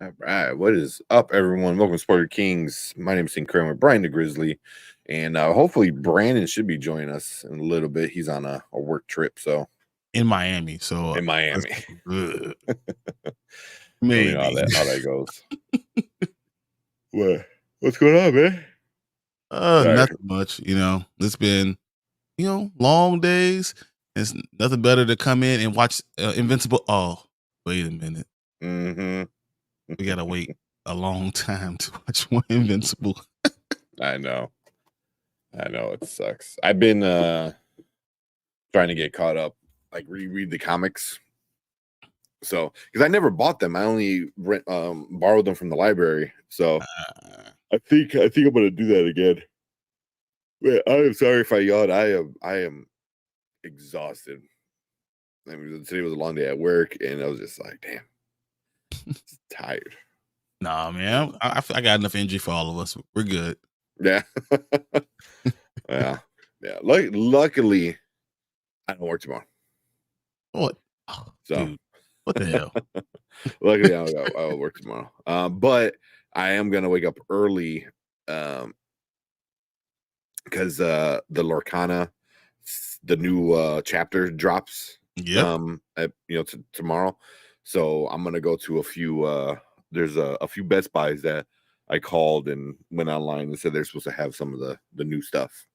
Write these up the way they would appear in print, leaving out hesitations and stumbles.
All right, what is up, everyone? Welcome to Sporter Kings. My name is St. Kramer, Brian the Grizzly, and hopefully Brandon should be joining us in a little bit. He's on a work trip, so in Miami. So in Miami. Let me know maybe how that goes. What's going on, man? nothing much. It's been long days. It's nothing better to come in and watch Invincible. Oh, wait a minute. We gotta wait a long time to watch one Invincible. I know it sucks. I've been trying to get caught up, like reread the comics. So, because I never bought them, I only borrowed them from the library. So, I think I'm gonna do that again. Wait, I am sorry if I yawned. I am exhausted. I mean, today was a long day at work, and I was just like, damn, tired. Nah, man, I got enough energy for all of us. We're good. Yeah, yeah. Luckily, I don't work tomorrow. What? So, dude, what the hell? Luckily, I'll work tomorrow. But I am gonna wake up early, because the Lorcana, the new chapter drops. Tomorrow. So I'm gonna go to a few. There's a few Best Buys that I called and went online and said they're supposed to have some of the new stuff.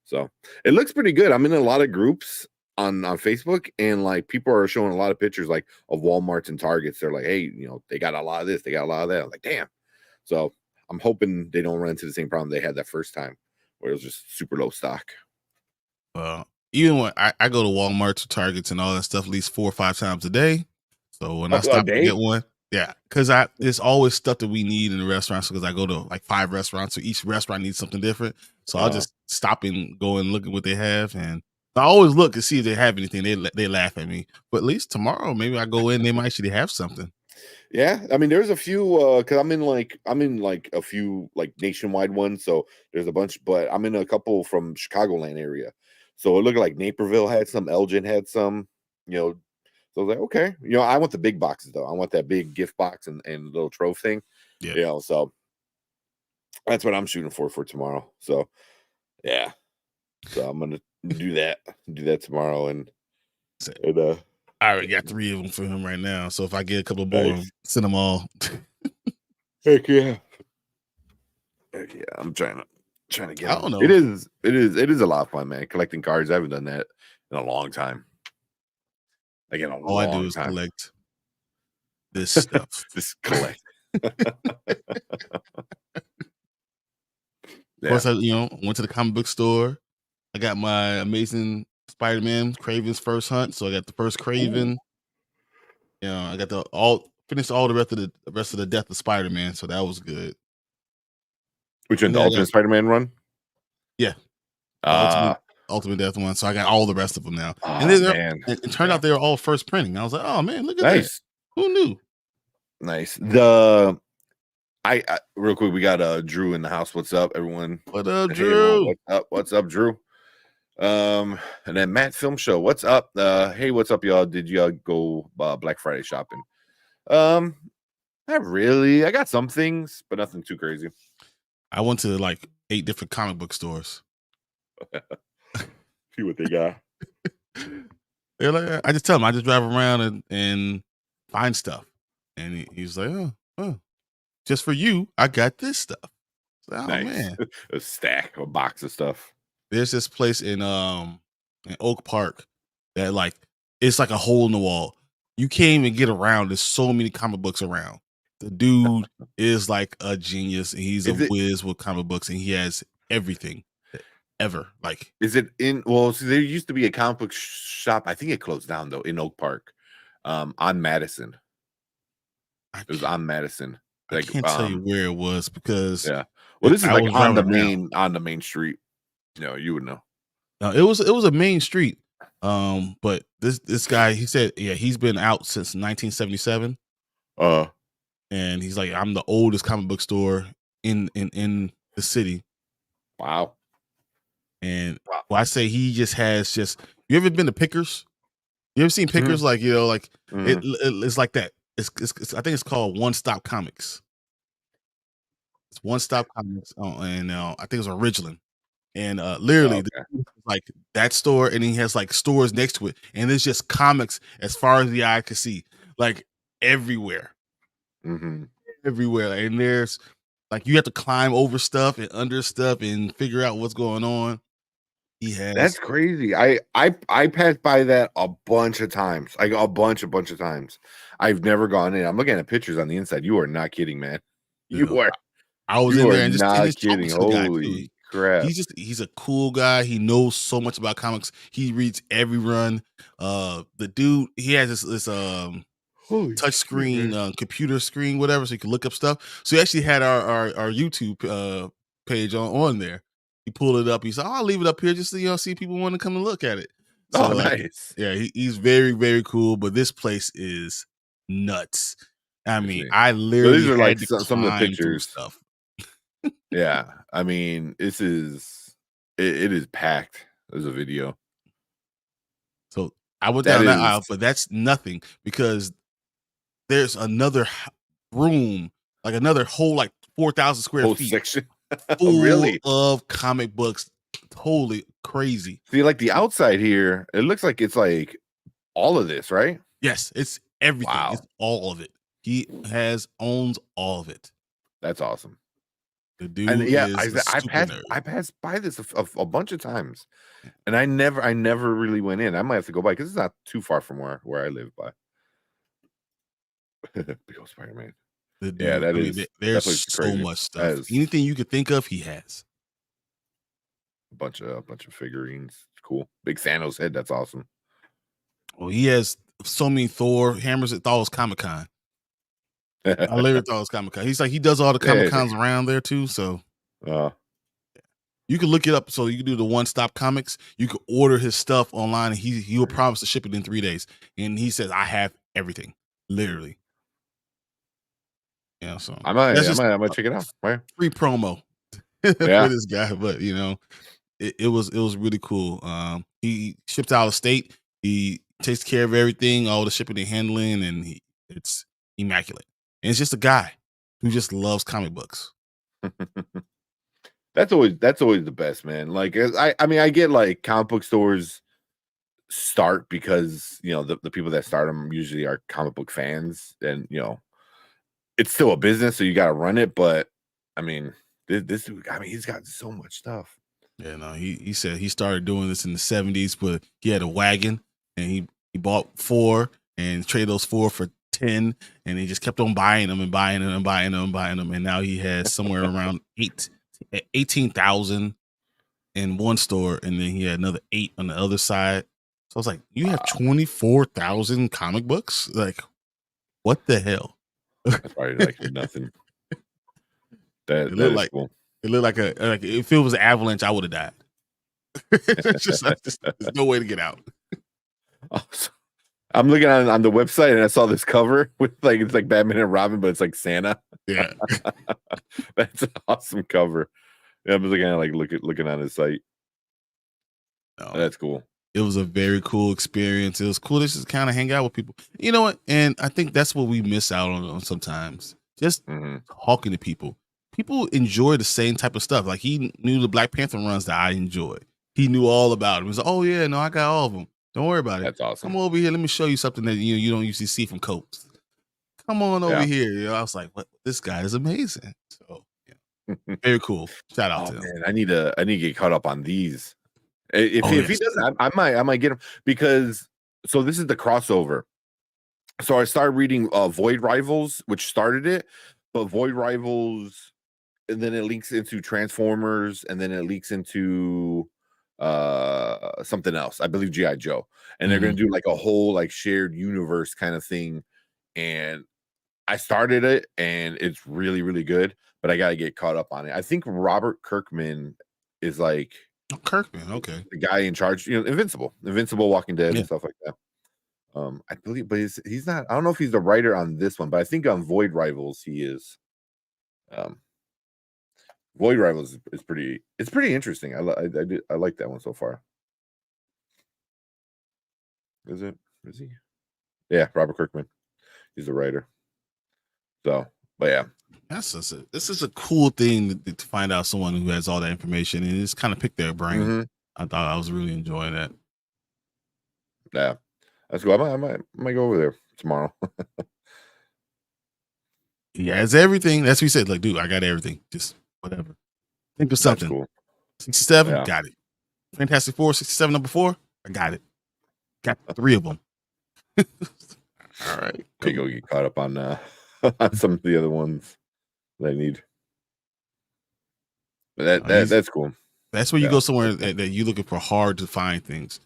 So it looks pretty good. I'm in a lot of groups on Facebook, and like people are showing a lot of pictures like of Walmarts and Targets. They're like, hey, they got a lot of this, they got a lot of that. I'm like, damn. So I'm hoping they don't run into the same problem they had that first time where it was just super low stock. Well, even when I go to Walmart or Targets and all that stuff at least 4 or 5 times a day. So when I stop to get one, yeah, because it's always stuff that we need in the restaurants, because I go to like 5 restaurants, so each restaurant needs something different. So I'll just stop and go and look at what they have, and I always look to see if they have anything. They laugh at me, but at least tomorrow maybe I go in, they might actually have something. Yeah, I mean, there's a few because I'm in like a few like nationwide ones, so there's a bunch, but I'm in a couple from Chicagoland area. So it looked like Naperville had some, Elgin had some, So I was like, okay, I want the big boxes though. I want that big gift box and little trove thing. Yeah. So that's what I'm shooting for tomorrow. So yeah, so I'm gonna do that tomorrow, and I already got 3 of them for him right now. So if I get a couple more, send them all. Heck yeah. I'm trying to get. I don't know. It is a lot of fun, man. Collecting cards. I haven't done that in a long time. All I do is collect this stuff. Just collect. Plus, I went to the comic book store. I got my Amazing Spider-Man Craven's First Hunt, so I got the first Craven. I got finished all the rest of the Death of Spider-Man, so that was good. Which one? The Ultimate Spider-Man run? Yeah. Ultimate Death one. So I got all the rest of them now. And then it turned out they were all first printing. I was like, oh man, look at that. Who knew? Nice. I real quick, we got Drew in the house. What's up, everyone? What up, Drew? What's up, Drew? And then Matt Film Show. What's up? Hey, what's up, y'all? Did y'all go Black Friday shopping? Not really. I got some things, but nothing too crazy. I went to like 8 different comic book stores. See what they got. They're like, I just tell them, I just drive around and find stuff. And he's like, oh, just for you, I got this stuff. Oh, nice. Man. A box of stuff. There's this place in Oak Park that like it's like a hole in the wall. You can't even get around. There's so many comic books around. The dude is like a genius, and he's a whiz with comic books, and he has everything ever. Like, is it in? Well, so there used to be a comic book shop. I think it closed down though in Oak Park, on Madison. It was on Madison. I can't tell you where it was because well, this is like on the main street. You would know. No, it was a main street. But this guy, he said, he's been out since 1977. And he's like, I'm the oldest comic book store in the city. Wow. And I say he just has you ever been to Pickers? You ever seen Pickers? Like, it's like that. I think it's called One Stop Comics. It's One Stop Comics, and I think it's on Ridgeland. And literally, like that store, and he has like stores next to it, and it's just comics as far as the eye can see, like everywhere, everywhere. And there's like you have to climb over stuff and under stuff and figure out what's going on. That's crazy. I passed by that a bunch of times, like a bunch of times. I've never gone in. I'm looking at pictures on the inside. You are not kidding, man. You are. I was in there and just kidding. Holy crap! He's a cool guy. He knows so much about comics. He reads every run. The dude, he has this touch screen, computer screen, whatever, so you can look up stuff. So he actually had our YouTube page on there. He pulled it up. He said, "I'll leave it up here just to see people want to come and look at it." So, nice. Yeah, he's very, very cool. But this place is nuts. I mean, I literally these are like some of the pictures stuff. Yeah, I mean, it is packed. There's a video. So I went down that aisle, but that's nothing because there's another room, like another whole like 4,000 square feet section. full Really? of comic books. Totally crazy. See, like the outside here, it looks like it's like all of this, right? Yes, it's everything. Wow. It's all of it. He owns all of it. That's awesome. The dude I passed by this a bunch of times, and I never really went in. I might have to go by because it's not too far from where I live by. Big old Spider-Man. Yeah, there's so much stuff. Anything you could think of, he has. A bunch of figurines. Cool. Big Thanos head. That's awesome. Well, he has so many Thor hammers. It thought it was Comic-Con. I literally thought it was Comic-Con. He's like, he does all the Comic-Cons around there too. So you can look it up. So you can do the One Stop Comics. You can order his stuff online, and he will promise to ship it in 3 days. And he says, I have everything. Literally. Yeah, so I might check it out. Right? Free promo for this guy, but it was really cool. He ships out of state. He takes care of everything, all the shipping and handling, and it's immaculate. And it's just a guy who just loves comic books. That's always the best, man. Like I mean, I get like comic book stores start because the people that start them usually are comic book fans, and it's still a business, so you got to run it. But I mean, this he's got so much stuff. Yeah, no, he said he started doing this in the 70s, but he had a wagon and he bought 4 and traded those 4 for 10, and he just kept on buying them and buying them and buying them and buying them. And now he has somewhere around 18,000 in one store, and then he had another 8 on the other side. So I was like, you have 24,000 comic books? Like, what the hell? That's probably like nothing. That is cool. It looked like if it was an avalanche, I would have died. just there's no way to get out. I'm looking on the website, and I saw this cover with it's like Batman and Robin, but it's like Santa. Yeah, that's an awesome cover. Yeah, I'm looking at looking on his site. Oh, that's cool. It was a very cool experience. It was cool to just kind of hang out with people. You know what? And I think that's what we miss out on sometimes. Just talking to people. People enjoy the same type of stuff. Like, he knew the Black Panther runs that I enjoy. He knew all about it. He was like, oh yeah, no, I got all of them. Don't worry about it. That's awesome. Come over here. Let me show you something that you don't usually see from Coates. Come on over here. I was like, what? This guy is amazing. So very cool. Shout out to him. Man, I need to get caught up on these. If he doesn't, I might get him, because this is the crossover. So I started reading Void Rivals, which started it, but Void Rivals, and then it leaks into Transformers, and then it leaks into something else. I believe G.I. Joe, and they're gonna do like a whole like shared universe kind of thing. And I started it, and it's really, really good, but I gotta get caught up on it. I think Robert Kirkman is like okay, the guy in charge. Invincible, Walking Dead, and stuff like that. I believe, but he's not. I don't know if he's the writer on this one, but I think on Void Rivals he is. Void Rivals is pretty. It's pretty interesting. I like that one so far. Is he? Yeah, Robert Kirkman. He's the writer. So, but yeah, this is a cool thing to find out someone who has all that information and just kind of pick their brain. Mm-hmm. I thought I was really enjoying that. Yeah, that's cool. I might go over there tomorrow. Yeah, it's everything. That's what he said. Like, dude, I got everything. Just whatever. Think of something. That's cool. 67, got it. Fantastic Four, 67 number 4, I got it. Got 3 of them. All right. Cool. Go get caught up on on some of the other ones that I need. But that's cool. That's where you go somewhere that you're looking for hard to find things.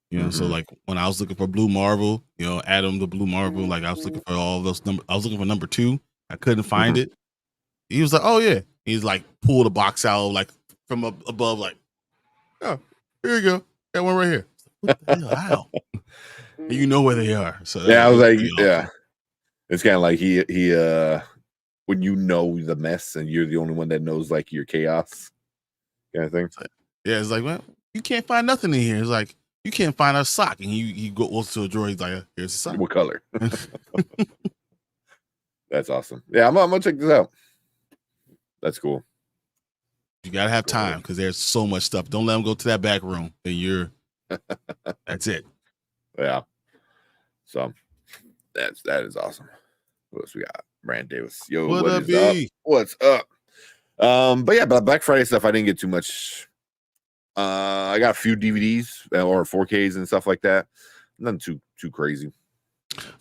You know, so like when I was looking for Blue Marvel, you know, Adam the Blue Marvel, like I was looking for all those I was looking for number 2. I couldn't find it. He was like, "Oh yeah." He's like pulled a box out like from above, like, "Oh, here you go. That one right here." What the hell? How? And you know where they are. So yeah, I was like, yeah. It's kind of like he when you know the mess and you're the only one that knows like your chaos kind of thing. Yeah, it's like, well, you can't find nothing in here. It's like you can't find a sock, and he goes to a drawer. He's like, "Here's a sock. What color?" That's awesome. Yeah, I'm gonna check this out. That's cool. You gotta have time because there's so much stuff. Don't let them go to that back room. And that's it. Yeah. So that is awesome. What else we got? Brand Davis. Yo, what is up? What's up? But yeah, but Black Friday stuff, I didn't get too much. I got a few DVDs or 4Ks and stuff like that. Nothing too crazy.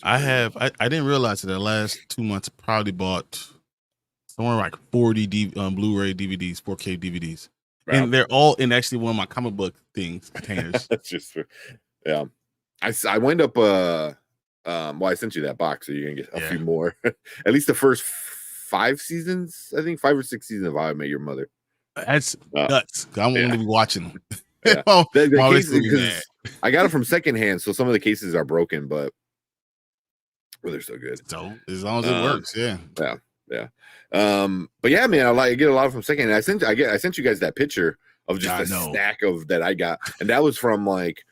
I didn't realize that the last 2 months I probably bought somewhere like 40 Blu-ray DVDs, 4K DVDs. Wow. And they're all in actually one of my comic book containers. That's just yeah. I wind up well, I sent you that box, so you're gonna get a few more. At least the first 5 seasons, I think 5 or 6 seasons of How I Met Your Mother. That's nuts. I'm gonna be watching them. Yeah. the cases, I got it from secondhand, so some of the cases are broken, but they're so good. So as long as it works, yeah. But yeah, man, I get a lot from second. I sent you guys that picture of just a stack of that I got, and that was from like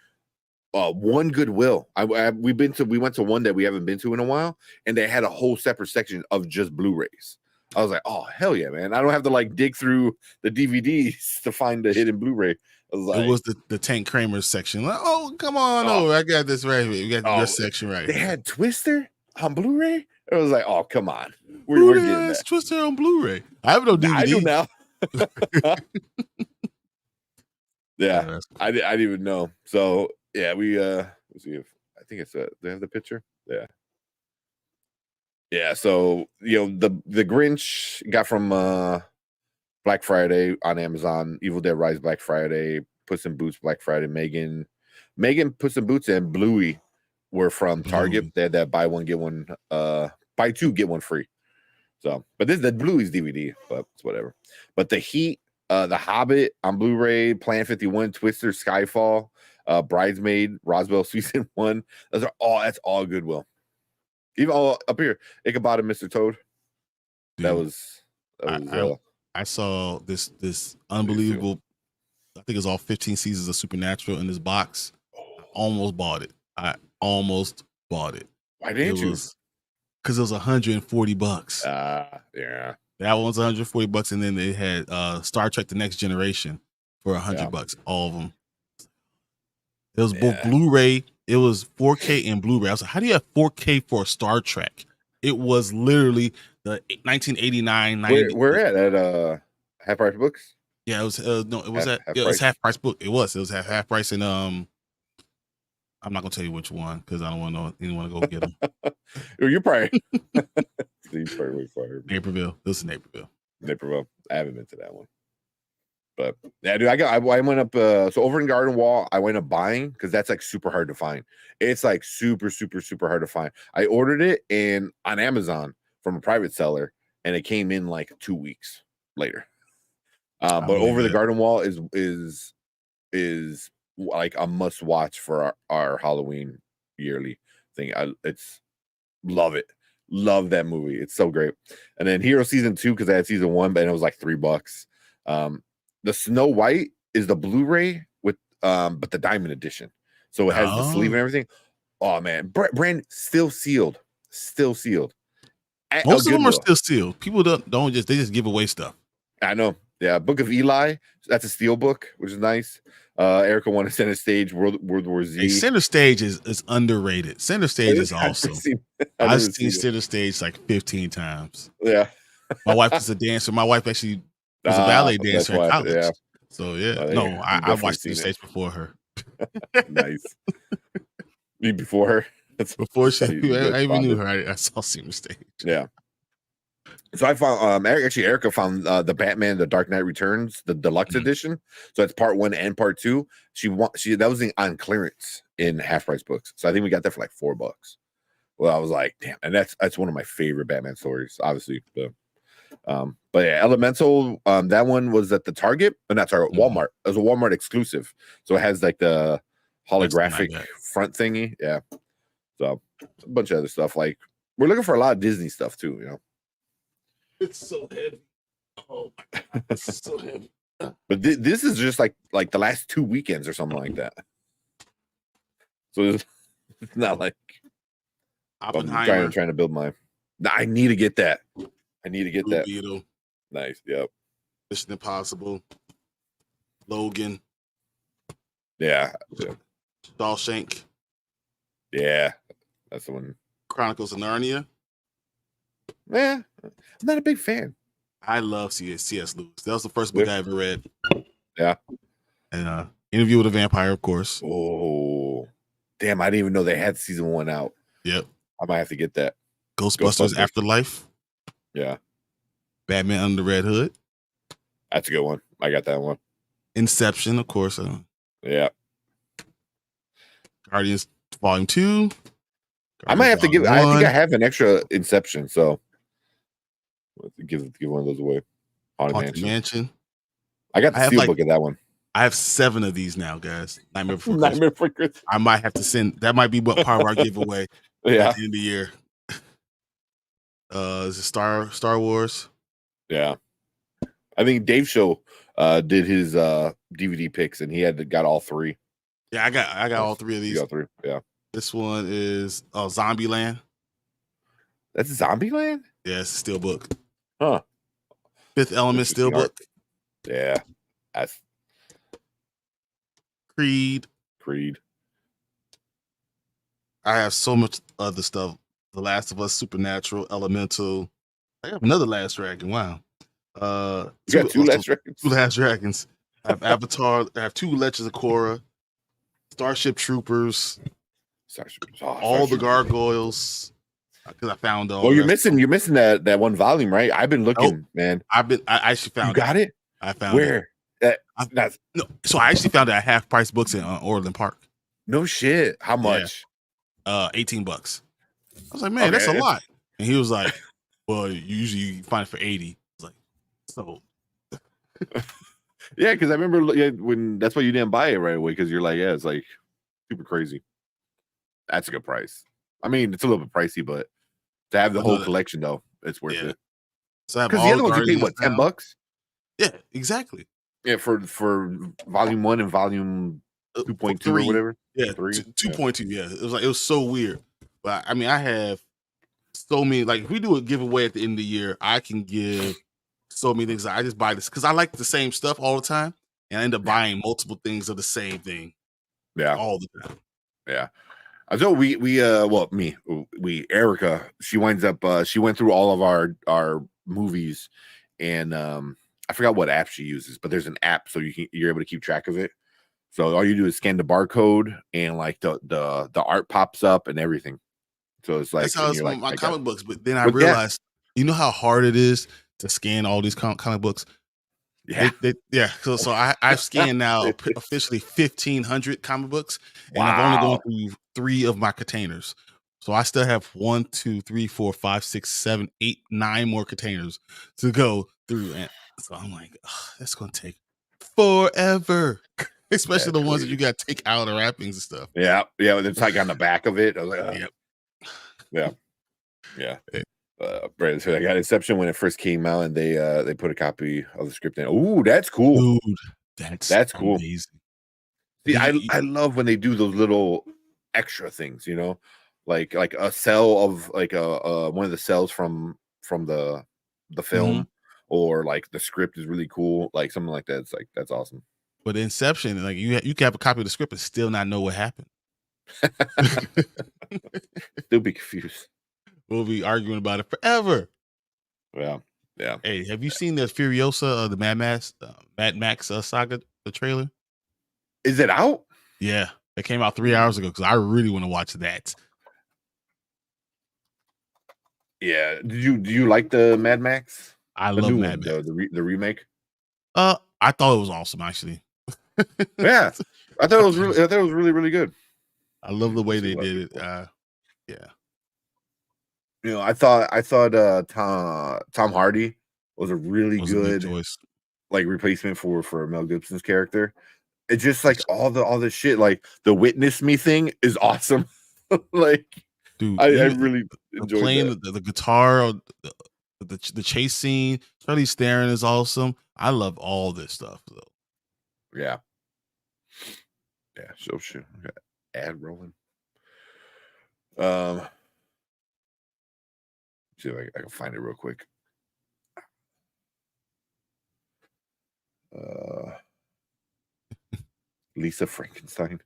one Goodwill. We went to one that we haven't been to in a while, and they had a whole separate section of just Blu-rays. I was like, oh hell yeah, man! I don't have to like dig through the DVDs to find the hidden Blu-ray. It was the Tank Kramer section. Like, oh, come on over. I got this right here. You got your section right here. They had Twister on Blu-ray. It was like, oh, come on. We're getting that. Twister on Bluray. I have no DVD. I do now. Yeah, I didn't even know. So yeah, we let's see if I think it's they have the picture. Yeah. So you know the Grinch got from Black Friday on Amazon. Evil Dead Rise Black Friday. Puss in Boots Black Friday. Megan Puss in Boots and Bluey were from Target. They had that buy 1 get 1 buy 2 get 1 free. So, but this is the Bluey's DVD, but it's whatever. But The Heat, The Hobbit on Blu-ray, Plan 51, Twister, Skyfall, Bridesmaid, Roswell Season 1. That's all Goodwill. Even all up here, Ichabod and Mr. Toad. Dude, I saw this unbelievable. I think it's all 15 seasons of Supernatural in this box. I almost bought it. Why didn't you? Because it was $140. Yeah. That one was $140, and then they had Star Trek: The Next Generation for $100. All of them. It was both Blu-ray. It was 4K and Blu-ray. I was like, how do you have 4K for Star Trek? It was literally the 1989. Where at Half Price Books? Yeah, it was it was half price book. It was half price, and I'm not gonna tell you which one because I don't want to know anyone to go get them. You're probably Naperville. This is Naperville. I haven't been to that one, but yeah, dude. I went up. So over in Garden Wall, I went up buying because that's like super hard to find. It's like super hard to find. I ordered it on Amazon from a private seller, and it came in like 2 weeks later. But over the Garden Wall is like a must watch for our Halloween yearly thing. Love it. Love that movie. It's so great. And then Hero Season 2, because I had Season 1, but it was like $3. The Snow White is the Blu-ray with but the Diamond Edition. So it has the sleeve and everything. Oh man, brand still sealed. still sealed. At Most of them are Goodwill. still sealed. People don't just give away stuff. I know. Yeah, Book of Eli. That's a steel book, which is nice. Erica wanted Center Stage, World War Z. Hey, Center Stage is underrated. Center Stage is awesome. I've seen Center Stage like 15 times. Yeah. My wife is a dancer. My wife actually was a ballet dancer in college. Yeah. So yeah, I watched Center Stage before her. Nice. Me before her. Before I even knew her, I saw Center Stage. Yeah. So I found Erica found the Batman The Dark Knight Returns, the deluxe edition. So it's part 1 and part 2. That was on clearance in Half Price Books. So I think we got that for like $4. Well, I was like, damn, and that's one of my favorite Batman stories, obviously. But yeah, Elemental, that one was at the Target, but not Target, Walmart. It was a Walmart exclusive. So it has like the holographic front thingy. Yeah. So a bunch of other stuff. Like we're looking for a lot of Disney stuff too, you know. It's so heavy. Oh my God, it's so heavy. But this is just like the last 2 weekends or something like that. So it's not like I'm trying to build my. I need to get that. Blue Beetle. Nice. Yep. Mission Impossible. Logan. Yeah. Shawshank. Yeah, that's the one. Chronicles of Narnia. Yeah, I'm not a big fan. I love C.S. Lewis. That was the first book I ever read. Yeah. And Interview with a Vampire, of course. Oh, damn. I didn't even know they had season 1 out. Yep. I might have to get that. Ghostbusters Afterlife. Yeah. Batman Under the Red Hood. That's a good one. I got that one. Inception, of course. Yeah. Guardians Volume 2. I might have to give. 1. I think I have an extra Inception, so give one of those away. Haunted Mansion. I got the steelbook of that one. I have 7 of these now, guys. Nightmare Before Christmas. I might have to send. That might be what part of our giveaway. Yeah. At the end of the year. Is it Star Wars? Yeah. I think Dave Show did his DVD picks, and he got all 3. Yeah, I got all 3 of these. You got 3. Yeah. This one is Zombieland. That's Zombieland? Yeah, it's a steelbook. Huh. Fifth Element steelbook. Yeah. That's Creed. I have so much other stuff. The Last of Us, Supernatural, Elemental. I have another Last Dragon. Wow. You got 2 Last Dragons? 2 Last Dragons. I have Avatar. I have 2 Legends of Korra. Starship Troopers. All the Gargoyles. Because I found all. Well, you're missing that one volume, right? I've been looking, man. I actually found it. You got it? I found Where? No, so I actually found it at Half Price Books in Orland Park. No shit. How much? Yeah. $18. I was like, man, that's a lot. And he was like, well, usually you find it for 80. I was like, so. Yeah, because I remember when that's why you didn't buy it right away, because you're like, yeah, it's like super crazy. That's a good price. I mean, it's a little bit pricey, but to have the whole collection though, it's worth it. So because the other ones you paid what, $10? Yeah, exactly. Yeah, for volume 1 and volume 2.2 or whatever. Yeah, 2.2. Yeah, it was so weird. But I mean, I have so many. Like, if we do a giveaway at the end of the year, I can give so many things. I just buy this because I like the same stuff all the time, and I end up buying multiple things of the same thing. Yeah, all the time. Yeah. So Erica, she winds up she went through all of our movies, and I forgot what app she uses, but there's an app so you're able to keep track of it. So all you do is scan the barcode, and like the art pops up and everything. So it's like, that's how it's like, my comic books. But then I realized, you know how hard it is to scan all these comic books. Yeah, So I've scanned now officially 1,500 comic books, and I've only gone through 3 of my containers. So I still have 1, 2, 3, 4, 5, 6, 7, 8, 9 more containers to go through. And so I'm like, that's gonna take forever. Especially the ones that you got to take out of the wrappings and stuff. Yeah. It's like on the back of it. I was like, yeah. So I got Inception when it first came out, and they put a copy of the script in. Ooh, that's cool. Dude, that's cool. Amazing. See, I love when they do those little extra things, you know. like a cell of like a one of the cells from the film, or like the script is really cool, like something like that. It's like that's awesome. But Inception, like you can have a copy of the script and still not know what happened. Still be confused. We'll be arguing about it forever. Yeah. Hey, have you seen the Furiosa, the Mad Max saga, the trailer? Is it out? Yeah, it came out 3 hours ago because I really want to watch that. Yeah. Do you like the Mad Max? I The love new Mad one, Max. the remake. I thought it was awesome, actually. Yeah, I thought it was really good. I love the way they did it. Yeah. You know, I thought Tom Hardy was a really good choice, like replacement for Mel Gibson's character. It's just like all the shit, like the Witness Me thing is awesome. Like, dude, I really enjoyed playing that. the guitar, the chase scene, Charlie staring is awesome. I love all this stuff though. Yeah. So shit. Ad rolling. See if I can find it real quick. Lisa Frankenstein.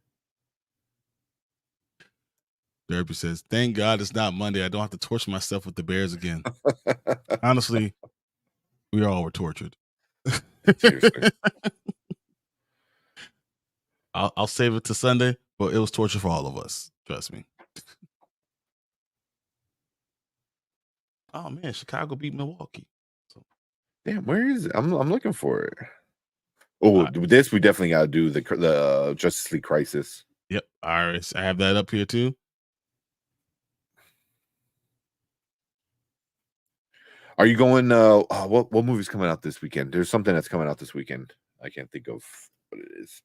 Derby says, "Thank God it's not Monday. I don't have to torture myself with the Bears again." Honestly, we all were tortured. Seriously. I'll save it to Sunday, but it was torture for all of us. Trust me. Oh man, Chicago beat Milwaukee. So. Damn, where is it? I'm looking for it. Oh, this we definitely got to do the Justice League Crisis. Yep, I have that up here too. Are you going? What movie's coming out this weekend? There's something that's coming out this weekend. I can't think of what it is.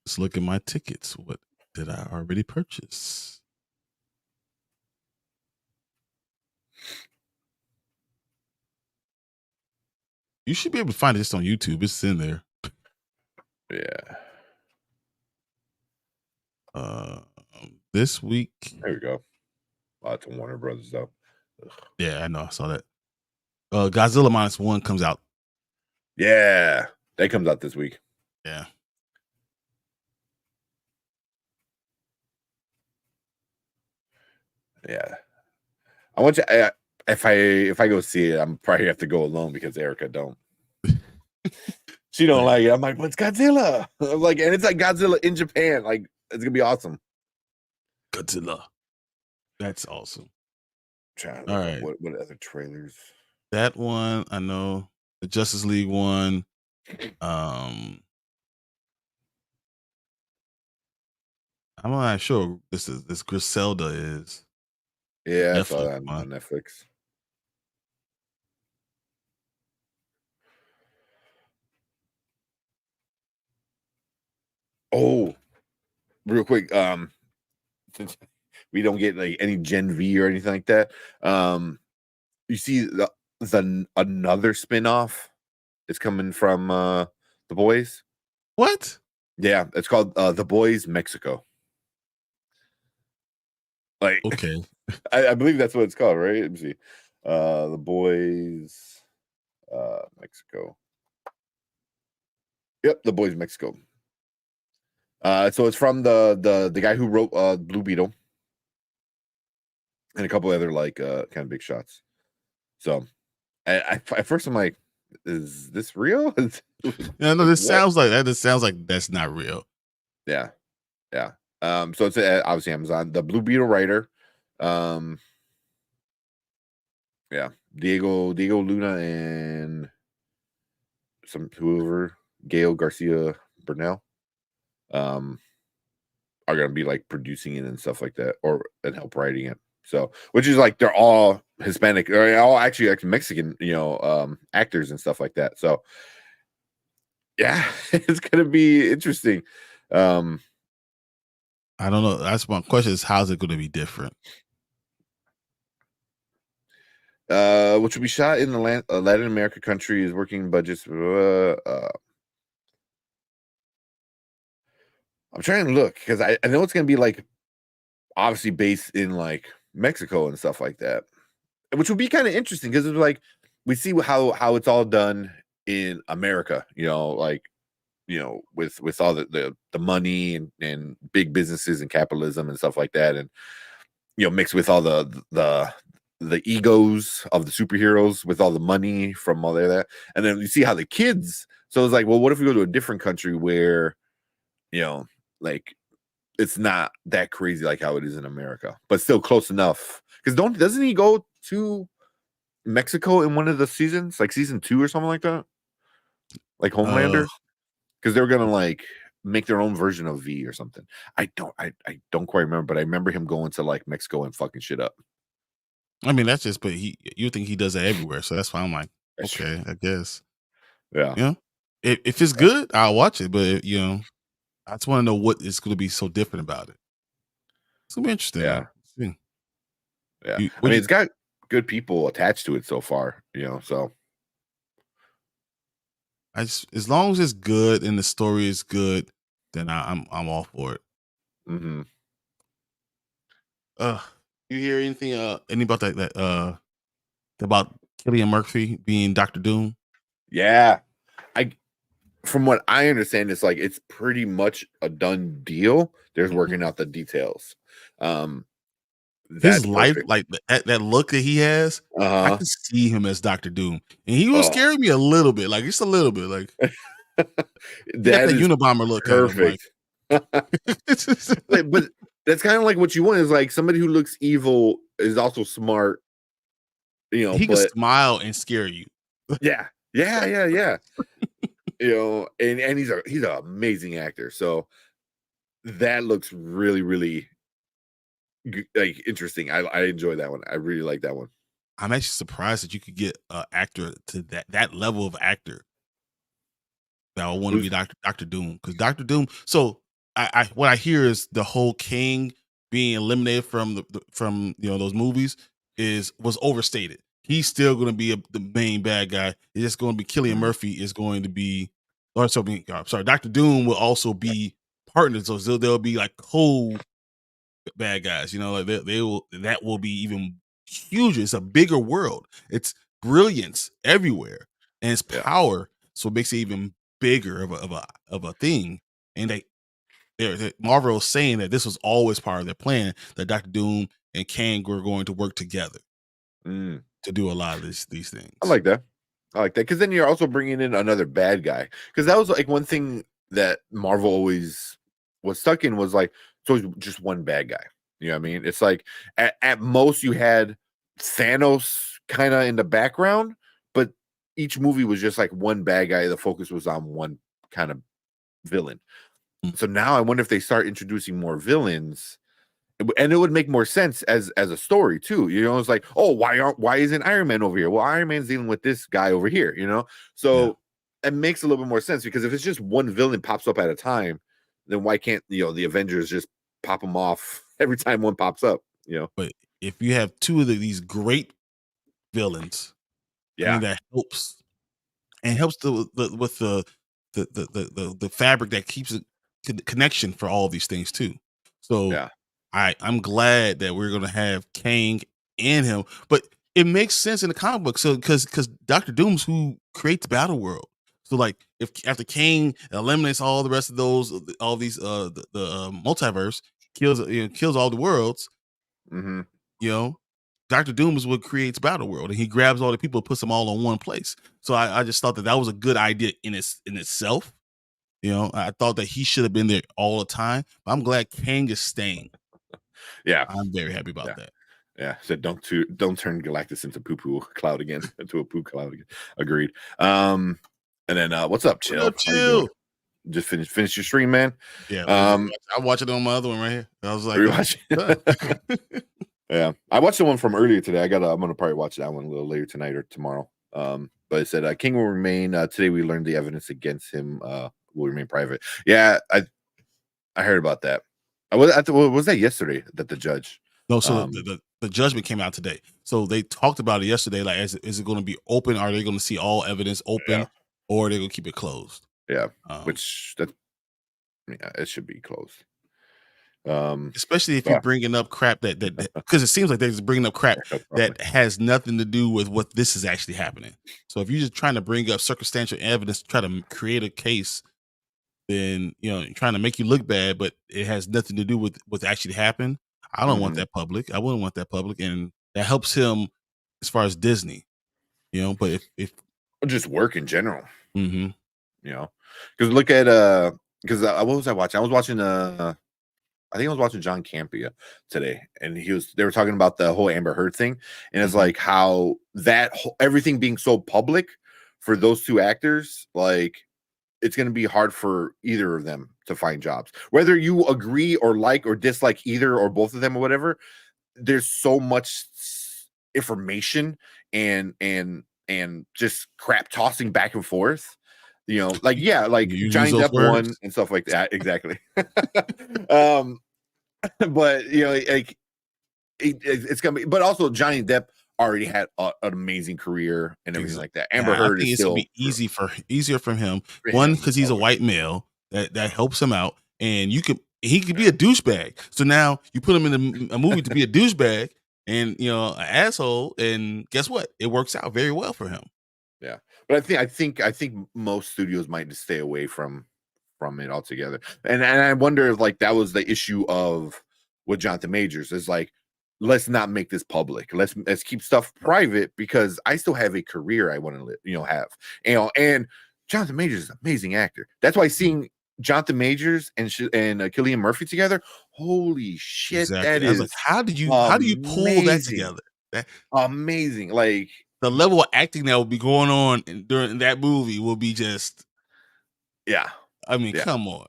Let's look at my tickets. What did I already purchase? You should be able to find it just on YouTube. It's in there. Yeah. This week. There we go. Lots of Warner Brothers though. Ugh. Yeah, I know. I saw that. Godzilla -1 comes out. Yeah, that comes out this week. Yeah. Yeah. I want you. If I go see it, I'm probably have to go alone because Erica don't. She don't like it. I'm like, what's Godzilla? I'm like, and it's like Godzilla in Japan. Like, it's gonna be awesome. Godzilla. That's awesome. All right. What other trailers? That one, I know. The Justice League one. I'm not sure this Griselda is. Yeah, I saw that on Netflix. Oh, real quick, since we don't get like any Gen V or anything like that, you see the another spinoff is coming from The Boys. What? Yeah, it's called The Boys Mexico. Like, okay, I believe that's what it's called, right? Let me see. The Boys Mexico. Yep, The Boys Mexico. So it's from the guy who wrote Blue Beetle and a couple other like kind of big shots. So at first I'm like, is this real? Yeah, no, this sounds like that. This sounds like that's not real. Yeah. So it's obviously Amazon. The Blue Beetle writer, yeah, Diego Luna and whoever, Gail Garcia Bernal, are gonna be like producing it and stuff like that, and help writing it. So, which is like they're all Hispanic, or all actually like Mexican, actors and stuff like that. So, yeah, it's gonna be interesting. I don't know. That's my question: is how's it going to be different? Which will be shot in the Latin America country, is working budgets. I'm trying to look because I know it's gonna be like obviously based in like Mexico and stuff like that, which would be kind of interesting because it's like we see how it's all done in America, like with all the money and big businesses and capitalism and stuff like that, and mixed with all the egos of the superheroes with all the money from all of that, and then you see how the kids. So it's like, well, what if we go to a different country where like it's not that crazy like how it is in America, but still close enough. Because doesn't he go to Mexico in one of the seasons, like season 2 or something like that, like Uh, Homelander? Because they're gonna like make their own version of V or something. I don't quite remember, but I remember him going to like Mexico and fucking shit up. I mean, that's just, but you think he does that everywhere, so that's why I'm like, That's true. okay, I guess. Yeah, You know, if it's good, I'll watch it. But I just want to know what is going to be so different about it. It's gonna be interesting yeah, though. See. yeah. I What mean, you? it's got good people attached to it so far, So I just, as long as it's good and the story is good, then I'm all for it. hmm Uh, you hear anything? Any about that about Killian Murphy being Doctor Doom? yeah. I From what I understand, it's like it's pretty much a done deal. There's Mhm. working out the details. Um, His that's life, perfect. like that look that he has, I Uh can see him as Doctor Doom, and he will huh. scare me a little bit, like just a little bit. Like he got That that is Unabomber look at him, like perfect. But that's kind of like what you want is like somebody who looks evil is also smart, he could but smile and scare you. yeah, yeah, yeah, yeah. And he's an amazing actor. So that looks really, really like interesting. I enjoy that one. I really like that one. I'm actually surprised that you could get an actor to that level of actor that I want to be Who's Doctor Doom, because Doctor Doom. So I what I hear is the whole King being eliminated from from those movies was overstated. He's still going to be the main bad guy. It's just going to be Killian Mhm. Murphy is going to be, or sorry, Doctor Doom will also be partners. So they'll be like bad guys. Like they will, that will be even huger. It's a bigger world. It's brilliance everywhere and it's Yeah. power. So it makes it even bigger of a thing. And Marvel is saying that this was always part of their plan, that Doctor Doom and Kang were going to work together Mm. to do a lot of these I things. like that. I like that because then you're also bringing in another bad guy. Because that was like one thing that Marvel always was stuck in was like so just one bad guy. You know what I mean? It's like at most you had Thanos kind of in the background, but each movie was just like one bad guy. The focus was on one kind of villain. Mm. So now I wonder if they start introducing more villains, and it would make more sense as a story too. It's like, oh, why isn't Iron Man over here? Well, Iron Man's dealing with this guy over here. Yeah. So it makes a little bit more sense because if it's just one villain pops up at a time, then why can't the Avengers just pop them off every time one pops up? But if you have two of these great villains, I Yeah, mean, that helps and helps with the fabric that keeps it connection for all these things too. So yeah, I'm glad that we're gonna have Kang and him, but it makes sense in the comic book. So because Doctor Doom's who creates Battle World. So like if after Kang eliminates all the rest of those all these multiverse, kills all the worlds, hmm you know, Doctor Doom is what creates Battle World, and he grabs all the people, and puts them all in one place. So I just thought that was a good idea in itself. I thought that he should have been there all the time. But I'm glad Kang is staying. yeah, I'm very happy about yeah. that. Yeah, so don't turn Galactus into poo poo cloud again, into a poo cloud again. Agreed. And then what's up, What Chill? up, How you doing? chill? Just finish your stream, man. Yeah, Um, I watch it on my other one right here. I was like, rewatch. done. Yeah, I watched the one from earlier today. I'm gonna probably watch that one a little later tonight or tomorrow. But it said King will remain. Today we learned the evidence against him will remain private. Yeah, I heard about that. Was that yesterday that the judge? No, so Um, the judgment came out today. So they talked about it yesterday. Like, is it going to be open? Are they going to see all evidence yeah, open, or are they going to keep it closed? yeah. Um, Which that yeah, it should be closed. Especially if you're yeah, bringing up crap that because it seems like they're just bringing up crap no problem. that has nothing to do with what this is actually happening. So if you're just trying to bring up circumstantial evidence to try to create a case, then trying to make you look bad, but it has nothing to do with what's actually happened. I don't want Mhm. that public. I wouldn't want that public, and that helps him as far as Disney. But if Just work in general, mm-hmm, because look at because what was I watching? I was watching I think I was watching John Campea today, and they were talking about the whole Amber Heard thing, and it's mm-hmm. like how everything being so public for those two actors, like it's going to be hard for either of them to find jobs, whether you agree or like or dislike either or both of them or whatever. There's so much information and just crap tossing back and forth. Like like You use Johnny those Depp won words. and stuff like that. Exactly. um, but like it's gonna be. But also Johnny Depp already had an amazing career and everything Exactly. like that. Amber Heard I think is it's gonna still be easier for him. for One, him. because he's a white male that helps him out, and he could be a douchebag. So now you put him in a movie to be a douchebag and an asshole, and guess what? It works out very well for him. Yeah, but I think most studios might just stay away from it altogether. And I wonder if like that was the issue of with Jonathan Majors is like, let's not make this public. Let's keep stuff private because I still have a career I want to have. And Jonathan Majors is an amazing actor. That's why seeing Jonathan Majors and Cillian Murphy together, holy shit, that Exactly. I was like, is how do you pull that amazing. together? That Amazing. Like the level of acting that will be going on during that movie will be just. yeah. I mean, Yeah. come on.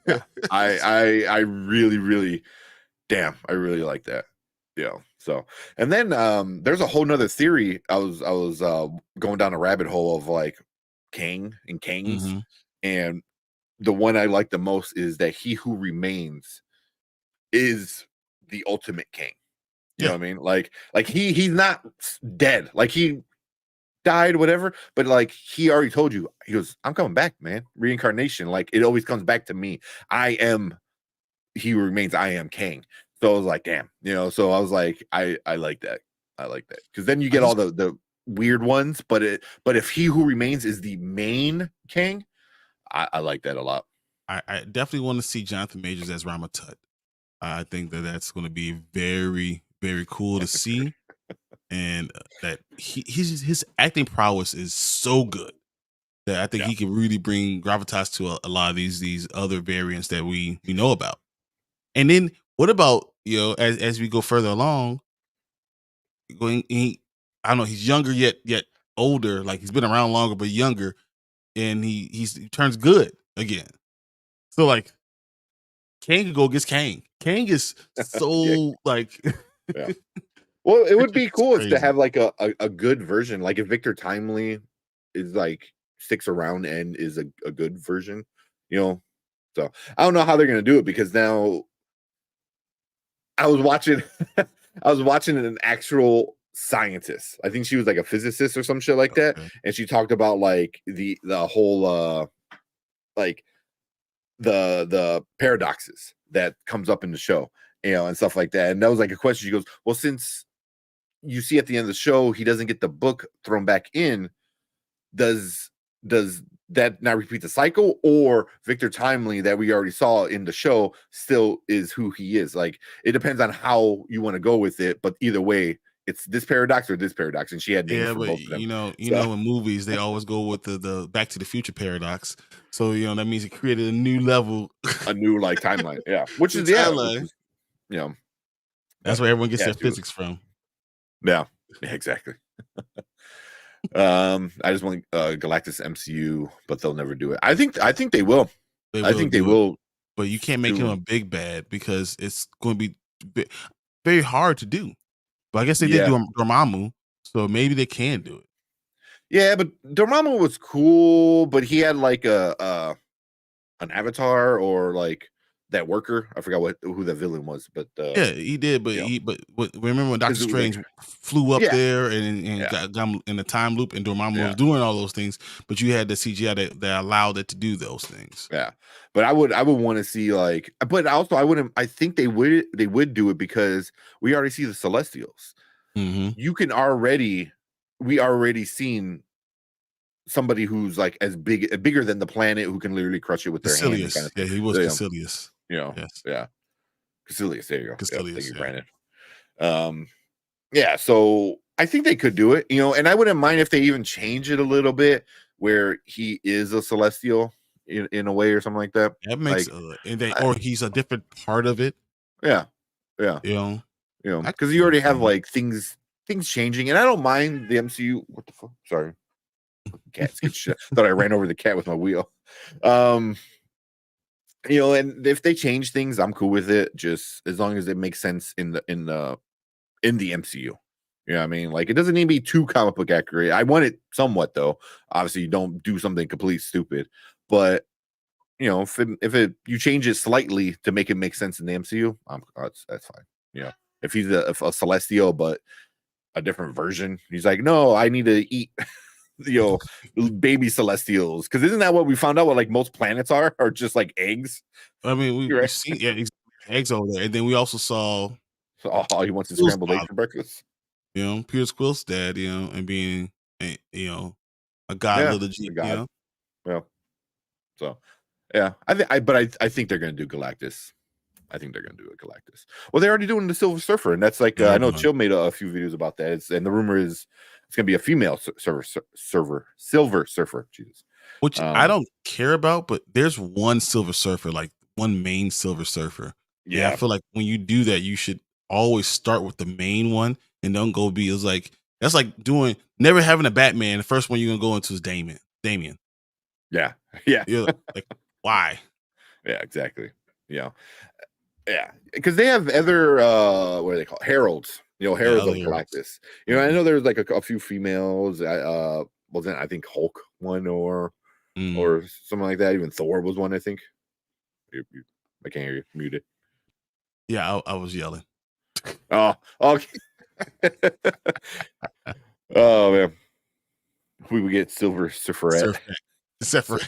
Yeah. I really, really damn, I really like that. So and then there's a whole nother theory. I was going down a rabbit hole of like Kang and Kangs, Mm-hmm. and the one I like the most is that he who remains is the ultimate Kang. You know what I mean? Like he's not dead. Like he died, whatever, but like he already told you, he goes, I'm coming back, man. Reincarnation. Like it always comes back to me. I am he who remains, I am Kang. So I was like, damn, so I was like, I like that. I like that. Because then you get all the weird ones, but if he who remains is the main Kang, I like that a lot. I definitely want to see Jonathan Majors as Ramatut. I think that's going to be very, very cool to see, and that his acting prowess is so good that I think he can really bring gravitas to a lot of these other variants that we know about. And then what about as we go further along, I don't know, he's younger yet older, like he's been around longer but younger, and he turns good again. So like Kang could go against Kang. Kang is so like Yeah. Well, it would be it's cool if to crazy. have like a good version, like if Victor Timely is like sticks around and is a good version, So I don't know how they're gonna do it because now I was watching I was watching an actual scientist. I think she was like a physicist or some shit like that. Okay. And she talked about like the whole like the paradoxes that comes up in the show, and stuff like that. And that was like a question. She goes, well, since you see at the end of the show he doesn't get the book thrown back in, does that not repeat the cycle, or Victor Timely that we already saw in the show still is who he is? Like it depends on how you want to go with it, but either way it's this paradox or this paradox, and she had names Yeah, for but both of them. in movies they always go with the Back to the Future paradox. So that means it created a new level, A new like timeline, yeah, which is timeline. you know That's but where everyone gets yeah their too. physics from. Yeah, exactly. I just want Galactus MCU, but they'll never do it. I think they will. I think they will. But you can't make him a big bad because it's going to be very hard to do. But I guess they did do Dormammu, so maybe they can do it. Yeah, but Dormammu was cool, but he had like an avatar or like that worker. I forgot who the villain was, but yeah, he did. But you know, remember when Doctor 'cause it was like, Strange flew up yeah, there and yeah, got him in the time loop, and Dormammu was yeah, doing all those things, but you had the CGI that allowed it to do those things. yeah. But I would want to see like, but also I wouldn't. I think they would do it because we already see the Celestials. Mm-hmm. You can already we already seen somebody who's like as bigger than the planet who can literally crush it with their hand and kind Caecilius, of yeah, thing. he was So, Caecilius. yes, Yes, yeah. Caecilius, there you go. Yep, thank Caecilius. you, Yeah. Brandon. Yeah, so I think they could do it, and I wouldn't mind if they even change it a little bit where he is a celestial in a way or something like that. That makes Like, I, or he's a different part of it. yeah, yeah, You know, I could because see you them already have saying like things changing, and I don't mind the MCU. What the fuck? Sorry, cat scared shit. Thought I ran over the cat with my wheel. Um, and if they change things, I'm cool with it. Just as long as it makes sense in the MCU. You know what I mean? Like, it doesn't need to be too comic book accurate. I want it somewhat though. Obviously, you don't do something completely stupid, but if you change it slightly to make it make sense in the MCU, that's fine. If he's a Celestial but a different version, he's like, no, I need to eat you baby Celestials, because isn't that what we found out? What like most planets are just like eggs, I mean, we right? see eggs over there, and then we also saw So all he wants is Quill's scrambled eggs father, for breakfast. Peter Quill's dad, and being a god Yeah, little the G, god. Well, so yeah, I think they're gonna do Galactus. I think they're gonna do a Galactus. Well, they're already doing the Silver Surfer, and that's like They're I know doing, Chill made a few videos about that. And the rumor is it's gonna be a female Silver Surfer. Jesus. which I Um, don't care about, but there's one Silver Surfer, like one main Silver Surfer. And I yeah, feel like when you do that, you should always start with the main one and don't go be. It's like that's like doing never having a Batman. The first one you're gonna go into is Damien. Damien. yeah, yeah, You're like, why? yeah, exactly. Yeah, yeah, because they have other what are they called? Heralds. Yeah, Heralds other of heroes. Galactus. I know there's like a few females. Wasn't I think Hulk one Mm. or something like that. Even Thor was one, I think. I can't hear you. Muted. Yeah, I was yelling. Oh, okay. Oh man, we would get Silver Surferette. Surf Zephyr.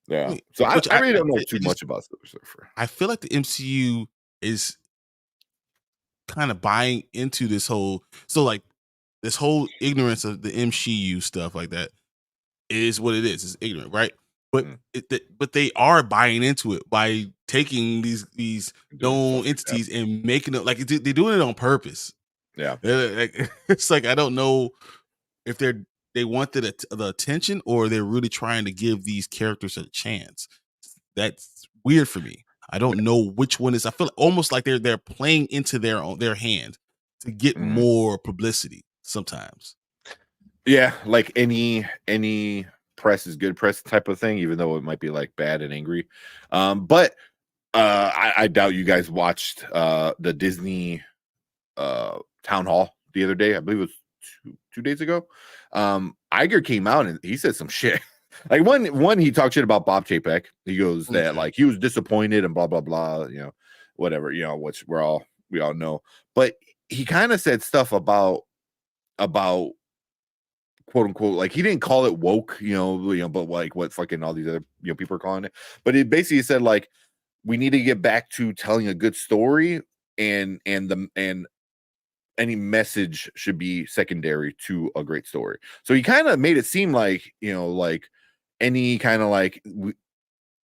Yeah. So I really don't know too much about Silver Surfer. I feel like the MCU is kind of buying into this whole like this whole ignorance of the MCU stuff like that is what it is. It's ignorant, right? But Mm. but they are buying into it by taking these Doing known stuff like that. entities and making it like they're doing it on purpose. Yeah. It's like I don't know if they want the attention or they're really trying to give these characters a chance. That's weird for me. I don't know which one is. I feel almost like they're playing into their hand to get Mhm. more publicity sometimes. Yeah, like any press is good press type of thing, even though it might be like bad and angry. But I doubt you guys watched the Disney town hall the other day. I believe it was two days ago. Iger came out and he said some shit. Like one he talked shit about Bob Chapek. He goes that like he was disappointed and blah blah blah, whatever, which we all know. But he kind of said stuff about quote unquote, like he didn't call it woke, but like what fucking all these other people are calling it. But it basically said like we need to get back to telling a good story, and any message should be secondary to a great story. So he kind of made it seem like like any kind of like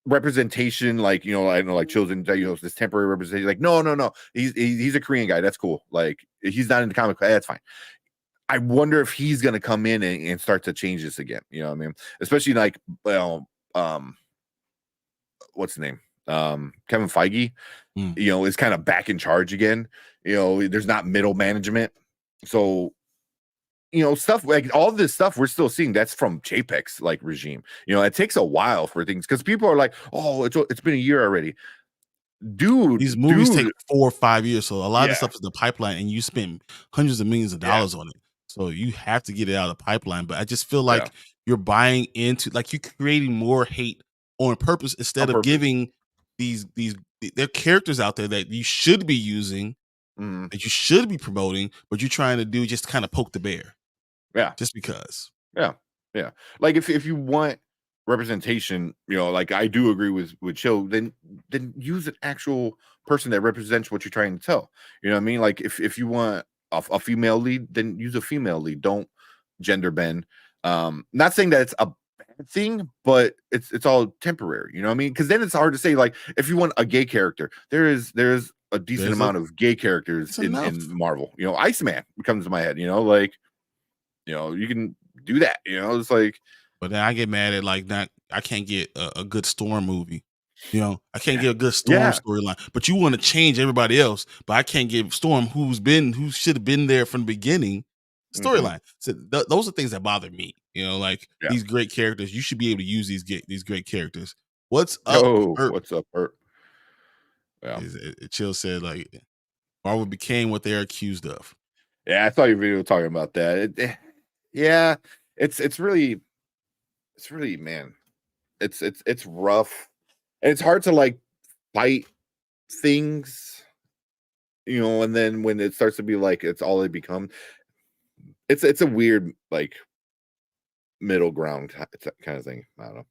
representation, like I know like children, this temporary representation, like no, he's a Korean guy, that's cool, like he's not in the comic, that's fine. I wonder if he's going to come in and start to change this again. You know what I mean? Especially like, what's his name? Kevin Feige, is kind of back in charge again. There's not middle management. So, stuff like all this stuff we're still seeing, that's from JPEG's like regime. It takes a while for things because people are like, oh, it's been a year already. These movies take Dude, 4 or 5 years, so a lot of the yeah, stuff is the pipeline, and you spend hundreds of millions of yeah, dollars on it. So you have to get it out of the pipeline. But I just feel yeah, like you're buying into, like you're creating more hate on purpose instead On of purpose. giving these there are characters out there that you should be using, Mhm. that you should be promoting, but you're trying to do just kind of poke the bear Yeah. just because. Yeah. Yeah. Like if you want representation, like I do agree with Chill, then use an actual person that represents what you're trying to tell. You know what I mean? Like if you want a female lead, then use a female lead. Don't gender bend. Not saying that it's a bad thing, but it's all temporary. You know what I mean? Because then it's hard to say, like, if you want a gay character, there's a decent There's amount of gay characters it's in enough. Marvel. Iceman comes to my head, like, you can do that, it's like, But then I get mad at like not I can't get a good Storm movie. I can't yeah, get a good Storm yeah, storyline. But you want to change everybody else, but I can't give Storm who should have been there from the beginning hmm, storyline. So those are things that bother me. Like yeah. these great characters, you should be able to use these great characters. What's up, Oh, Herb? what's up, Bert? Yeah, Chill said like Marvel became what they're accused of. yeah. I saw your video talking about that. Yeah, it's really, man. It's rough, and it's hard to like fight things, and then when it starts to be like it's all they become, it's a weird like middle ground kind of thing. I don't know.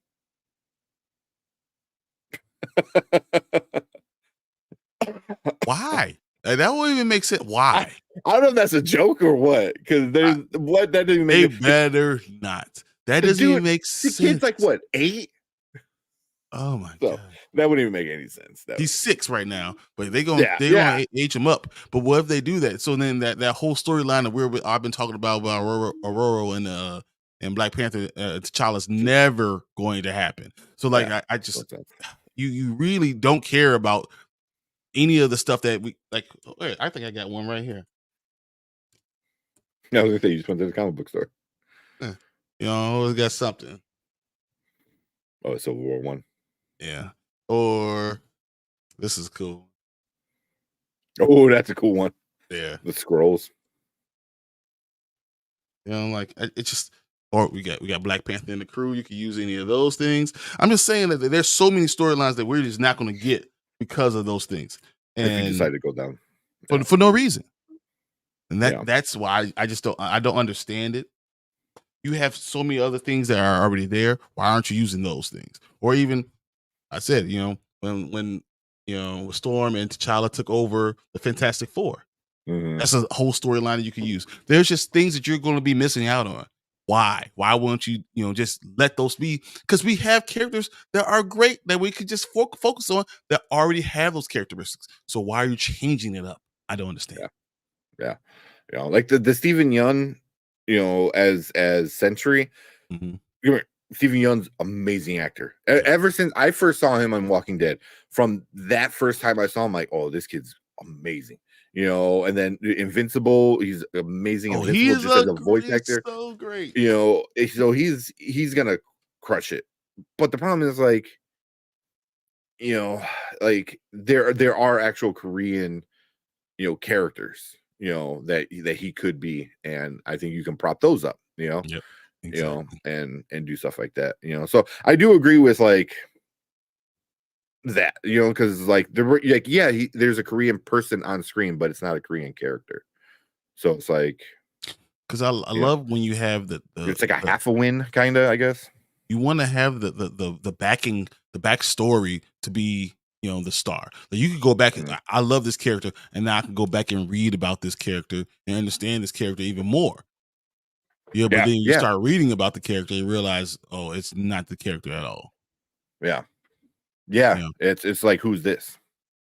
Why? That wouldn't even make sense. I, Why? I don't know if that's a joke or what, because there's what that didn't make They it. better not. That The doesn't even dude, make the kid's sense. like what, 8? Oh my So god. that wouldn't even make any sense. He's 6 right now, but they're Yeah, gonna yeah. age him up. But what if they do that? So then that whole storyline that I've been talking about Aurora and Black Panther, T'Challa's never going to happen. So like Yeah. I just What's up? you really don't care about any of the stuff that we like. Wait, I think I got one right here. No, I was gonna say you just went to the comic book store. Eh, I always got something. Oh, it's Civil War 1. Yeah. Or this is cool. Oh, that's a cool one. Yeah. The scrolls. Like it just or we got Black Panther in the crew. You can use any of those things. I'm just saying that there's so many storylines that we're just not going to get because of those things, If you decide and to go down. for Yeah. for no reason. And Yeah. that's why I just don't understand it. You have so many other things that are already there. Why aren't you using those things? Or even I said, when Storm and T'Challa took over the Fantastic Four. Mhm. That's a whole storyline that you can use. There's just things that you're going to be missing out on. Why? Why won't you, just let those be? Because we have characters that are great that we could just focus on that already have those characteristics. So why are you changing it up? I don't understand. Yeah. Like the Stephen Yeun, as Sentry. Mhm. Stephen Yeun's amazing actor. Ever since I first saw him on Walking Dead, from that first time I saw him, like, oh, this kid's amazing. And then Invincible, he's amazing. Oh, Invincible just as a voice he's actor. so great. So he's gonna crush it. But the problem is like, like there are actual Korean, characters, that he could be, and I think you can prop those up, Yep. Exactly. and do stuff like that, So I do agree with like that, because like yeah, there's a Korean person on screen, but it's not a Korean character. So it's like, Because I love when you have it's like a half a win, kind of, I guess. you want to have the backing, the backstory to be the star. Like you could go back and Mhm. I love this character, and now I can go back and read about this character and understand this character even more. Yeah, but Yeah, then you yeah, start reading about the character and realize, oh, it's not the character at all. yeah, yeah. You know, It's like, who's this?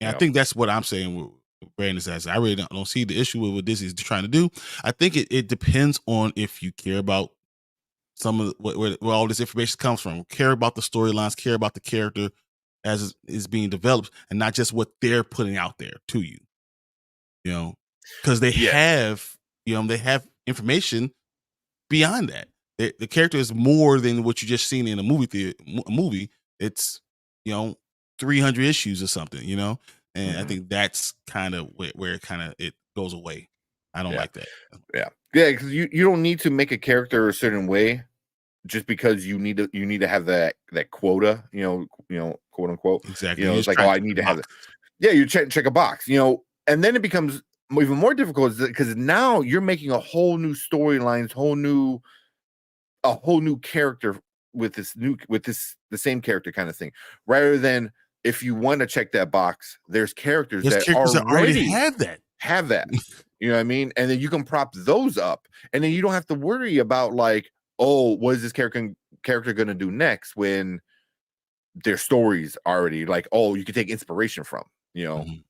and I think that's what I'm saying. With Brandon says, I really don't see the issue with what this is trying to do. I think it depends on if you care about some of where all this information comes from. Care about the storylines, care about the character as is being developed, and not just what they're putting out there to you. Because they Yeah. have they have information beyond that. The character is more than what you just seen in a movie. It's 300 issues or something. And I Mhm. think that's kind of where it goes away. I don't Yeah. like that. Yeah, because you don't need to make a character a certain way just because you need to have that quota, quote unquote. Exactly. It's like, oh, I need to have it. Yeah, you check a box, and then it becomes even more difficult because now you're making a whole new storylines, a whole new character with the same character kind of thing, rather than if you want to check that box, there's characters that already have that. You know what I mean? And then you can prop those up, and then you don't have to worry about like, oh, what is this character going to do next, when their stories already like, oh, you can take inspiration from,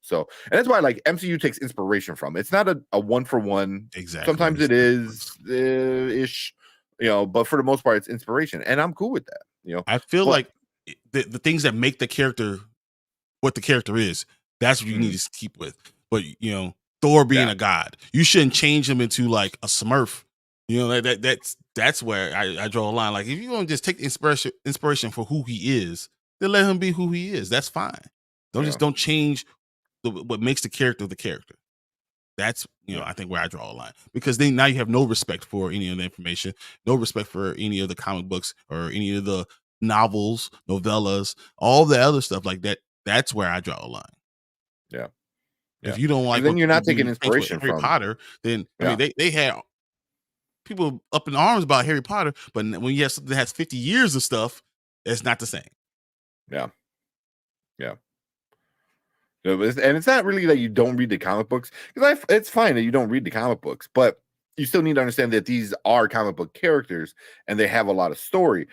So, and that's why like MCU takes inspiration from. It's not a one for one. Exactly. Sometimes it is ish, but for the most part, it's inspiration, and I'm cool with that. I feel like the things that make the character what the character is, that's what you need to keep with. But Thor being a god, you shouldn't change him into like a Smurf. That's where I draw a line. Like, if you want to just take inspiration for who he is, then let him be who he is. That's fine. Don't change what makes the character the character. That's I think where I draw a line, because then now you have no respect for any of the information, no respect for any of the comic books or any of the novels, novellas, all the other stuff like that. That's where I draw a line. Yeah. If you don't like, then you're not taking inspiration from Harry Potter, then I mean they had people up in arms about Harry Potter, but when you have something that has 50 years of stuff, it's not the same. Yeah. And it's not really that you don't read the comic books, because it's fine that you don't read the comic books, but you still need to understand that these are comic book characters and they have a lot of story.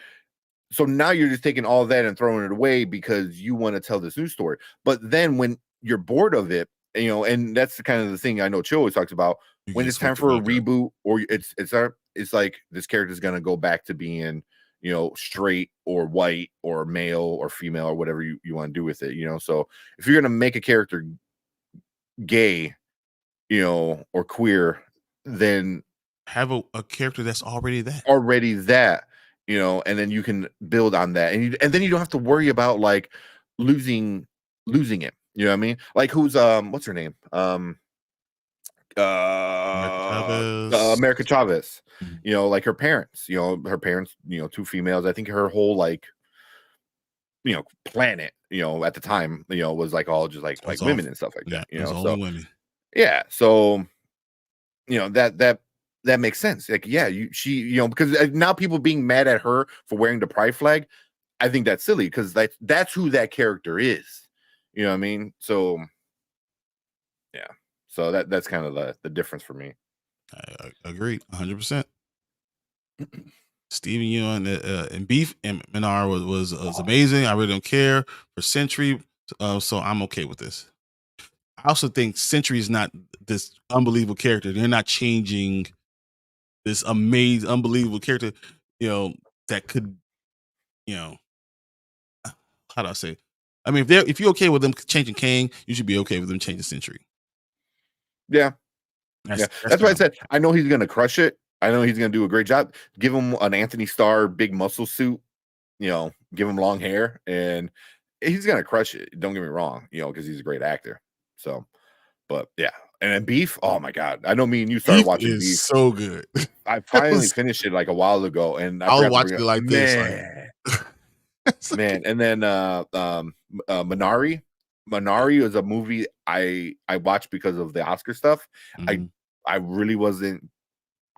So now you're just taking all that and throwing it away because you want to tell this new story. But then when you're bored of it, and that's the kind of the thing I know Chill always talks about, when it's time for a reboot, or it's like this character is going to go back to being, straight or white or male or female or whatever you want to do with it, So if you're going to make a character gay, or queer, then have a character that's already that. And then you can build on that, and then you don't have to worry about like losing it. You know what I mean? Like, who's what's her name? America Chavez. Like her parents. Two females. I think her whole like planet. At the time, was like all just like women and stuff like that. So women. Yeah. So that makes sense. Like, yeah, because now people being mad at her for wearing the pride flag, I think that's silly, because that's who that character is. You know what I mean? So, yeah. So that's kind of the difference for me. I agree, 100%. Steven Yeun and Beef and Minar was amazing. I really don't care for Sentry, so I'm okay with this. I also think Sentry is not this unbelievable character. They're not changing this amazing, unbelievable character, that could, how do I say? I mean, if you're okay with them changing Kang, you should be okay with them changing Sentry. Yeah. That's why I said I know he's gonna crush it. I know he's gonna do a great job. Give him an Anthony Starr big muscle suit, give him long hair, and he's gonna crush it. Don't get me wrong, because he's a great actor. So, but yeah. And then Beef, oh my god! I know me and you started watching Beef. So good. I finally finished it like a while ago, and I was watching it like this. Man, and then Minari. Minari was a movie I watched because of the Oscar stuff. I really wasn't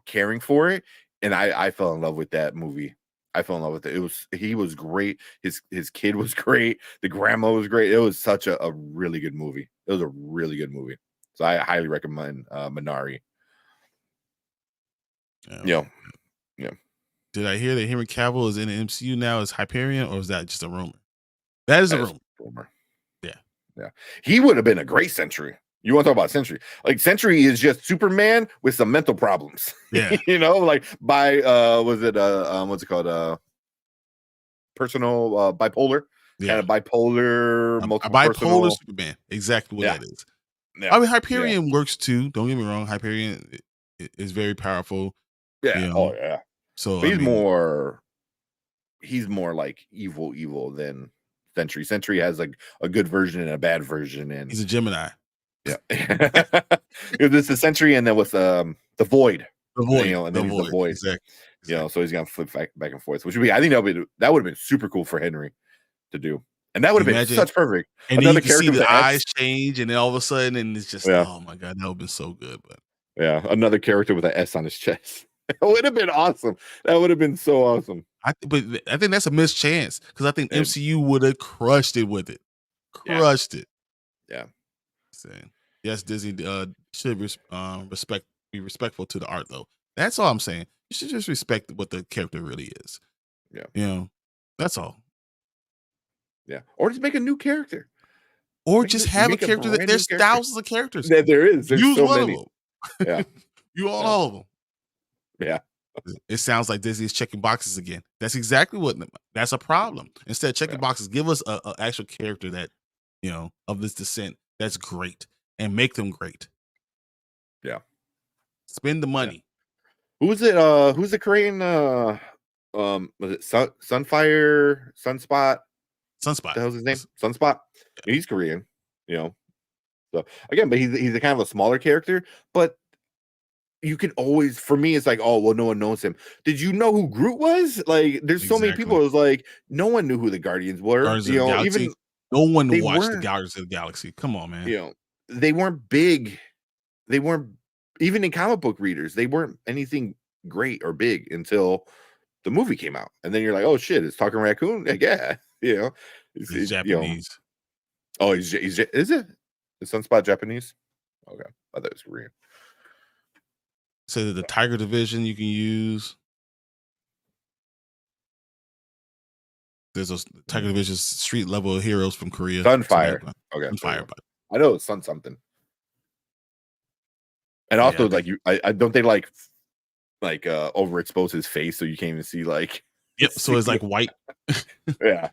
caring for it, and I fell in love with that movie. I fell in love with it. He was great. His kid was great. The grandma was great. It was such a really good movie. It was a really good movie. So I highly recommend Minari. Yeah. Did I hear that Henry Cavill is in the MCU now as Hyperion, or is that just a rumor? That is a rumor. Yeah. He would have been a great Sentry. You want to talk about Sentry? Like, Sentry is just Superman with some mental problems. Yeah. Like by what's it called? Personal bipolar. Yeah. Kind of bipolar, multiple bipolar Superman. Exactly what that is. Yeah. I mean, Hyperion works too. Don't get me wrong. Hyperion is very powerful. Yeah. Oh yeah. So but he's more like evil than Sentry. Sentry has like a good version and a bad version, and he's a Gemini. Yeah. This is Sentry, and then with the Void. The void, and then he's the void. exactly. So he's gonna flip back and forth, which would be, I think that would have been super cool for Henry to do, and that would have been such perfect. And then Another you can see character with the an eyes S. change, and then all of a sudden, and it's just, oh my god, that would have been so good. But another character with an S on his chest. It would have been awesome. That would have been so awesome. But I think that's a missed chance because I think MCU would have crushed it with it. Crushed it. Yeah. Saying yes, Disney should be respectful to the art though. That's all I'm saying. You should just respect what the character really is. Yeah. That's all. Yeah. Or just make a new character. Or just have a character that there's thousands of characters. There is. There's so many. Of them. Yeah. You all of them. Yeah. It sounds like Disney is checking boxes again. That's exactly that's a problem. Instead of checking boxes, give us a actual character that, of this descent that's great and make them great. Yeah. Spend the money. Who's it? Who's the Korean? Was it Sunspot? Sunspot. What the hell's his name? Sunspot. Yeah. He's Korean. So again, but he's a kind of a smaller character, but you can always, for me, it's like, oh well, no one knows him. Did you know who Groot was? Like, there's so many people. It was like no one knew who the Guardians were. Even no one watched the Guardians of the Galaxy. Come on, man. They weren't big. They weren't even in comic book readers. They weren't anything great or big until the movie came out, and then you're like, oh shit, it's Talking Raccoon. Like, yeah, it's Japanese. Is it? Is Sunspot Japanese? Okay, I thought it was Korean. So that the Tiger Division you can use. There's a Tiger Division street level heroes from Korea. Sunfire. Okay. Sunfire. I know it's Sun something. And also, I don't they overexpose his face so you can't even see like. Yep. So it's like white. Yeah.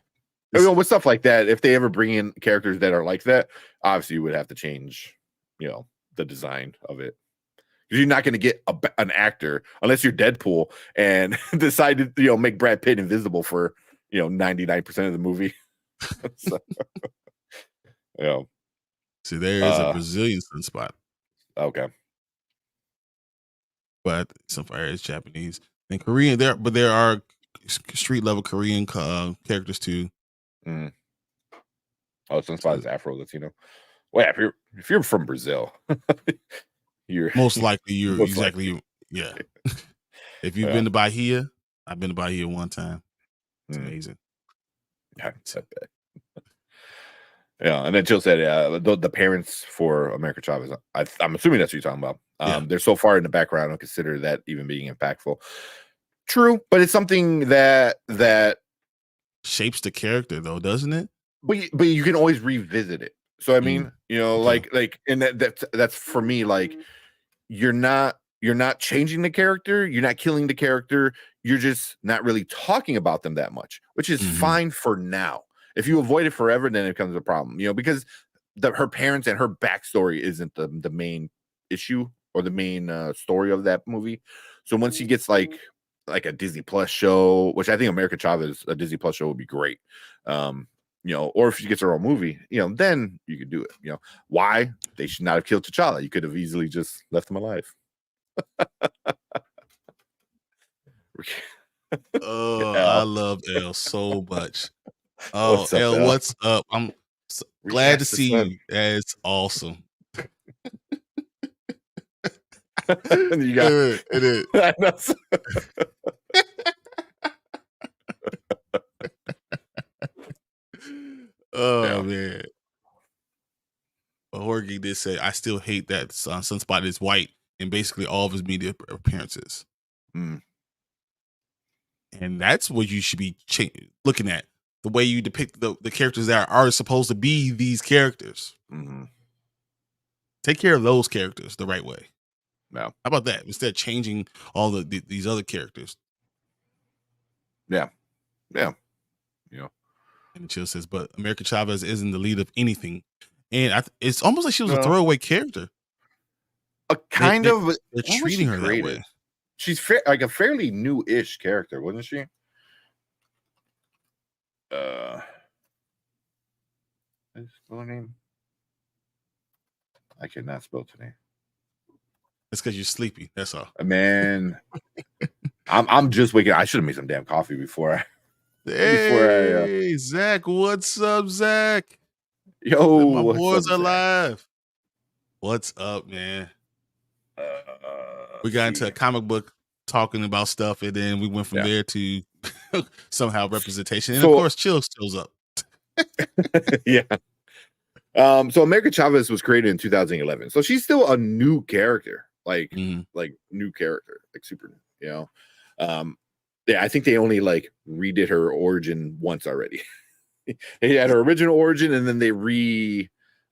With stuff like that, if they ever bring in characters that are like that, obviously you would have to change, the design of it. Because you're not going to get an actor unless you're Deadpool and decide to make Brad Pitt invisible for 99% of the movie. So, see, there is a Brazilian Sunspot. Okay, but Sunfire is Japanese and Korean. There are street level Korean characters too. Mm. Oh, Sunspot is Afro Latino. Well, if you're from Brazil. You're most likely yeah. If you've been to Bahia, I've been to Bahia one time. It's amazing. Yeah, and then Jill said, the parents for America Chavez. I'm assuming that's what you're talking about. They're so far in the background, I don't consider that even being impactful. True, but it's something that shapes the character, though, doesn't it? But you can always revisit it. So I mean, like, and that's for me, like. You're not changing the character, you're not killing the character, you're just not really talking about them that much, which is fine for now. If you avoid it forever, then it becomes a problem, because her parents and her backstory isn't the main issue or the main story of that movie. So once she gets like a Disney Plus show, which I think America Chavez, a Disney Plus show would be great. Or if she gets her own movie, then you could do it. Why they should not have killed T'Challa? You could have easily just left him alive. I love Elle so much. Oh, what's up, Elle, what's up? I'm glad to see you. That's awesome. You got it is. Oh man. But Jorge did say, I still hate that Sunspot is white in basically all of his media appearances. And that's what you should be looking at. The way you depict the characters that are supposed to be these characters. Take care of those characters the right way. No. How about that? Instead of changing all these other characters. Yeah. And Chill says, but America Chavez isn't the lead of anything. And it's almost like she was a throwaway character. They're treating her that way. She's like a fairly new-ish character, wasn't she? Is spell her name? I cannot spell today. It's because you're sleepy. That's all. Man, I'm just waking. I should have made some damn coffee before Hey, Zach, what's up, Zach? Yo, My what's boys up, are Zach? live. What's up, man? We got into a comic book talking about stuff, and then we went from there to somehow representation. And of course, Chill shows up. Yeah. So America Chavez was created in 2011. So she's still a new character, like new character, like super, you know. Yeah, I think they only like redid her origin once already. They had her original origin, and then they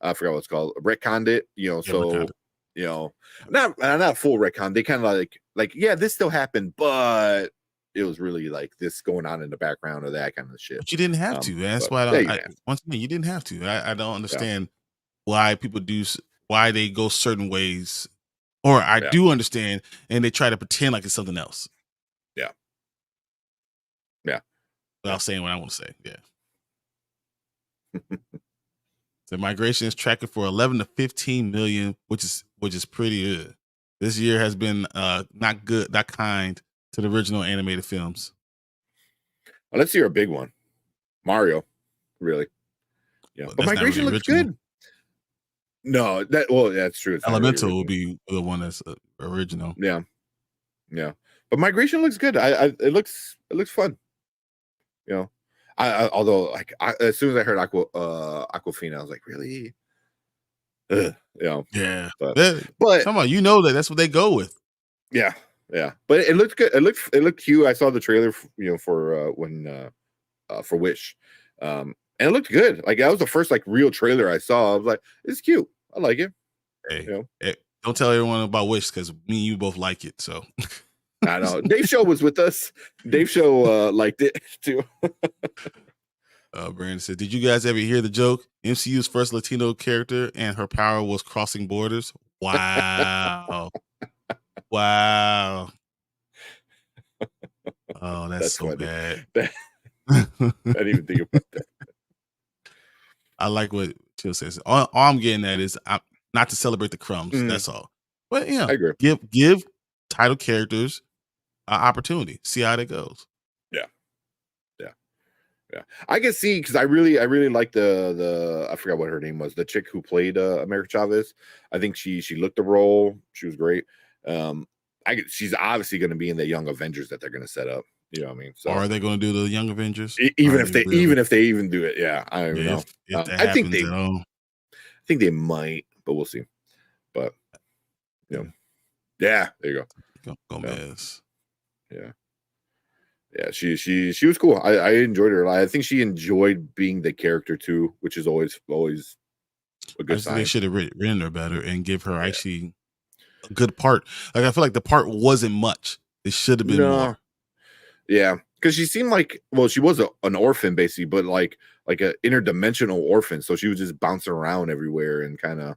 I forgot what it's called, retconned it, you know. So you know, not full retcon. They kind of like yeah, this still happened, but it was really like this going on in the background of that kind of shit. But you didn't have to. That's why once again, you didn't have to. I don't understand why people why they go certain ways, or I do understand, and they try to pretend like it's something else. Yeah. Without saying what I want to say. Yeah. The migration is tracking for 11 to 15 million, which is pretty good. This year has been not good, not kind to the original animated films. Well, let's hear a big one. Mario, really. Yeah, but migration looks good. No, that's true. It's Elemental will be the one that's original. Yeah, but migration looks good. It looks fun. You know, although like as soon as I heard Aquafina, I was like, really? You know, yeah. But come on, you know that's what they go with. Yeah. But it looked good. It looked cute. I saw the trailer, for Wish, and it looked good. Like that was the first like real trailer I saw. I was like, it's cute. I like it. Hey, don't tell everyone about Wish because me and you both like it. So. I know. Dave Show was with us. Dave Show liked it too. Brandon said, "Did you guys ever hear the joke? MCU's first Latino character and her power was crossing borders." Wow. Wow. Oh, that's so funny. Bad. I didn't even think about that. I like what Chill says. All I'm getting at is not to celebrate the crumbs. That's all. But I agree. Give title characters an opportunity. See how it goes. Yeah. I can see because I really like the I forgot what her name was. The chick who played America Chavez. I think she looked the role. She was great. She's obviously going to be in the Young Avengers that they're going to set up. You know what I mean? So, or are they going to do the Young Avengers? Even if they even do it, yeah. I don't know. If that happens at all. I think they might, but we'll see. But yeah, there you go. Gomez. Yeah, she was cool. I enjoyed her. I think she enjoyed being the character too, which is always a good sign. They should have written her better and give her actually a good part. Like I feel like the part wasn't much. It should have been more. Yeah, because she seemed like she was an orphan basically, but like an interdimensional orphan. So she was just bouncing around everywhere and kind of,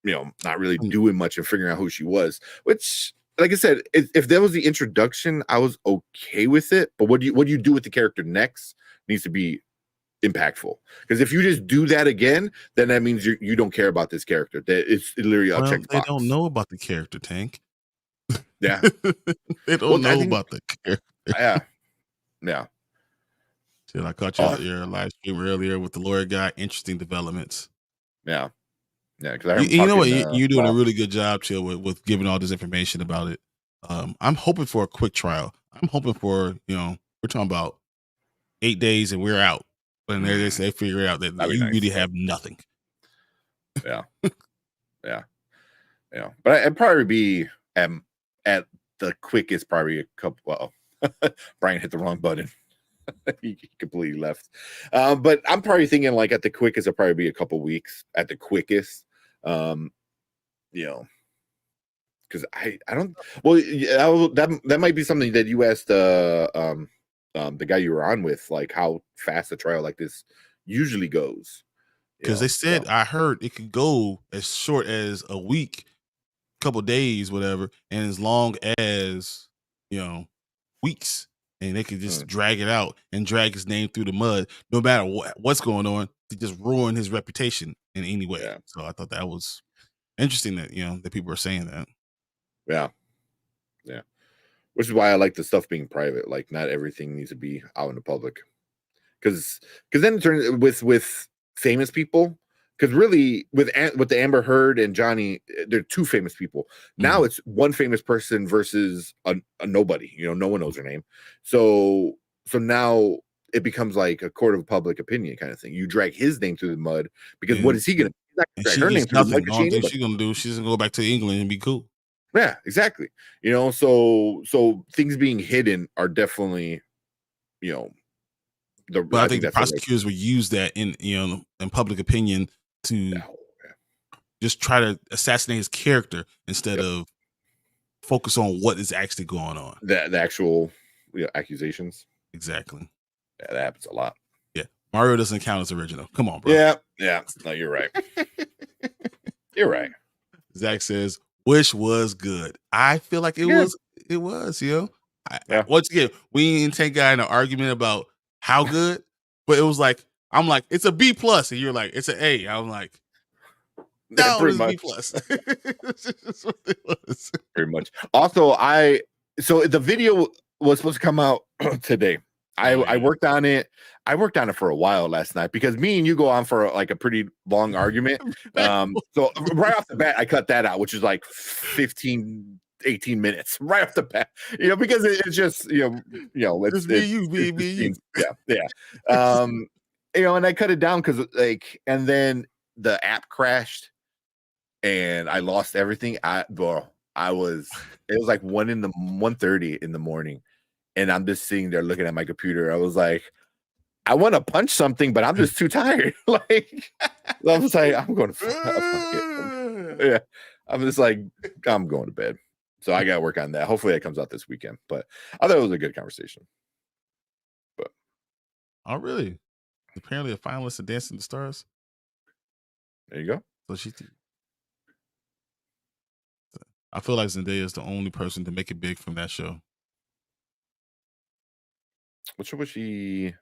not really doing much and figuring out who she was. Which, like I said, if that was the introduction, I was okay with it. But what do you do with the character next needs to be impactful. Because if you just do that again, then that means you don't care about this character. That it's literally a check box. They don't know about the character, Tank. Yeah, they don't know about the character. Yeah. Shit, I caught your live stream earlier with the lawyer guy. Interesting developments. Yeah. Because you know what, you're doing a really good job, Chill, with giving all this information about it. I'm hoping for a quick trial. I'm hoping for we're talking about 8 days and we're out, and they figure out that you really have nothing. Yeah. But I'd probably be at the quickest, probably a couple. Well, Brian hit the wrong button. He completely left. But I'm probably thinking like at the quickest, it'll probably be a couple weeks at the quickest. Because I don't. Well, that might be something that you asked the guy you were on with, like how fast a trial like this usually goes. Because they said I heard it could go as short as a week, couple days, whatever, and as long as weeks, and they could just drag it out and drag his name through the mud, no matter what's going on, to just ruin his reputation in any way. So I thought that was interesting that that people are saying that. Yeah, yeah. Which is why I like the stuff being private. Like, not everything needs to be out in the public, because then it turns with famous people. Because really, with the Amber Heard and Johnny, they're two famous people. Now it's one famous person versus a nobody. No one knows her name. So now it becomes like a court of public opinion kind of thing. You drag his name through the mud because what is he gonna? He's not gonna drag her name through the mud. The only thing she's gonna do, she's gonna go back to England and be cool. Yeah, exactly. So things being hidden are definitely, But I think the prosecutors would use that in public opinion to just try to assassinate his character instead of focus on what is actually going on. The actual accusations. Exactly. Yeah, that happens a lot. Yeah, Mario doesn't count as original. Come on, bro. Yeah. No, you're right. You're right. Zach says, "Wish was good." I feel like it was. It was. Once again, we didn't take guy in an argument about how good, but it was like I'm like it's a B plus, and you're like it's an A. I'm like, no, it's B plus. That's what it was. Pretty much. Also, so the video was supposed to come out today. I worked on it. I worked on it for a while last night because me and you go on for like a pretty long argument. So right off the bat, I cut that out, which is like 15, 18 minutes right off the bat, because it's just, it's me, you. Yeah. And I cut it down because and then the app crashed and I lost everything. It was like 1:30 in the morning. And I'm just sitting there looking at my computer. I was like, I want to punch something, but I'm just too tired. I was like, I'm going to fuck it. Yeah. I'm just like, I'm going to bed. So I got to work on that. Hopefully that comes out this weekend. But I thought it was a good conversation. But oh, really? Apparently a finalist of Dancing with the Stars. There you go. So I feel like Zendaya is the only person to make it big from that show. What show was she?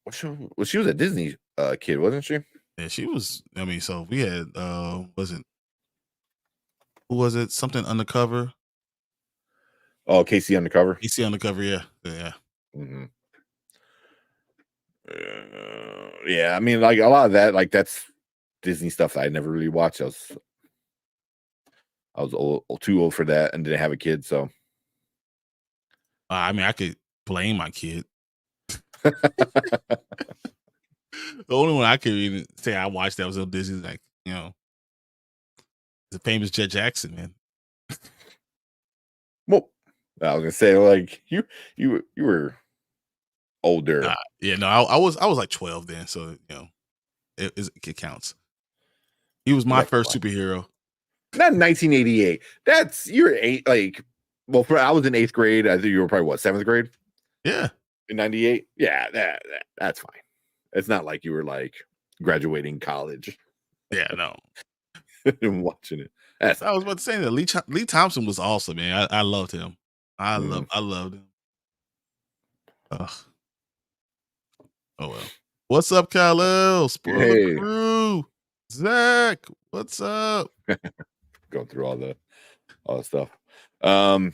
What show? Well, she was a Disney kid, wasn't she? Yeah, she was. I mean, so we had who was it? Something Undercover. Oh, Casey Undercover. Casey Undercover, yeah. Mm-hmm. Yeah, I mean, like a lot of that, like that's Disney stuff that I never really watched. I was too old for that and didn't have a kid, so. I mean, I could blame my kid. The only one I could even say I watched that was on Disney, like, the famous Jet Jackson, man. Well, I was gonna say, like, you were older. I was like 12 then, so it counts. He was my first superhero. Not in 1988. You're 8. Like, well, I was in 8th grade. I think you were probably 7th grade. Yeah, in 98. Yeah, that's fine. It's not like you were like graduating college. Yeah, no. And watching it. I was about to say that Lee Thompson was awesome, man. I loved him. I loved him. Ugh. Oh well. What's up, Kyle? Spoiler crew. Zach, what's up? Going through all the stuff. But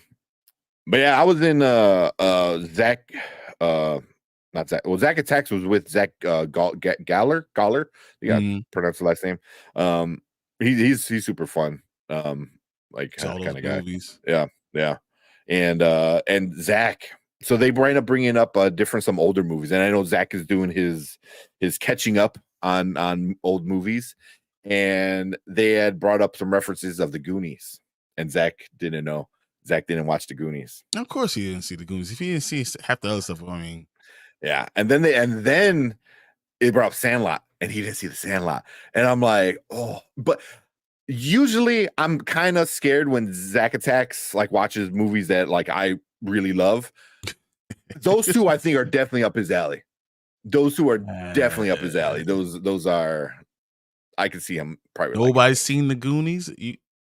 yeah, I was in Zach. Not Zach. Well, Zach Attacks was with Zach Galler. You gotta pronounce the last name. He's super fun. Like kind of guy. Movies. Yeah. And Zach. So they end up bringing up some older movies, and I know Zach is doing his catching up on old movies, and they had brought up some references of the Goonies, and Zach didn't know. Zach didn't watch the Goonies. Of course, he didn't see the Goonies. If he didn't see half the other stuff, I mean, yeah. And then they brought up Sandlot, and he didn't see the Sandlot, and I'm like, oh, but. Usually I'm kind of scared when Zach Attacks like watches movies that like I really love. Those two I think are definitely up his alley. Those two are definitely up his alley. Those are, I can see him probably. Nobody's seen the Goonies.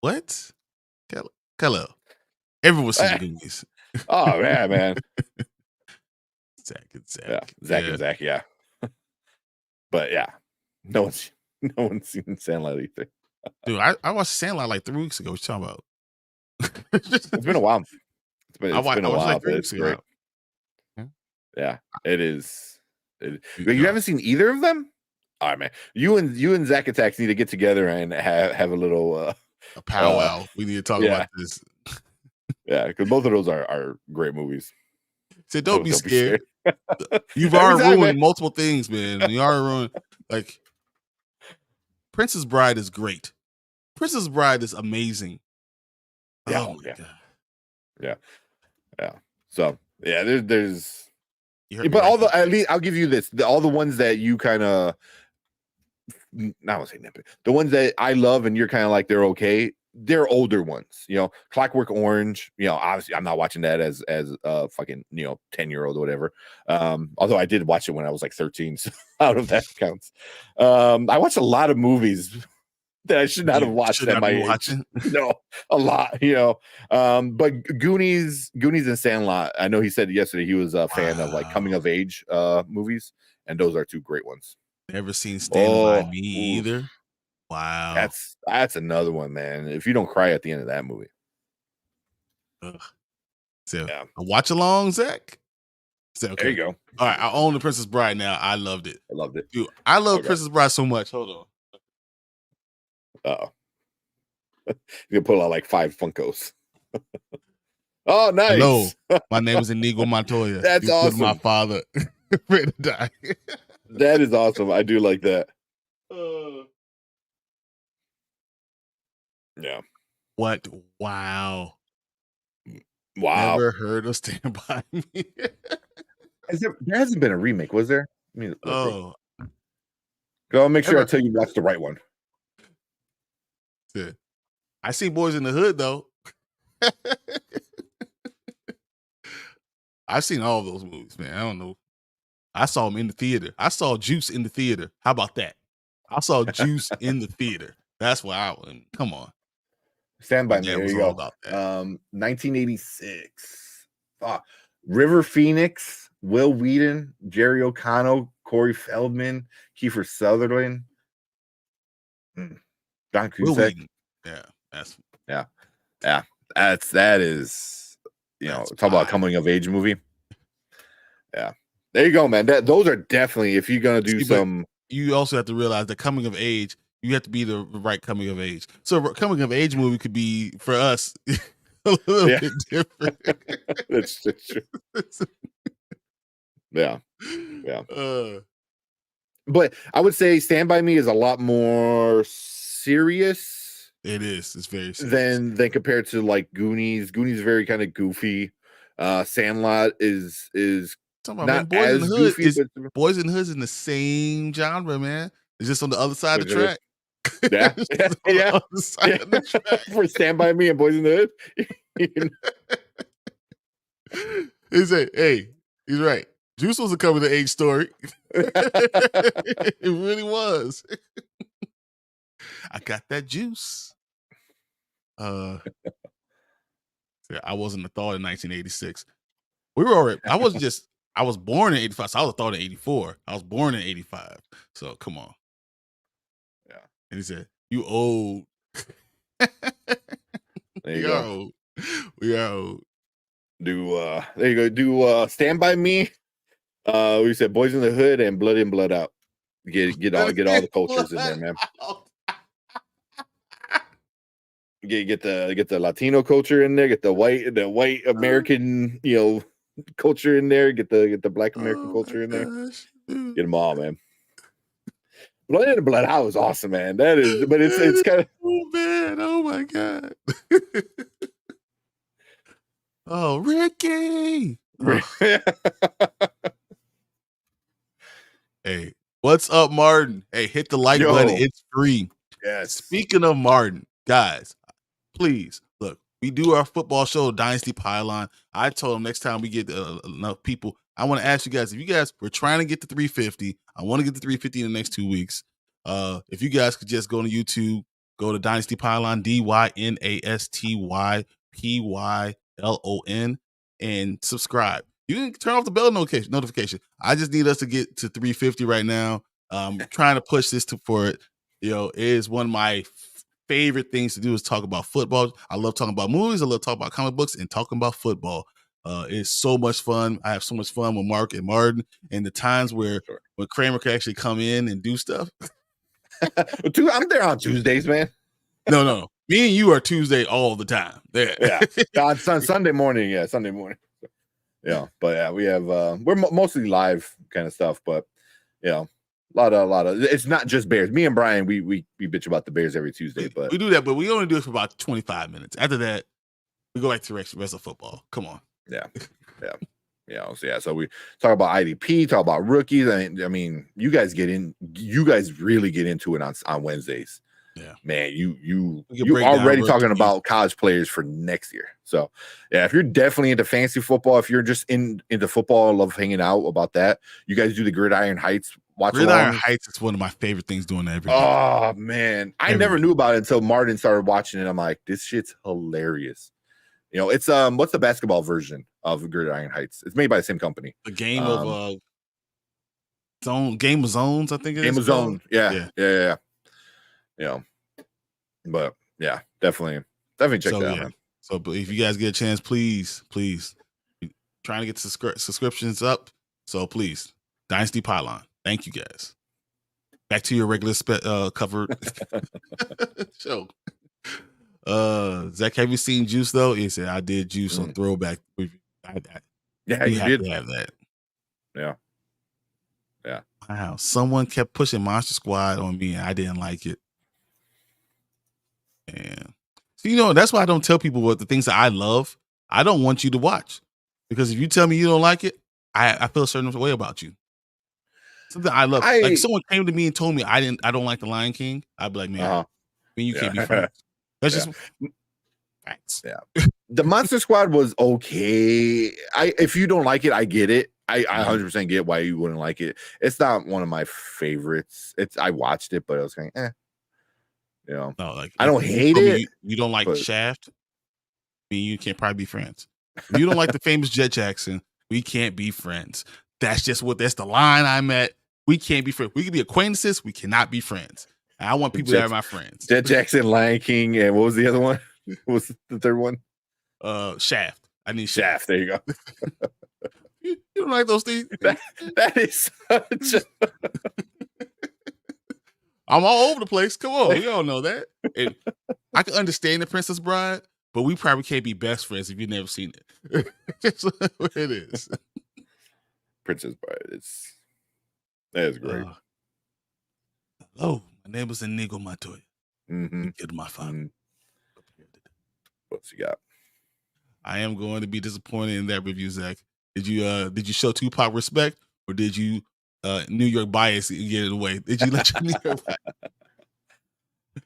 What? Hello. Everyone's seen the Goonies. Oh yeah, man. Zach and Zach. Yeah, Zach and Zach. Yeah. But yeah, no one's. No one's seen Sandlot either. Dude, I watched Sandlot like 3 weeks ago. What you talking about? It's been a while. It's been a while, like 3 but weeks it's ago. great. Yeah. Yeah, it is. You You know, haven't seen either of them? All right, man. You and Zack Attacks need to get together and have a little a powwow. We need to talk yeah. about this. Yeah, because both of those are great movies. Said, don't be Be scared. You've Every already time, ruined man. multiple things, man. You already ruined, like, Princess Bride is great. Princess Bride is amazing. Yeah, Oh my God. Yeah. So yeah, there's You heard me but right all the there. at least I'll give you this. All the ones that you kind of not want to say nitpick. The ones that I love and you're kind of like they're okay. They're older ones, Clockwork Orange. Obviously I'm not watching that as fucking 10-year-old or whatever. Although I did watch it when I was like 13, so out of that counts. I watched a lot of movies that I should not have watched at my age. Watching. A lot. But Goonies and Sandlot. I know he said yesterday he was a fan of like coming of age movies, and those are two great ones. Never seen Stand By Me either. Wow. That's another one, man. If you don't cry at the end of that movie. Ugh. So a watch along, Zach. So, okay. There you go. All right, I own the Princess Bride now. I loved it. I loved it. Dude, I love Princess Bride so much. Hold on. You can pull out like 5 Funkos. Oh, nice. Hello, my name is Inigo Montoya. That's awesome. My father ready to die. That is awesome. I do like that. Yeah. What? Wow. Wow. Never heard of Stand By Me. There hasn't been a remake, was there? Oh. Go make sure I tell you that's the right one. Yeah. I see Boys in the Hood though. I've seen all those movies, man. I don't know. I saw them in the theater. I saw Juice in the theater. How about that? I saw Juice in the theater. That's why I went. Come on. Stand By Me. There you go. 1986. River Phoenix, Will Wheaton, Jerry O'Connell, Corey Feldman, Kiefer Sutherland, John Cusack. Yeah, that is talk about coming of age movie. Yeah, there you go, man. Those are definitely, if you're gonna do some. You also have to realize that coming of age, you have to be the right coming of age. So coming of age movie could be for us a little bit different. That's true. Yeah. But I would say Stand By Me is a lot more serious. It is. It's very serious. Than compared to like Goonies. Goonies is very kind of goofy. Sandlot is not Boys as goofy. Boys in the Hood's in the same genre, man. It's just on the other side of the track. Yeah. Yeah. For Stand By Me and Boys in the Hood. He's right. Juice was a coming of age story. It really was. I got that juice. I wasn't a thought in 1986. We were already. I was born in 85, so I was a thought in 84. I was born in 85. So come on. Yeah. And he said, "You old." There you go. We are old. There you go. Do Stand By Me. We said Boys in the Hood and Blood In, Blood Out. Get all the cultures in there, man. Get the Latino culture in there. Get the white American culture in there. Get the Black American culture in there. Get them all, man. Blood In and Blood Out is awesome, man. That is, but it's kind of. Oh man! Oh my god! Oh, Ricky! Hey, what's up, Martin? Hey, hit the like button. It's free. Yes. Speaking of Martin, guys, please look. We do our football show, Dynasty Pylon. I told him next time we get enough people, I want to ask you guys, if you guys were trying to get to 350, I want to get to 350 in the next 2 weeks. If you guys could just go to YouTube, go to Dynasty Pylon, DYNASTYPYLON, and subscribe. You can turn off the bell notification. I just need us to get to 350 right now. Trying to push this for it is one of my favorite things to do is talk about football. I love talking about movies. I love talking about comic books and talking about football. It's so much fun. I have so much fun with Mark and Martin, and the times where Kramer can actually come in and do stuff. I'm there on Tuesdays, man. No. Me and you are Tuesday all the time. Yeah. On Sunday morning. Yeah, Sunday morning. Yeah, but yeah, we have we're mostly live kind of stuff, but a lot of it's not just Bears. Me and Brian, we bitch about the Bears every Tuesday, but we do that, but we only do it for about 25 minutes. After that, we go back to the rest of football. Come on. Yeah. So we talk about IDP, talk about rookies. I mean, you guys really get into it on Wednesdays. Yeah, man, you already talking about college players for next year. So yeah, if you're definitely into fantasy football, if you're just into football, love hanging out about that, you guys do the Gridiron Heights watch along. Gridiron Heights is one of my favorite things doing every day. Oh man, I never knew about it until Martin started watching it. I'm like, this shit's hilarious. It's what's the basketball version of Gridiron Heights? It's made by the same company. The game of Game of Zones, I think it is. Game of Zone. Yeah. But yeah, definitely check that out. Man. So if you guys get a chance, please, trying to get subscriptions up. So please, Dynasty Pylon. Thank you guys. Back to your regular covered show. Zach, have you seen Juice though? He said I did Juice on Throwback. Yeah, you did have that. Yeah. Wow, someone kept pushing Monster Squad on me, and I didn't like it. And so that's why I don't tell people what the things that I love. I don't want you to watch, because if you tell me you don't like it, I feel a certain way about you. Something I love. Like someone came to me and told me I don't like The Lion King. I'd be like, man, I mean, you can't be friends. That's just facts. Yeah. The Monster Squad was okay. If you don't like it, I get it. I 100% get why you wouldn't like it. It's not one of my favorites. I watched it, but I was kind of No, like I don't hate it. You don't like Shaft. I mean, you can't probably be friends. If you don't like the famous Jet Jackson, we can't be friends. That's the line I'm at. We can't be friends. We can be acquaintances. We cannot be friends. And I want people that are my friends. Jet Jackson, Lion King, and what was the other one? What was the third one? Shaft. I need Shaft. There you go. You don't like those things? That is such a... I'm all over the place. Come on, we all know that. And I can understand The Princess Bride, but we probably can't be best friends if you've never seen it. That's what it is. Princess Bride. That is great. Hello, my name is Inigo Montoya. Killed my father. What's you got? I am going to be disappointed in that review, Zach. Did you show Tupac respect, or did you New York bias get it away? Did you let your New York bias?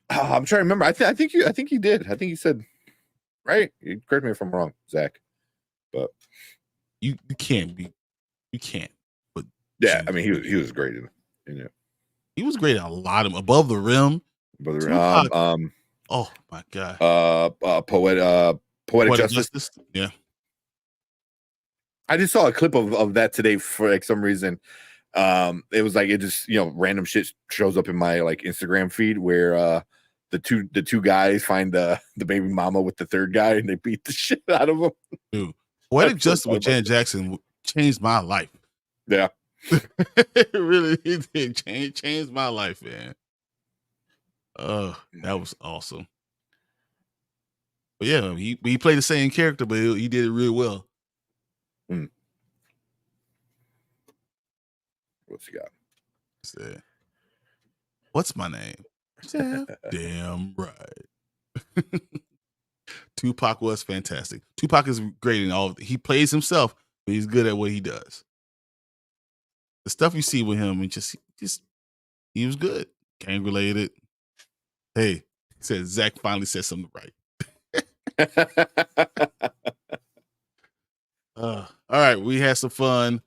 I'm trying to remember. I think you did. I think you said right. You correct me if I'm wrong, Zach. But you can't. But yeah, I mean he was great in it. He was great in a lot of Above the Rim. Oh my god. Poetic Justice. Yeah. I just saw a clip of that today for like some reason. It was like it just random shit shows up in my like Instagram feed where the two guys find the baby mama with the third guy and they beat the shit out of him. Dude, Poetic Justice with Janet Jackson changed my life. Yeah. It really did change my life, man. That was awesome. But yeah, he played the same character, but he did it really well. What's you got? Said, what's my name? Damn right. Tupac was fantastic. Tupac is great in all. He plays himself, but he's good at what he does. The stuff you see with him, he was good. Gang related. Hey, he said Zach finally said something right. All right, we had some fun.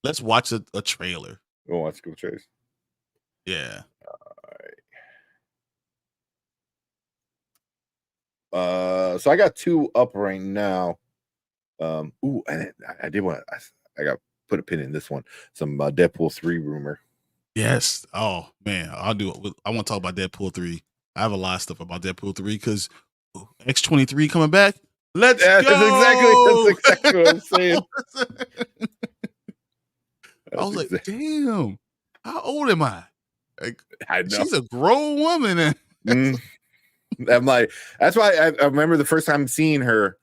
Let's watch a trailer. We'll watch School Chase. Yeah. All right. So I got two up right now. I did want to. I got put a pin in this one. Some Deadpool 3 rumor. Yes. Oh man, I'll do it. I want to talk about Deadpool 3. I have a lot of stuff about Deadpool 3 because X-23 coming back. Let's Yeah, that's go. exactly what I'm saying. I was like, damn, how old am I? Like, I know. she's a grown woman. I'm like, that's why I remember the first time seeing her.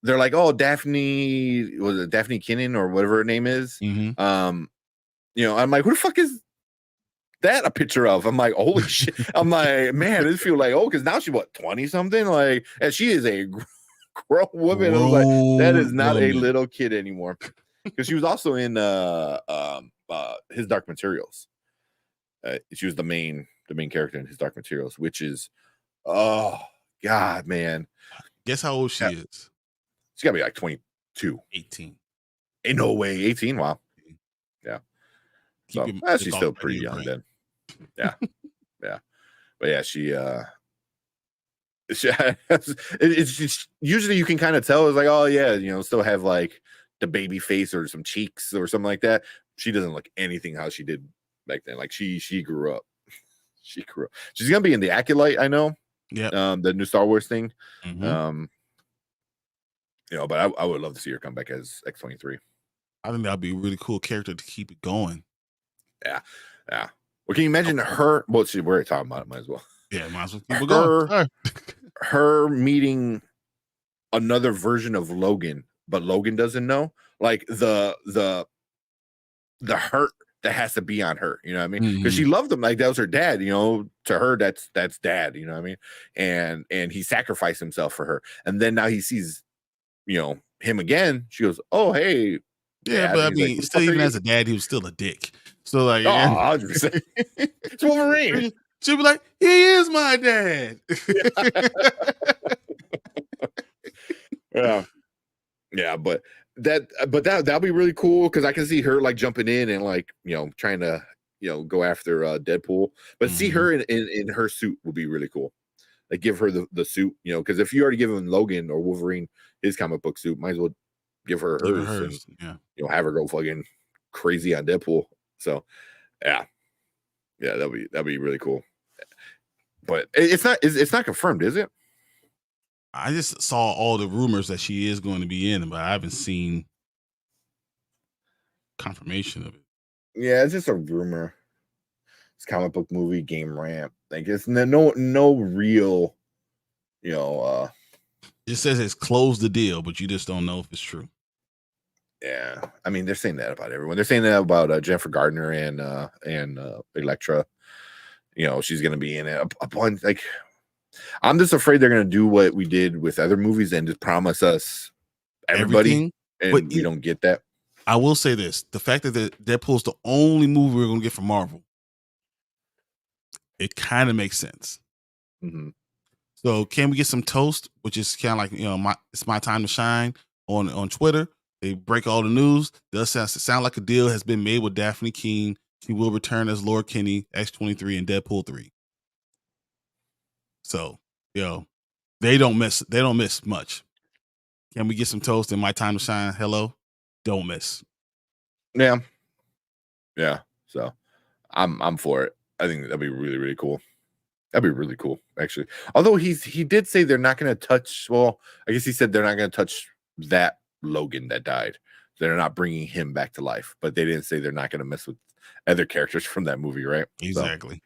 They're like, oh, Daphne, was it Daphne Kinnan or whatever her name is? Mm-hmm. I'm like, who the fuck is that a picture of? I'm like, holy shit. I'm like, man, this feel like, because now she's what, 20 something? Like, and she is a grown woman. I was like, that is not a little kid anymore. Because she was also in His Dark Materials. She was the main character in His Dark Materials, which is, oh God, man. Guess how old she is? She's gotta be like 22. 18. Ain't no way. 18. Wow. Yeah. So she's still pretty young then. Yeah. Yeah. But yeah, it's just, usually you can kind of tell, it's like, oh yeah, still have like the baby face or some cheeks or something like that. She doesn't look anything how she did back then. Like she grew up. She grew up. She's gonna be in the Acolyte, I know. Yeah. The new Star Wars thing. Mm-hmm. But I would love to see her come back as X-23. I think that'd be a really cool character to keep it going. Yeah. Yeah. Well, can you imagine her? Well, see, we're talking about it, might as well. Yeah, might as well keep it going. Her meeting another version of Logan, but Logan doesn't know. Like the hurt that has to be on her, you know what I mean? Because she loved him, like that was her dad, to her that's dad, you know what I mean? And he sacrificed himself for her, and then now he sees, him again. She goes, oh hey, yeah, but I mean, still, even as a dad, he was still a dick. So like, 100%. It's Wolverine. She'll be like, he is my dad. Yeah, but that'll be really cool because I can see her like jumping in and like trying to go after Deadpool, but see her in her suit would be really cool. Like give her the suit, because if you already give him Logan or Wolverine his comic book suit, might as well give her hers. And, have her go fucking crazy on Deadpool. So yeah, that'd be really cool. But it's not confirmed, is it? I just saw all the rumors that she is going to be in, but I haven't seen confirmation of it. Yeah, it's just a rumor. It's comic book movie game ramp. Like it's no real, It says it's closed the deal, but you just don't know if it's true. Yeah, I mean they're saying that about everyone. They're saying that about Jennifer Gardner and Elektra. She's gonna be in it a bunch. Like, I'm just afraid they're gonna do what we did with other movies and just promise us everybody, and we don't get that. I will say this: the fact that Deadpool's the only movie we're gonna get from Marvel, it kind of makes sense. Mm-hmm. So, can we get some toast? Which is kind of like it's my time to shine on Twitter. They break all the news. Does sound like a deal has been made with Daphne King. She will return as Lord Kinney, X-23, and Deadpool 3. So, they don't miss much. Can we get some toast in my time to shine? Hello, don't miss. Yeah. So, I'm for it. I think that'd be really, really cool. That'd be really cool, actually. Although he did say they're not going to touch. Well, I guess he said they're not going to touch that Logan that died. They're not bringing him back to life, but they didn't say they're not going to mess with other characters from that movie, right? Exactly.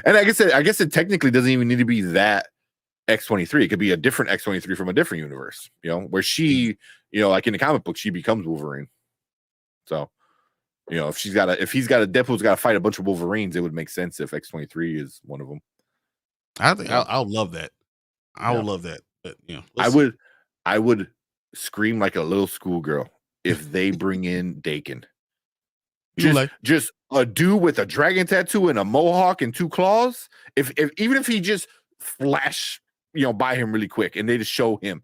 And I guess it technically doesn't even need to be that X-23. It could be a different X-23 from a different universe, where she, like in the comic book, she becomes Wolverine. So, if he's got a Deadpool's got to fight a bunch of Wolverines, it would make sense if X-23 is one of them. I think I'll love that. I would love that. But I would scream like a little schoolgirl if they bring in Dakin. Just a dude with a dragon tattoo and a mohawk and 2 claws. If even if he just flash, by him really quick and they just show him,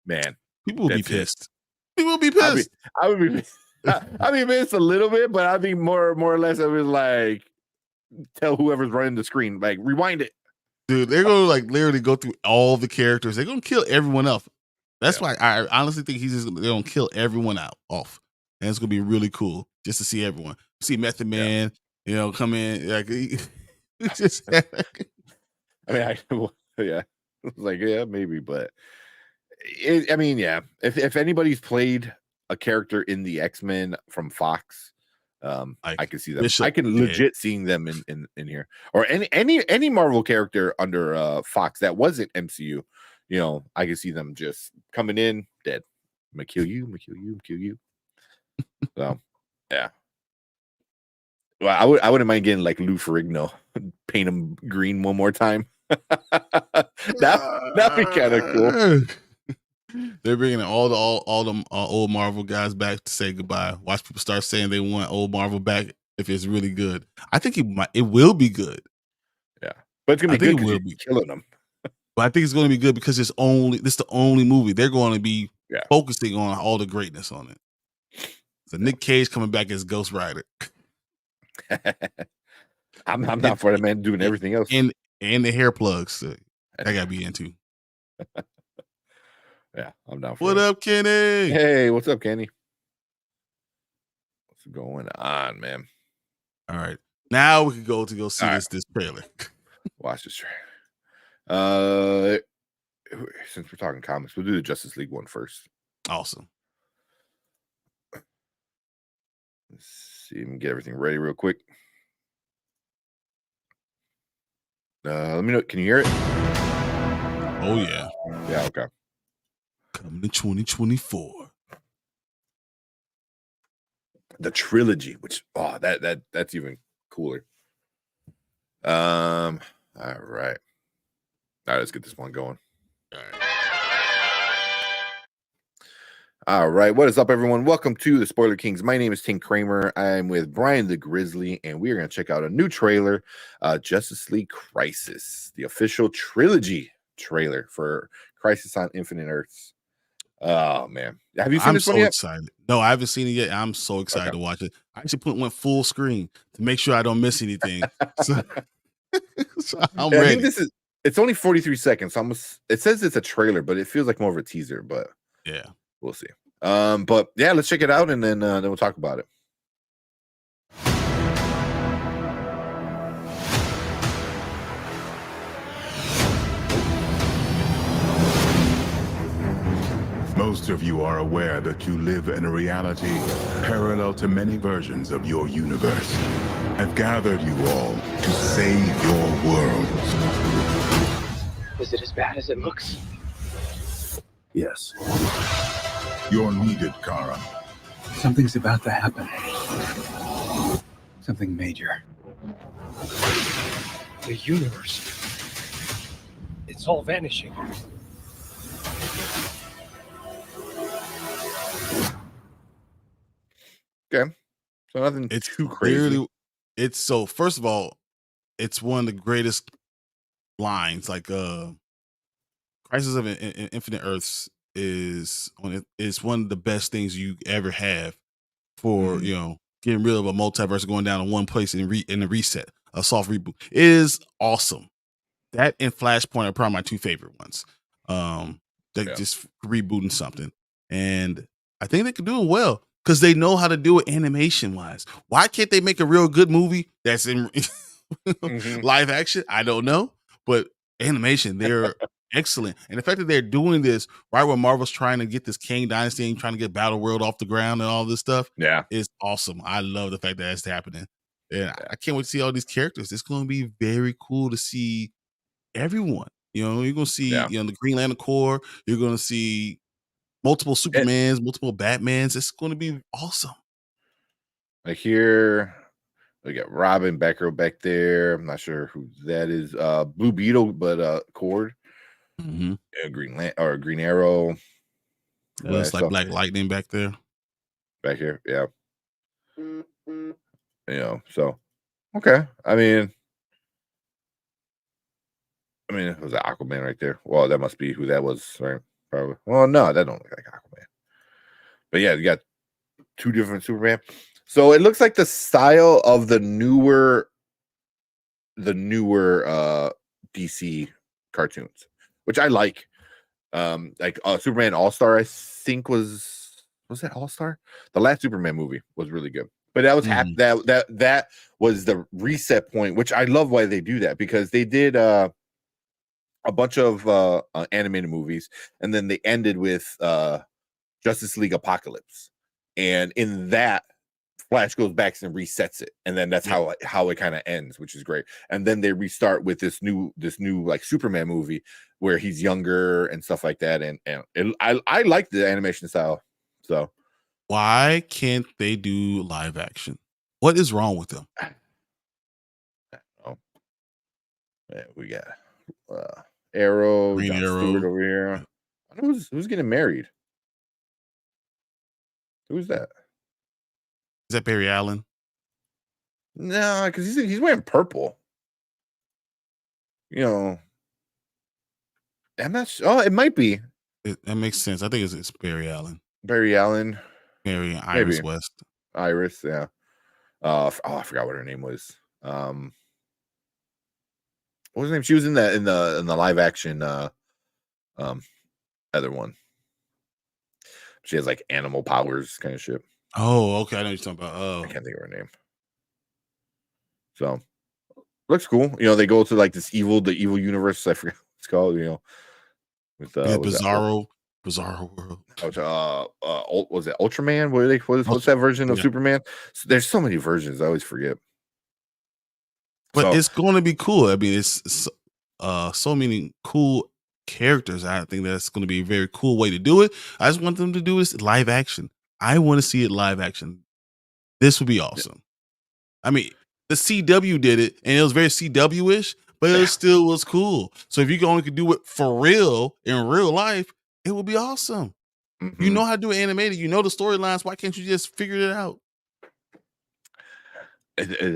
man, people will be pissed. People will be pissed. I would be. I mean, it's a little bit, but I think more or less it was like tell whoever's running the screen, like rewind it. Dude, they're gonna like literally go through all the characters. They're gonna kill everyone else. That's why I honestly think they're gonna kill everyone off. And it's gonna be really cool just to see everyone. See Method Man, come in like just. I mean, yeah, like yeah, maybe, but I mean, yeah. If anybody's played a character in the X-Men from Fox, I can see them. Bishop I can legit seeing them in here, or any Marvel character under Fox that wasn't MCU. I can see them just coming in dead. I'm gonna kill you. I'm gonna kill you. I'm gonna kill you. So, yeah. Well, I wouldn't mind getting like Lou Ferrigno, paint him green one more time. That'd be kind of cool. They're bringing all the old Marvel guys back to say goodbye. Watch people start saying they want old Marvel back if it's really good. I think it will be good. Yeah, but it's gonna be good because you're killing them. But I think it's going to be good because this is the only movie they're going to be focusing on all the greatness on it. So Nick Cage coming back as Ghost Rider. I'm not for the man doing everything else. And the hair plugs. I gotta be into. Yeah, I'm down for What up, Kenny? Hey, what's up, Kenny? What's going on, man? All right. Now we can go see this trailer. Watch this trailer. Since we're talking comics, we'll do the Justice League one first. Awesome. Let's see, let me get everything ready real quick. Let me know. Can you hear it? Oh yeah. Yeah. Okay. Coming to 2024. The trilogy, which that's even cooler. All right. Let's get this one going. All right. What is up, everyone? Welcome to the Spoiler Kings. My name is Tim Kramer. I'm with Brian the Grizzly, and we are going to check out a new trailer, Justice League Crisis, the official trilogy trailer for Crisis on Infinite Earths. Oh man, have you seen this one yet? Excited. No, I haven't seen it yet. I'm so excited to watch it. I actually went full screen to make sure I don't miss anything. So I'm ready. I think it's only 43 seconds. It says it's a trailer, but it feels like more of a teaser. But yeah, we'll see. But yeah, let's check it out, and then we'll talk about it. Most of you are aware that you live in a reality parallel to many versions of your universe. I've gathered you all to save your world. Is it as bad as it looks? Yes. You're needed, Kara. Something's about to happen. Something major. The universe. It's all vanishing. Okay. So nothing too crazy. First of all, it's one of the greatest lines. Like Crisis of Infinite Earths is one of the best things you ever have for getting rid of a multiverse, going down in one place and a reset, a soft reboot. It is awesome. That and Flashpoint are probably my two favorite ones. Just rebooting something, and I think they can do it well because they know how to do it animation wise. Why can't they make a real good movie that's in live action? I don't know, but animation, they're excellent. And the fact that they're doing this right when Marvel's trying to get this Kang Dynasty and trying to get Battle World off the ground and all this stuff, is awesome. I love the fact that that's happening. And I can't wait to see all these characters. It's going to be very cool to see everyone. You're going to see the Green Lantern Corps. You're going to see multiple Supermans, multiple Batmans. It's going to be awesome. I hear we got Robin Batgirl back there. I'm not sure who that is. Blue Beetle, but Cord. Mm-hmm. Green Arrow. Looks like Black Lightning back there. Back here, yeah. So okay. I mean, it was Aquaman right there. Well, that must be who that was, right? Probably. Well, no, that don't look like Aquaman. But yeah, you got two different Superman. So it looks like the style of the newer DC cartoons, which I like. Like Superman All-Star, I think was that All-Star? The last Superman movie was really good. But that was that was the reset point, which I love why they do that, because they did a bunch of animated movies, and then they ended with Justice League Apocalypse, and in that, Flash goes back and resets it, and then that's how it kind of ends, which is great. And then they restart with this new like Superman movie where he's younger and stuff like that, and I like the animation style. So why can't they do live action? What is wrong with them? Oh, yeah, we got Arrow, Green John Arrow. Stewart over here. I know who's getting married. Who's that? Is that Barry Allen? No, because he's wearing purple. You know, I'm not sure. Oh, it might be That makes sense. I think it's Barry Allen. Barry Allen. Barry and Iris Maybe. West. Iris, yeah. I forgot what her name was. What was her name? She was in the live action other one. She has like animal powers kind of shit. Oh, okay. I know what you're talking about. Oh, I can't think of her name. So looks cool. You know, they go to like the evil universe. I forget what it's called. You know, with Bizarro World. Was it Ultraman? What's that version of Superman? So there's so many versions. I always forget. But it's going to be cool. I mean, it's so many cool characters. I think that's going to be a very cool way to do it. I just want them to do this live action. I want to see it live action. This would be awesome. I mean, the CW did it, and it was very CW-ish, but it still was cool. So if you only could do it for real in real life, it would be awesome. Mm-hmm. You know how to do it animated. You know the storylines. Why can't you just figure it out?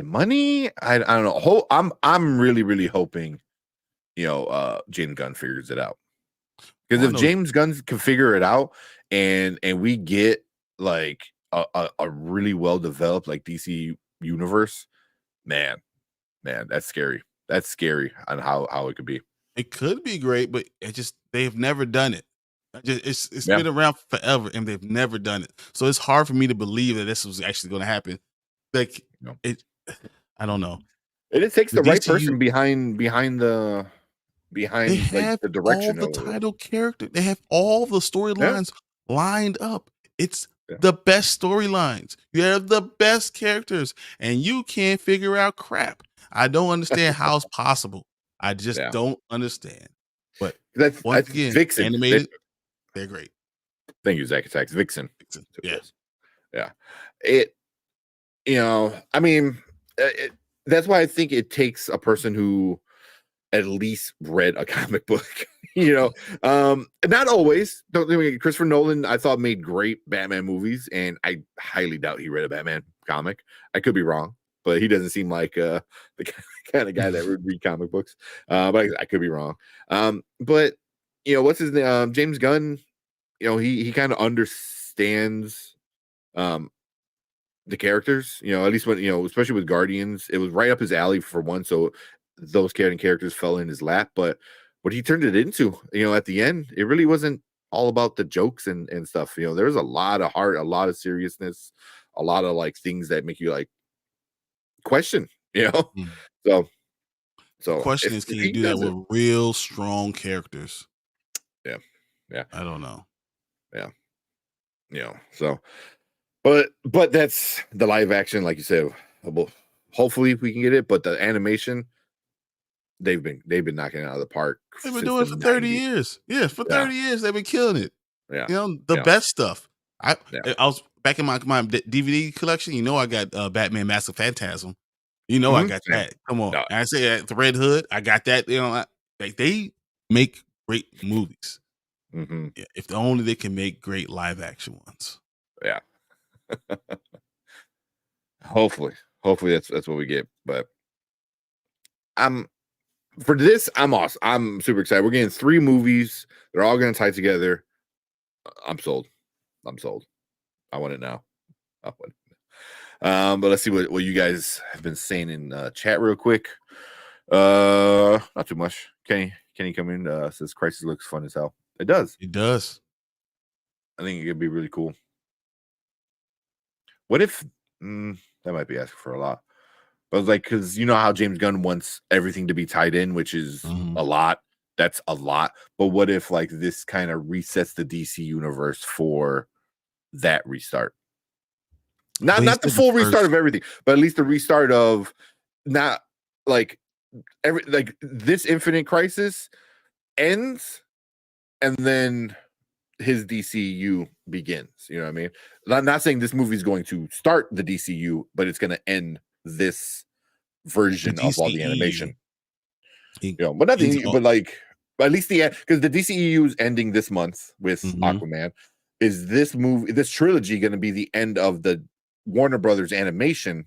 Money? I don't know. I'm really hoping, James Gunn figures it out. Because if James Gunn can figure it out, and we get like a really well developed like DC universe, man, that's scary. That's scary on how it could be. It could be great, but they've never done it. It's been around forever, and they've never done it. So it's hard for me to believe that this was actually going to happen. Like I don't know. It takes the right person behind the direction. All the title character. They have all the storylines lined up. It's the best storylines. You have the best characters, and you can't figure out crap. I don't understand how it's possible. I just don't understand. But that's again, Vixen. Animated, they're great. Thank you, Zach. It's Vixen. Yeah. I mean, that's why I think it takes a person who at least read a comic book. Not always. Don't think me. Christopher Nolan, I thought, made great Batman movies, and I highly doubt he read a Batman comic. I could be wrong, but he doesn't seem like the kind of guy that would read comic books. But I could be wrong. But what's his name? James Gunn. He kind of understands the characters. At least when especially with Guardians, it was right up his alley for one. So those characters fell in his lap, but what he turned it into, at the end, it really wasn't all about the jokes and stuff. There was a lot of heart, a lot of seriousness, a lot of like things that make you like question, So the question is, can you do that with real strong characters? Yeah. I don't know. Yeah. So, but that's the live action, like you said. Hopefully we can get it, but the animation, they've been knocking it out of the park. They've been doing it for 30 years. Yeah, for 30 years they've been killing it. Yeah, the best stuff. I was back in my DVD collection. I got Batman Mask of Phantasm. I got that. Come on, I say the Red Hood. I got that. They make great movies. Mm-hmm. Yeah, if only they can make great live action ones. Yeah. Hopefully that's what we get. But for this, I'm awesome. I'm super excited. We're getting 3 movies. They're all going to tie together. I'm sold. I want it now. But let's see what you guys have been saying in chat real quick. Not too much. Kenny come in, says Crisis looks fun as hell. It does. I think it could be really cool. What if That might be asking for a lot. But I was like, because you know how James Gunn wants everything to be tied in, which is a lot. That's a lot. But what if like this kind of resets the DC universe for that restart? Not the full restart of everything, but at least the restart of not like this Infinite Crisis ends and then his DCU begins. You know what I mean? I'm not saying this movie is going to start the DCU, but it's going to end this version of all the animation. But nothing. But like, at least because the DCEU is ending this month with Aquaman. Is this trilogy going to be the end of the Warner Brothers animation?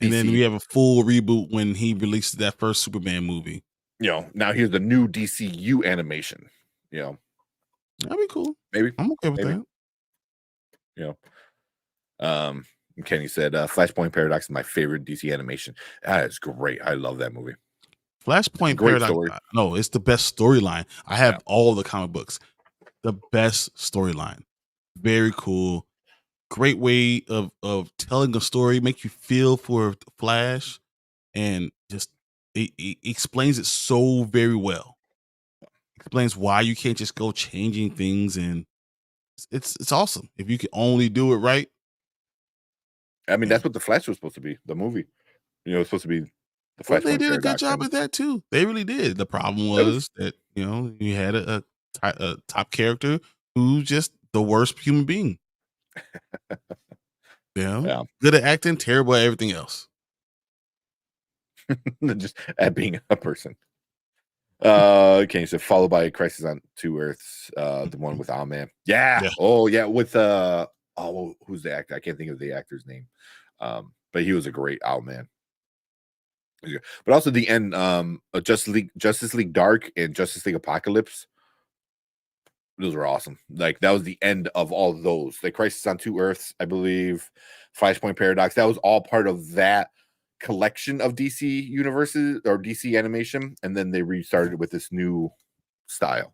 And then we have a full reboot when he released that first Superman movie. Now here's the new DCU animation. That'd be cool. Maybe I'm okay with that. Kenny said Flashpoint Paradox is my favorite DC animation. That is great. I love that movie. Flashpoint Paradox. Story. No, it's the best storyline. I have all the comic books. The best storyline. Very cool. Great way of telling a story. Make you feel for Flash, and just it explains it so very well. Explains why you can't just go changing things, and it's awesome if you can only do it right. I mean, that's what the Flash was supposed to be. The movie, it's supposed to be the Flash. Well, they did a good job at that too. They really did. The problem was that you had a top character who's just the worst human being. Good at acting, terrible at everything else. Just at being a person. Okay, so followed by Crisis on Two Earths, the one with Owlman. Yeah. Oh yeah, with who's the actor? I can't think of the actor's name. But he was a great Owlman. But also the end, Justice League Dark and Justice League Apocalypse. Those were awesome. Like that was the end of all of those. The Crisis on Two Earths, I believe, Flashpoint Paradox. That was all part of that collection of DC universes or DC animation, and then they restarted with this new style.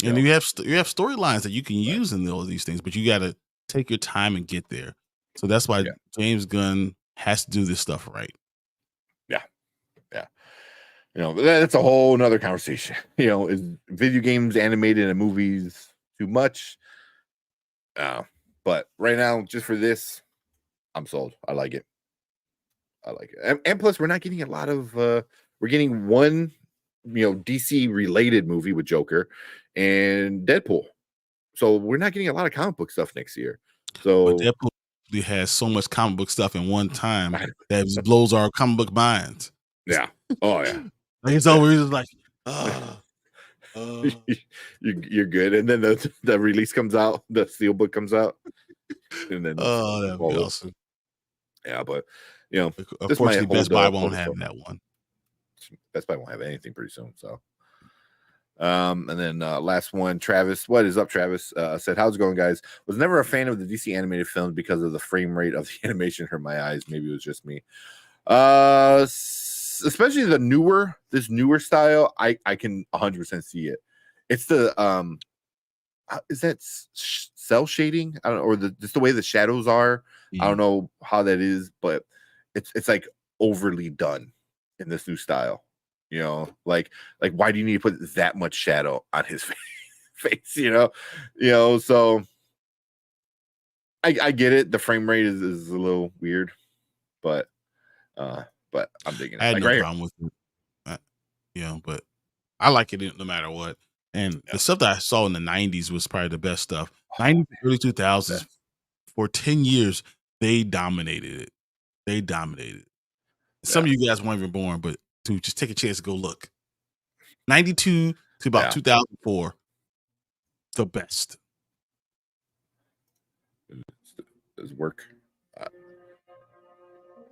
And you have storylines that you can use in all these things, but you got to take your time and get there. So that's why James Gunn has to do this stuff right. That's a whole nother conversation. Is video games animated and movies too much? But right now, just for this, I'm sold. I like it. And plus, we're not getting a lot of. We're getting one, DC related movie with Joker and Deadpool. So we're not getting a lot of comic book stuff next year. So but Deadpool has so much comic book stuff in one time that blows our comic book minds. Yeah. Oh yeah. He's always like, you're good, and then the release comes out, the steelbook comes out, and then that'd be awesome. Yeah, but unfortunately, Best Buy won't have that one. Best Buy won't have anything pretty soon. So, and then last one, Travis. What is up, Travis? Said, how's it going, guys? Was never a fan of the DC animated films because of the frame rate of the animation hurt my eyes. Maybe it was just me. Especially this newer style, I can 100% see it. It's the is that cell shading? I don't know, or just the way the shadows are. I don't know how that is, but it's like overly done in this new style. Like why do you need to put that much shadow on his face? So I get it. The frame rate is a little weird, but I'm digging it. I had no problem with it. But I like it no matter what. And the stuff that I saw in the 90s was probably the best stuff. 90s, early 2000s, for 10 years, they dominated it. Some of you guys weren't even born, but dude, just take a chance to go look. 92 to about 2004, the best. Does work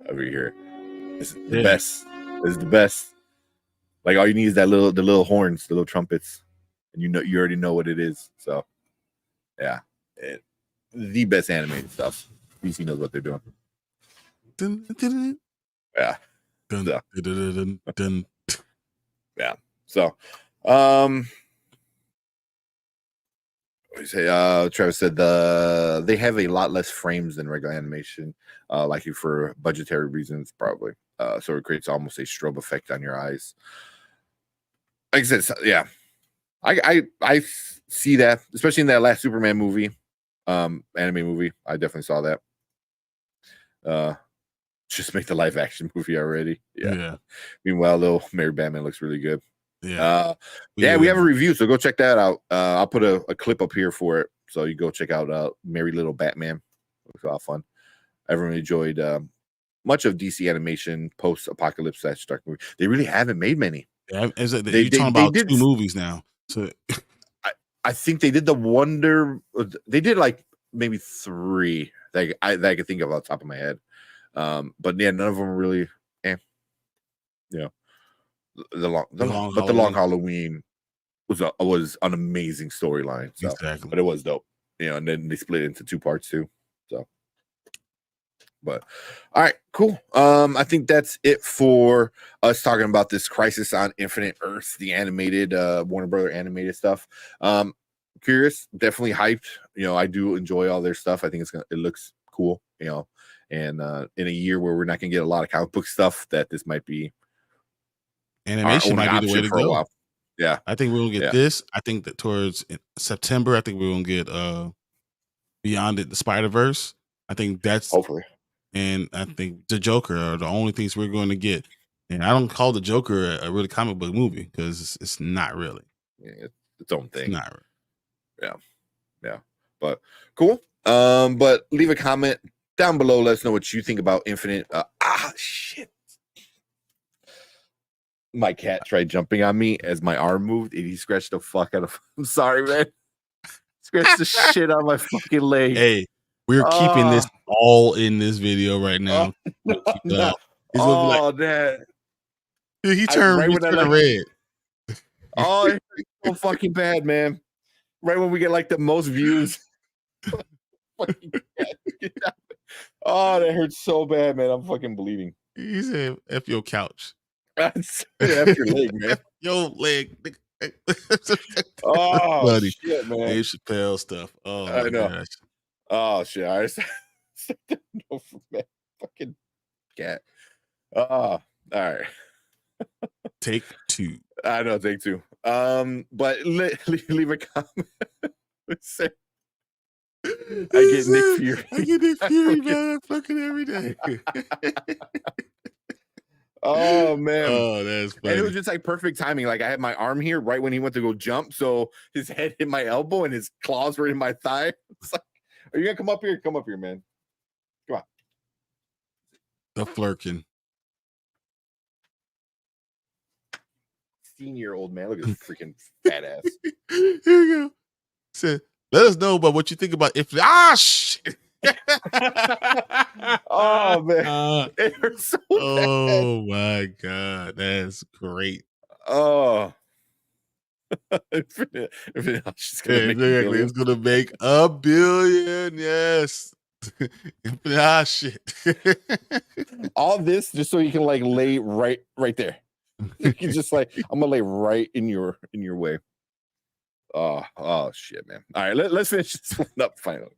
over here. It's the best. It's the best. Like all you need is the little horns, the little trumpets, and you already know what it is. So, the best animated stuff. DC knows what they're doing. Yeah. Yeah. So, Travis said they have a lot less frames than regular animation, likely for budgetary reasons, probably. So it creates almost a strobe effect on your eyes. Like I said, yeah, I see that, especially in that last Superman movie, anime movie. I definitely saw that. Just make the live action movie already. Yeah. Meanwhile, little Mary Batman looks really good. Yeah. We have a review, so go check that out. I'll put a clip up here for it, so you go check out Merry Little Batman. Looks a lot of fun. Everyone enjoyed much of DC animation post-apocalypse / dark movie. They really haven't made many. Yeah, you're talking about 2 movies now. So I think they did the Wonder. They did like maybe 3 that I could think of off the top of my head. But yeah, none of them really. The Long Halloween was an amazing storyline. So, exactly. But it was dope. And then they split it into 2 parts too. So, but all right, cool. I think that's it for us talking about this Crisis on Infinite Earths, the animated Warner Brother animated stuff. Curious, definitely hyped. I do enjoy all their stuff. I think it looks cool. And in a year where we're not gonna get a lot of comic book stuff, that this might be. Animation might be the way to go. Yeah, I think we're gonna get this. I think that towards September, I think we're gonna get Beyond the Spider-Verse. I think that's hopefully, and I think the Joker are the only things we're going to get. And I don't call the Joker a really comic book movie because it's not really. Yeah, it's its own thing. It's not really. Yeah. But cool. But leave a comment down below. Let us know what you think about Infinite. Shit. My cat tried jumping on me as my arm moved, and he scratched the fuck out of. I'm sorry, man. Scratched the shit on my fucking leg. Hey, we're keeping this all in this video right now. Dad. Dude, he turned red. Oh, it's so fucking bad, man. Right when we get like the most views. Oh, that hurts so bad, man. I'm fucking bleeding. He said, F your couch. F your leg, man. Your leg. Oh, buddy. Shit, man. Dave Chappelle stuff. Oh, I know. Gosh. Oh, shit. I just no, man. Fucking cat. All right. Take 2. I know, take 2. But leave a comment. Say, I get Nick Fury, man. Fucking every day. Oh man. Oh, that's funny. And it was just like perfect timing. Like I had my arm here right when he went to go jump, so his head hit my elbow and his claws were in my thigh. It's like, are you gonna come up here? Come up here, man. Come on. The flirkin. Senior-old man. Look at this freaking fat ass. Here you go. Said, let us know about what you think about if shit. Oh man, it hurts so bad. My god, that's great. Oh, Infinite it's gonna make a billion. Yes. Shit. All this just so you can like lay right there. You can just like, I'm gonna lay right in your way. Oh shit, man. All right, let's finish this one up finally.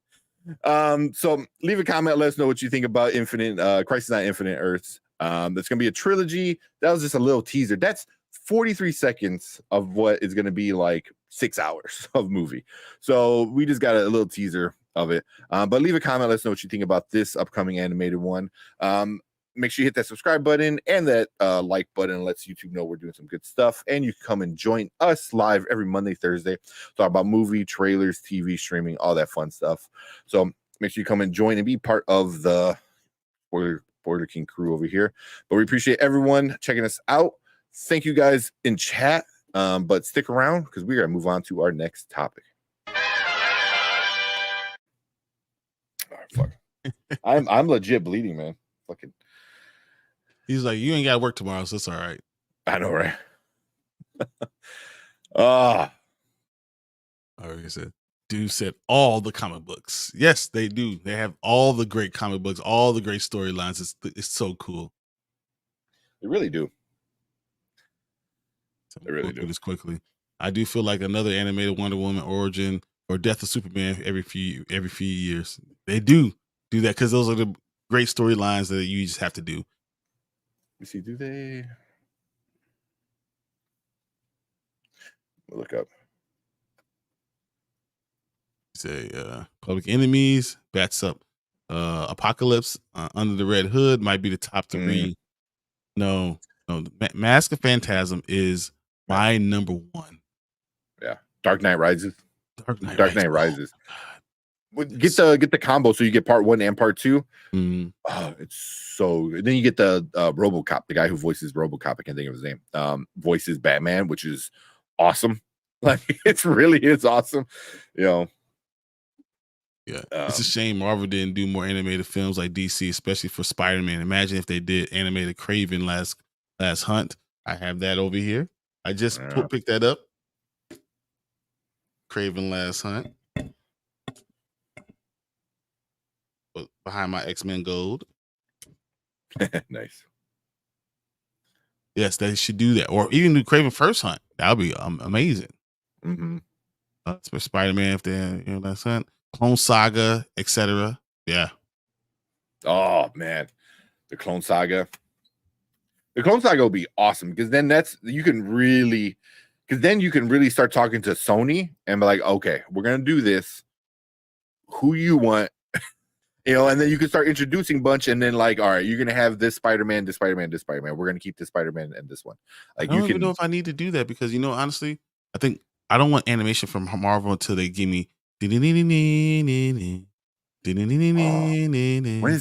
So leave a comment, let us know what you think about Crisis on Infinite Earths. That's gonna be a trilogy. That was just a little teaser. That's 43 seconds of what is gonna be like 6 hours of movie. So we just got a little teaser of it. But leave a comment, let us know what you think about this upcoming animated one. Make sure you hit that subscribe button and that like button. Lets YouTube know we're doing some good stuff. And you can come and join us live every Monday, Thursday. Talk about movie, trailers, TV, streaming, all that fun stuff. So make sure you come and join and be part of the Spoiler King crew over here. But we appreciate everyone checking us out. Thank you guys in chat. But stick around because we're going to move on to our next topic. All right, fuck. I'm legit bleeding, man. Fucking. He's like, you ain't got to work tomorrow, so it's all right. I know, right? Like I said, dude said all the comic books. Yes, they do. They have all the great comic books, all the great storylines. It's so cool. They really do. So they really do. This quickly. I do feel like another animated Wonder Woman origin or Death of Superman every few years. They do that because those are the great storylines that you just have to do. Let me see, do they look up? Say Public Enemies, Bats Up, Apocalypse, Under the Red Hood might be the top 3. No, Mask of Phantasm is my number 1. Yeah, Dark Knight Rises. Dark Knight Rises. Get the combo, so you get part 1 and part 2. Mm-hmm. It's so good. Then you get the RoboCop, the guy who voices RoboCop. I can't think of his name. Voices Batman, which is awesome. Like it really is awesome. You know. Yeah, it's a shame Marvel didn't do more animated films like DC, especially for Spider-Man. Imagine if they did animated Kraven Last Hunt. I have that over here. I just picked that up. Kraven Last Hunt. Behind my X-Men Gold. Nice. Yes, they should do that, or even do Kraven First Hunt. That would be amazing. Mm-hmm. For Spider-Man, if they Last Hunt. Clone Saga, etc. Yeah. Oh man, the Clone Saga. The Clone Saga will be awesome because then you can really start talking to Sony and be like, okay, we're gonna do this. Who you want, and then you can start introducing a bunch, and then like, all right, you're gonna have this Spider-Man, this Spider-Man, this Spider-Man. We're gonna keep this Spider-Man and this one. Like, I don't even know if I need to do that because honestly, I think I don't want animation from Marvel until they give me. When is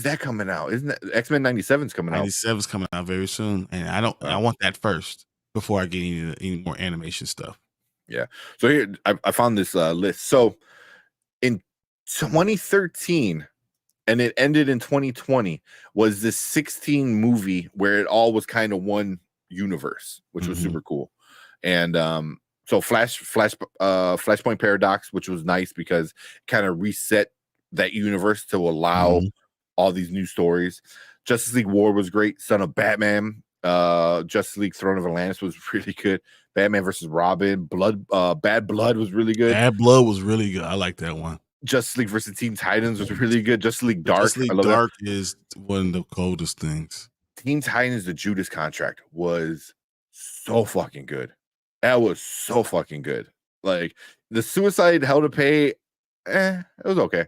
that coming out? Isn't that X-Men 97's coming out? 97's coming out very soon, and I want that first before I get any more animation stuff. Yeah. So here I found this list. So in 2013, and it ended in 2020, was this 16 movie where it all was kind of one universe, which was super cool. And so Flashpoint Paradox, which was nice because it kind of reset that universe to allow all these new stories. Justice League War was great. Son of Batman, Justice League Throne of Atlantis was really good. Batman versus Robin, Bad Blood was really good. Bad Blood was really good. I like that one. Justice League versus Teen Titans was really good. Justice League Dark. Justice League Dark is one of the coldest things. Teen Titans, the Judas Contract was so fucking good. That was so fucking good. Like the Suicide Hell to Pay, it was okay.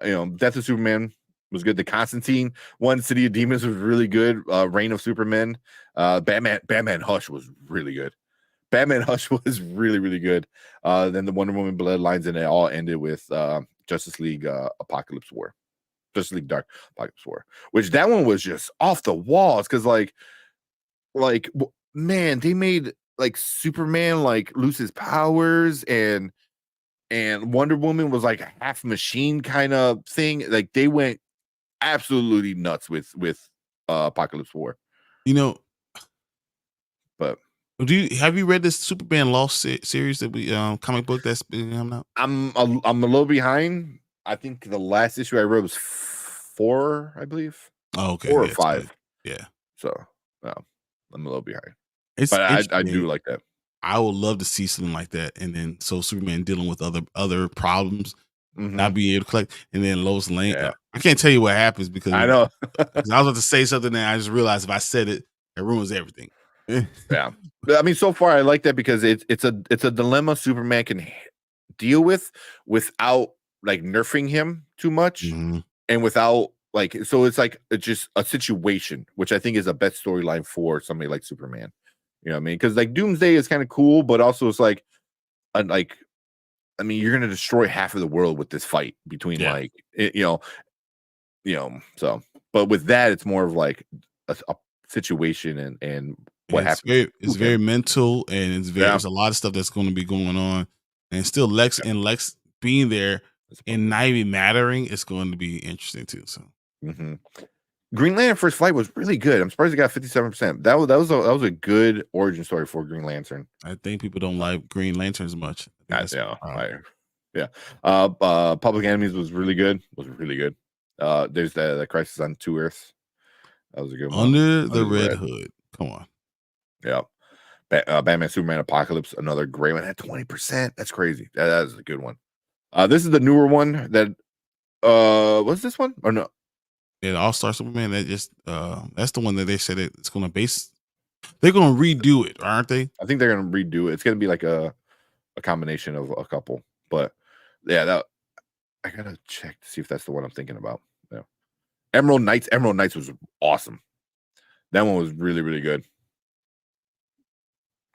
Death of Superman was good. The Constantine one, City of Demons was really good. Reign of Superman, Batman Hush was really good. Batman Hush was really, really good. Then the Wonder Woman Bloodlines, and it all ended with Justice League Apocalypse War. Justice League Dark Apocalypse War, which that one was just off the walls because like man, they made like Superman like lose his powers and Wonder Woman was like a half machine kind of thing. Like they went absolutely nuts with Apocalypse War. But have you read this Superman Lost series that we comic book that's been coming out? I'm a little behind. I think the last issue I read was 4, I believe. Oh, okay. 4 or 5. Yeah. So I'm a little behind. But I do like that. I would love to see something like that, and then so Superman dealing with other problems, not being able to collect, and then Lois Lane. Yeah. I can't tell you what happens because I know. I was about to say something, and I just realized if I said it, it ruins everything. Yeah, I mean, so far I like that because it's a dilemma Superman can deal with without like nerfing him too much, and without like, so it's just a situation, which I think is a best storyline for somebody like Superman. You know what I mean? Because like Doomsday is kind of cool, but also it's like I mean, you're gonna destroy half of the world with this fight between so. But with that, it's more of like a situation and what happens. It's very mental, and there's a lot of stuff that's going to be going on, and still Lex being there and not even mattering is going to be interesting too. So. Green Lantern First Flight was really good. I'm surprised it got 57%. That was a good origin story for Green Lantern. I think people don't like Green Lantern as much. Public Enemies was really good. There's the Crisis on 2 Earths. That was a good one. Under the Red Hood. Come on. Yeah. Batman Superman Apocalypse, another great one. At 20%. That's crazy. That is a good one. This is the newer one that what's this one? Or no? Yeah, the All-Star Superman. That just that's the one that they said it's gonna base. They're gonna redo it, aren't they? I think they're gonna redo it. It's gonna be like a combination of a couple. But yeah, that I gotta check to see if that's the one I'm thinking about. Yeah. Emerald Knights. Emerald Knights was awesome. That one was really, really good.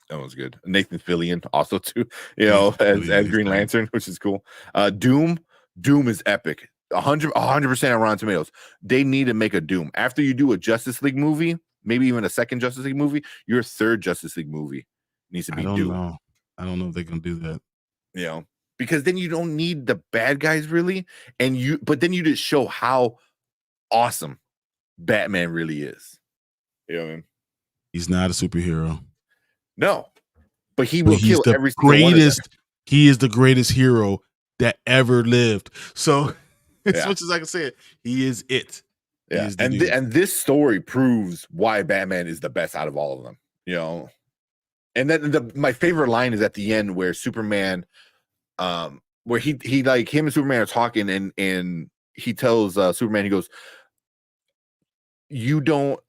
That was good. Nathan Fillion also too, as Green Lantern, which is cool. Doom is epic. 100% on Rotten Tomatoes. They need to make a Doom. After you do a Justice League movie, maybe even a second Justice League movie, your third Justice League movie needs to be Doom. I don't know if they can do that. Because then you don't need the bad guys really, but then you just show how awesome Batman really is. You know what I mean? He's not a superhero. No, but he will kill every single greatest. One of them. He is the greatest hero that ever lived. So, as much as I can say it, he is it. Yeah, and this story proves why Batman is the best out of all of them. And then my favorite line is at the end where Superman, where he like him and Superman are talking, and he tells Superman, he goes, you don't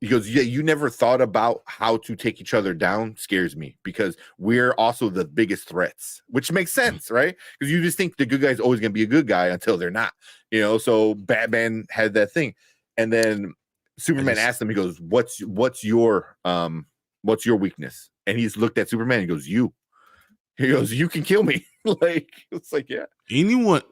he goes, yeah, you never thought about how to take each other down. Scares me because we're also the biggest threats, which makes sense, right? Because you just think the good guy's always gonna be a good guy until they're not, so Batman had that thing. And then Superman asked him, he goes, what's your weakness? And he's looked at Superman and he goes, you can kill me. It's like, yeah, anyone.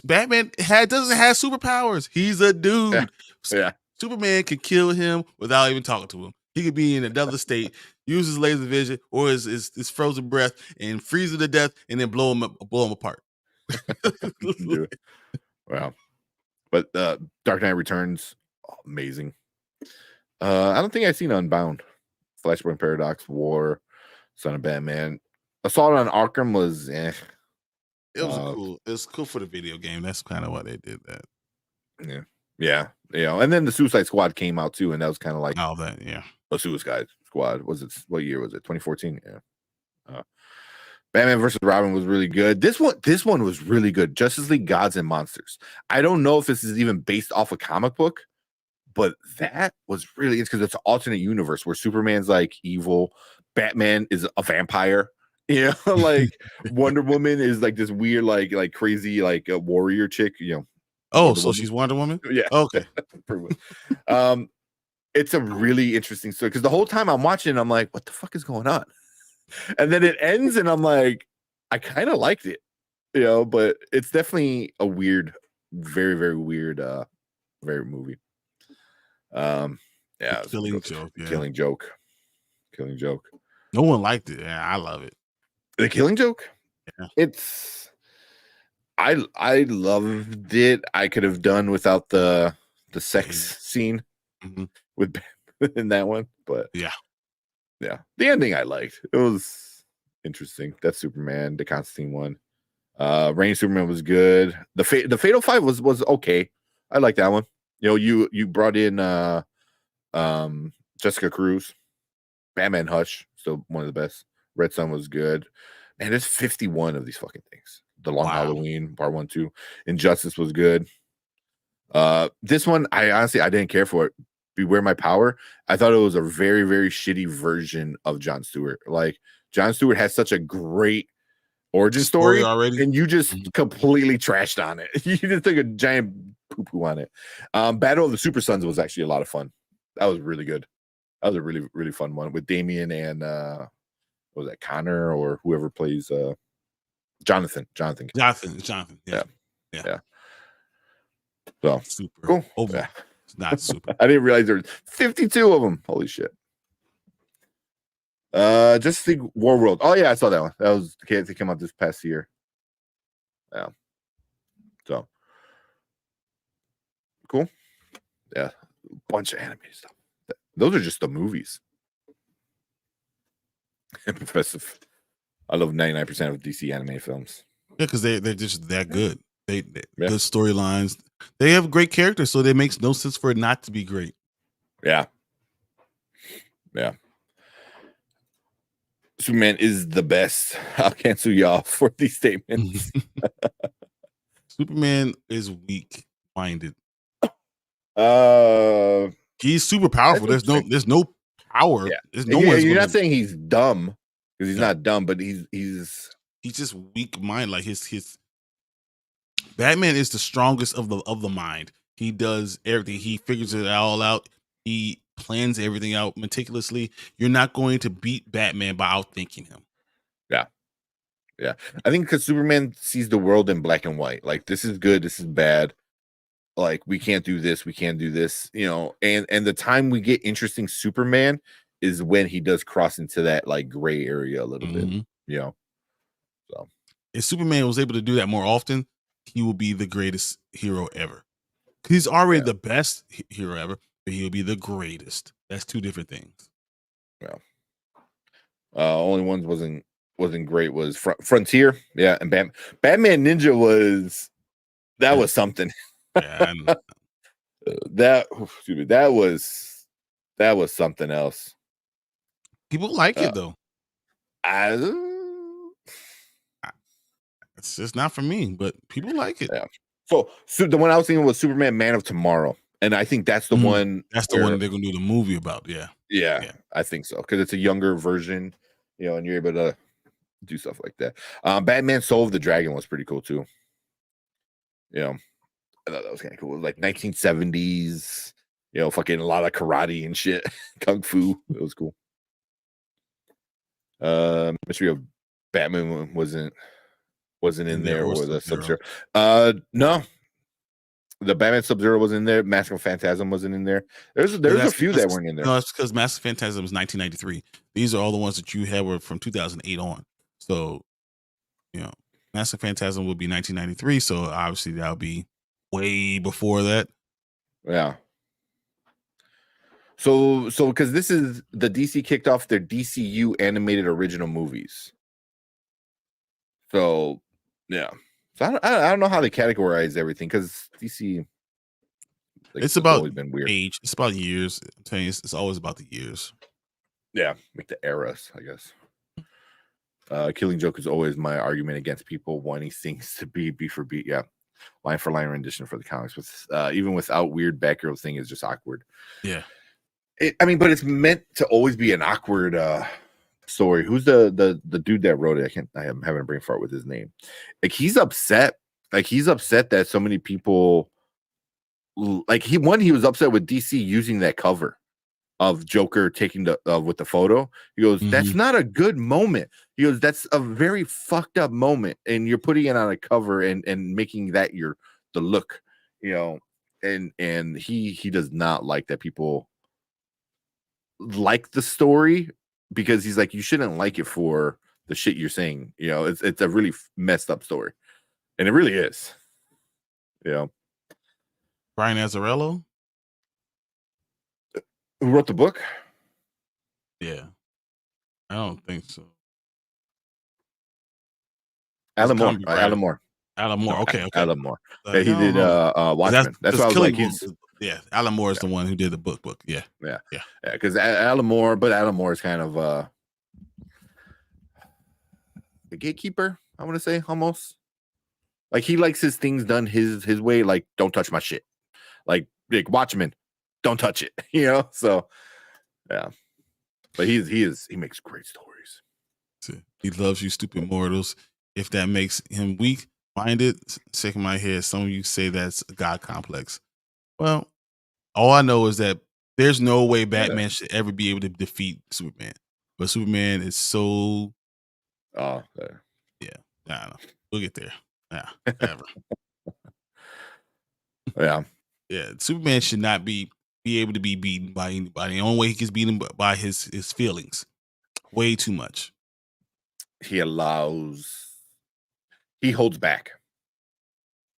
Batman doesn't have superpowers. He's a dude. Yeah. Superman could kill him without even talking to him. He could be in another state, use his laser vision or his frozen breath and freeze him to death, and then blow him apart. Do it. Wow. But Dark Knight Returns, amazing. I don't think I've seen Unbound, Flashpoint Paradox, War, Son of Batman. Assault on Arkham was It was cool. It was cool for the video game. That's kind of why they did that. Yeah. And then the Suicide Squad came out too, and that was kind of like a Suicide Squad. What year was it? 2014. Yeah. Batman versus Robin was really good. This one was really good. Justice League Gods and Monsters. I don't know if this is even based off a comic book, but that was really interesting because it's an alternate universe where Superman's like evil, Batman is a vampire. Like Wonder Woman is like this weird, like crazy, like a warrior chick. So she's Wonder Woman. Yeah. Okay. It's a really interesting story because the whole time I'm watching, I'm like, what the fuck is going on? And then it ends, and I'm like, I kind of liked it, but it's definitely a weird, very, very weird, very movie. Killing Joke. Yeah. Killing Joke. No one liked it. Yeah, I love it. The Killing Joke. Yeah. I loved it. I could have done without the sex scene with in that one, but yeah, the ending I liked. It was interesting. That Superman, the Constantine one, Reign of Superman was good. The Fatal Five was okay. I like that one. You brought in Jessica Cruz, Batman Hush, still one of the best. Red Sun was good. Man, there's 51 of these fucking things. The Long Halloween, Part 1, 2. Injustice was good. This one, I honestly didn't care for it. Beware My Power. I thought it was a very, very shitty version of Jon Stewart. Like, Jon Stewart has such a great origin story already, and you just completely trashed on it. You just took a giant poo-poo on it. Battle of the Super Sons was actually a lot of fun. That was really good. That was a really, really fun one with Damian and what was that, Connor or whoever plays Jonathan. Yeah. So super cool. Yeah. It's not super. I didn't realize there was 52 of them. Holy shit. Justice League War World. Oh yeah, I saw that one. That was it came out this past year. Yeah. So cool. Yeah. Bunch of anime stuff. Those are just the movies. Impressive. I love 99% of DC anime films. Yeah, because they're just that good. They good storylines. They have great characters, so it makes no sense for it not to be great. Yeah. Superman is the best. I'll cancel you off for these statements. Superman is weak-minded. He's super powerful. There's no power. Yeah. There's no You're not saying he's dumb because he's not dumb, but he's just weak-minded. Like his Batman is the strongest of the mind. He does everything. He figures it all out. He plans everything out meticulously. You're not going to beat Batman by outthinking him. Yeah. I think because Superman sees the world in black and white. Like, this is good, this is bad. Like, we can't do this, we can't do this, and the time we get interesting Superman is when he does cross into that like gray area a little bit. So if Superman was able to do that more often, he will be the greatest hero ever. He's already the best hero ever, but he'll be the greatest. That's two different things. Yeah. Only ones wasn't great was Frontier, and Batman Ninja was something. Yeah, that was something else. People like it though. It's just not for me, but people like it. Yeah. So the one I was thinking was Superman Man of Tomorrow, and I think that's the one. That's the one they're gonna do the movie about. Yeah, I think so, because it's a younger version, and you're able to do stuff like that. Batman Soul of the Dragon was pretty cool too. I thought that was kind of cool. It was like 1970s, fucking a lot of karate and shit, kung fu. It was cool. Mystery of Batman wasn't in there, or the Sub-Zero. No, the Batman Sub-Zero was in there. Mask of Phantasm wasn't in there. There's a few that weren't in there. No, it's because Mask of Phantasm is 1993. These are all the ones that you had were from 2008 on. So, Mask of Phantasm would be 1993. So obviously that'll be way before that. Yeah. So because this is the DC kicked off their DCU animated original movies. So yeah. So I don't know how they categorize everything, because DC. It's about always been weird. Age. It's about years. I'm telling you, it's always about the years. Yeah, like the eras, I guess. Killing Joke is always my argument against people wanting things to be beat for beat. Yeah. Line for line rendition for the comics, with even without weird Batgirl thing is just awkward. Yeah, but it's meant to always be an awkward story. Who's the dude that wrote it? I'm having a brain fart with his name. Like, he's upset. Like, he's upset that so many people. Like, he was upset with DC using that cover of Joker taking with the photo. He goes, that's not a good moment. He goes, that's a very fucked up moment, and you're putting it on a cover and making that the look, and he does not like that people like the story, because he's like, you shouldn't like it for the shit you're saying. It's a really messed up story, and it really is. Brian Azzarello, who wrote the book? Yeah, I don't think so. Alan Moore. Okay. Alan Moore. Yeah, he did Watchmen. That's why I was like, Alan Moore is the one who did the book. Yeah. Because Alan Moore is kind of the gatekeeper, I want to say, almost. Like, he likes his things done his way. Like, don't touch my shit. Like Watchmen, don't touch it. So yeah. But he makes great stories. He loves you, stupid mortals. If that makes him weak-minded, shaking my head. Some of you say that's a God complex. Well, all I know is that there's no way Batman should ever be able to defeat Superman. But Superman is so. Oh, yeah. I don't know. We'll get there. Yeah, ever. Yeah. Yeah. Superman should not be able to be beaten by anybody. The only way he gets beaten by his feelings. Way too much. He holds back.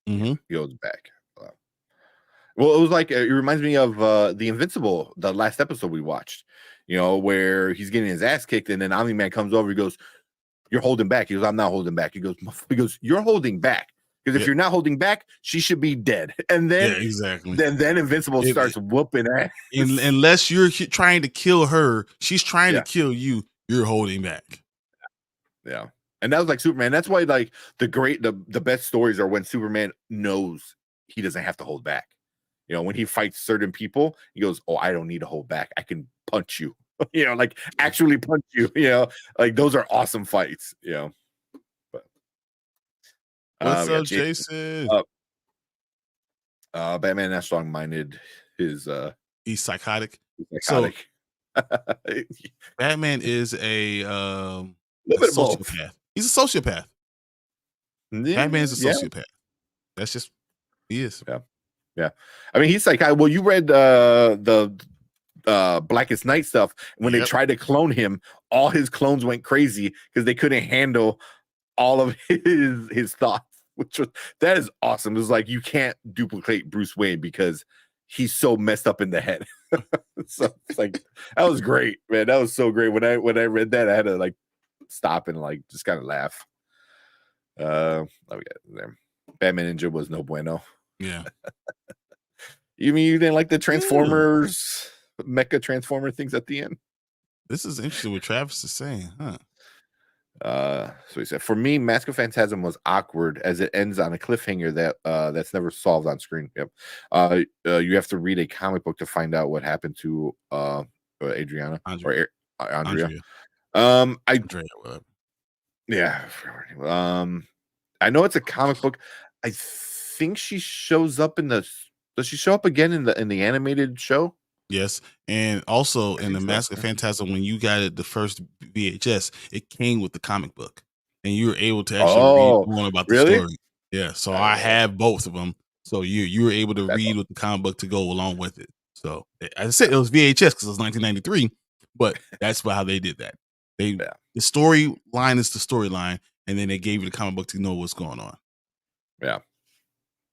Mm-hmm. He holds back. Well, it was like, it reminds me of the Invincible, the last episode we watched, where he's getting his ass kicked, and then Omni-Man comes over. He goes, "You're holding back." He goes, "I'm not holding back." He goes, "You're holding back. Because if you're not holding back, she should be dead." And then exactly. Then Invincible starts whooping ass. Unless you're trying to kill her, she's trying to kill you. You're holding back. Yeah. And that was like Superman. That's why like the best stories are when Superman knows he doesn't have to hold back. You know, when he fights certain people, he goes, "Oh, I don't need to hold back. I can punch you." You know, like actually punch you. You know, like those are awesome fights. You know, but What's we got up, Jason? Batman not strong-minded. He's psychotic. Psychotic. Batman is a Little bit of both. sociopath. He's a sociopath. Batman's a sociopath. That's just he is. Yeah. I mean, he's like, well, you read the Blackest Night stuff. When they tried to clone him, all his clones went crazy because they couldn't handle all of his thoughts, that is awesome. It was like, you can't duplicate Bruce Wayne because he's so messed up in the head. So it's like, that was great, man. That was so great. When I read that, I had to like stop and like just kind of laugh. Batman Ninja was no bueno. Yeah. You mean you didn't like the Transformers, Mecha Transformer things at the end? This is interesting what Travis is saying, huh? So he said, for me, Mask of Phantasm was awkward as it ends on a cliffhanger that's never solved on screen. Yep. You have to read a comic book to find out what happened to Adriana Andrea. or Andrea. Yeah. I know it's a comic book. I think she shows up does she show up again in the animated show? Yes, and also in the Mask of Phantasm, when you got it the first VHS, it came with the comic book, and you were able to actually read more about the story. Yeah, so I have both of them. So you were able to read with the comic book to go along with it. So as I said, it was VHS because it was 1993, but that's how they did that. The storyline is the storyline, and then they gave you the comic book to know what's going on. Yeah.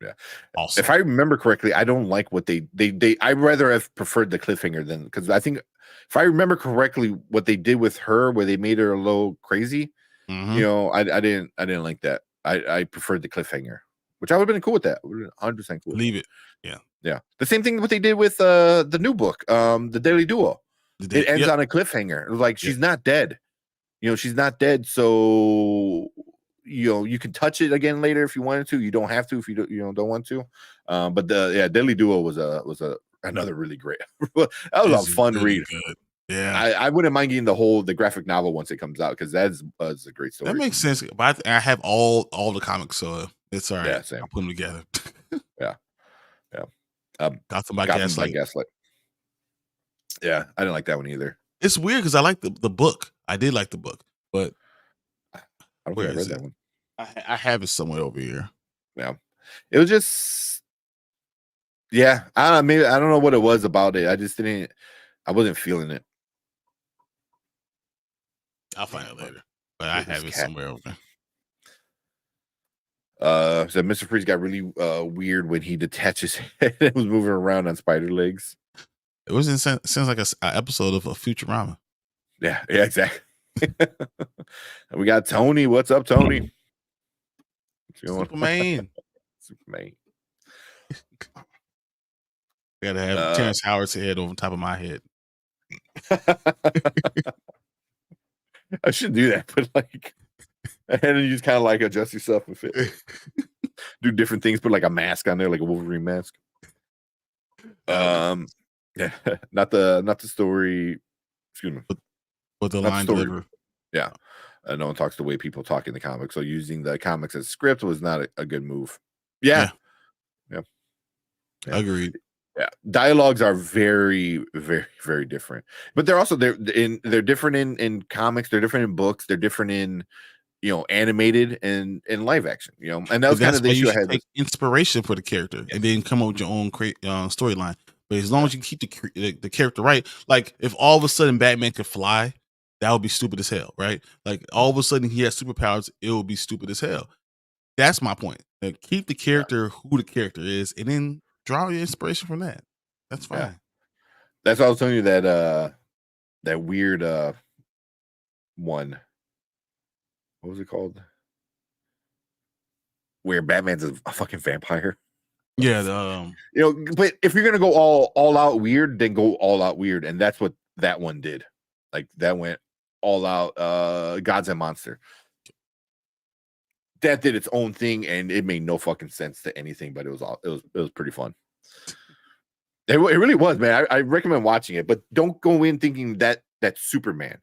Yeah. Awesome. If I remember correctly, I don't like what they I'd rather have preferred the cliffhanger than, because I think if I remember correctly, what they did with her, where they made her a little crazy, you know, I didn't like that. I preferred the cliffhanger, which I would have been cool with that. 100% cool. Leave it. Yeah. Yeah. The same thing what they did with the new book, the Daily Duo. It ends on a cliffhanger. It was like, she's not dead. You know, she's not dead. So you know, you can touch it again later if you wanted to. You don't have to if you don't want to. But Deadly Duo was another really great. That was a fun read. Good. Yeah, I wouldn't mind getting the graphic novel once it comes out, because that's a great story. That makes sense. But I have all the comics, so it's all right. Yeah, same. I'll put them together. Yeah. Gotham by Gaslight. Yeah, I didn't like that one either. It's weird because I like the book. I did like the book, but I don't think I read that one. I have it somewhere over here. Yeah, it was just, I don't know, maybe I don't know what it was about it. I wasn't feeling it. I'll find it later, but I have it somewhere over there. So Mr. Freeze got really weird when he detached his head and was moving around on spider legs. It was sounds like an episode of a Futurama. Yeah, exactly. We got Tony. What's up, Tony? Superman. Gotta have Terrence Howard's head over top of my head. I should do that, but like, and then you just kind of like adjust yourself and fit. Do different things, put like a mask on there, like a Wolverine mask. Yeah, not the story. Excuse me, but the line delivery. Yeah, no one talks the way people talk in the comics. So using the comics as script was not a good move. Yeah. Agreed. Yeah, dialogues are very, very, very different. But they're also they're different in comics. They're different in books. They're different in animated and in live action. And that was kind of the issue I had. Take inspiration for the character and then come up with your own storyline. But as long as you keep the character right, like if all of a sudden Batman could fly, that would be stupid as hell, right? Like all of a sudden he has superpowers, it would be stupid as hell. That's my point. Like, keep the character who the character is, and then draw your inspiration from that. That's fine. Yeah. That's why I was telling you that that weird one. What was it called? Where Batman's a fucking vampire. Yeah, but if you're gonna go all out weird, then go all out weird, and that's what that one did. Like that went all out. Gods and Monster. that did its own thing, and it made no fucking sense to anything, but it was pretty fun. It really was, man. I recommend watching it, but don't go in thinking that that's Superman.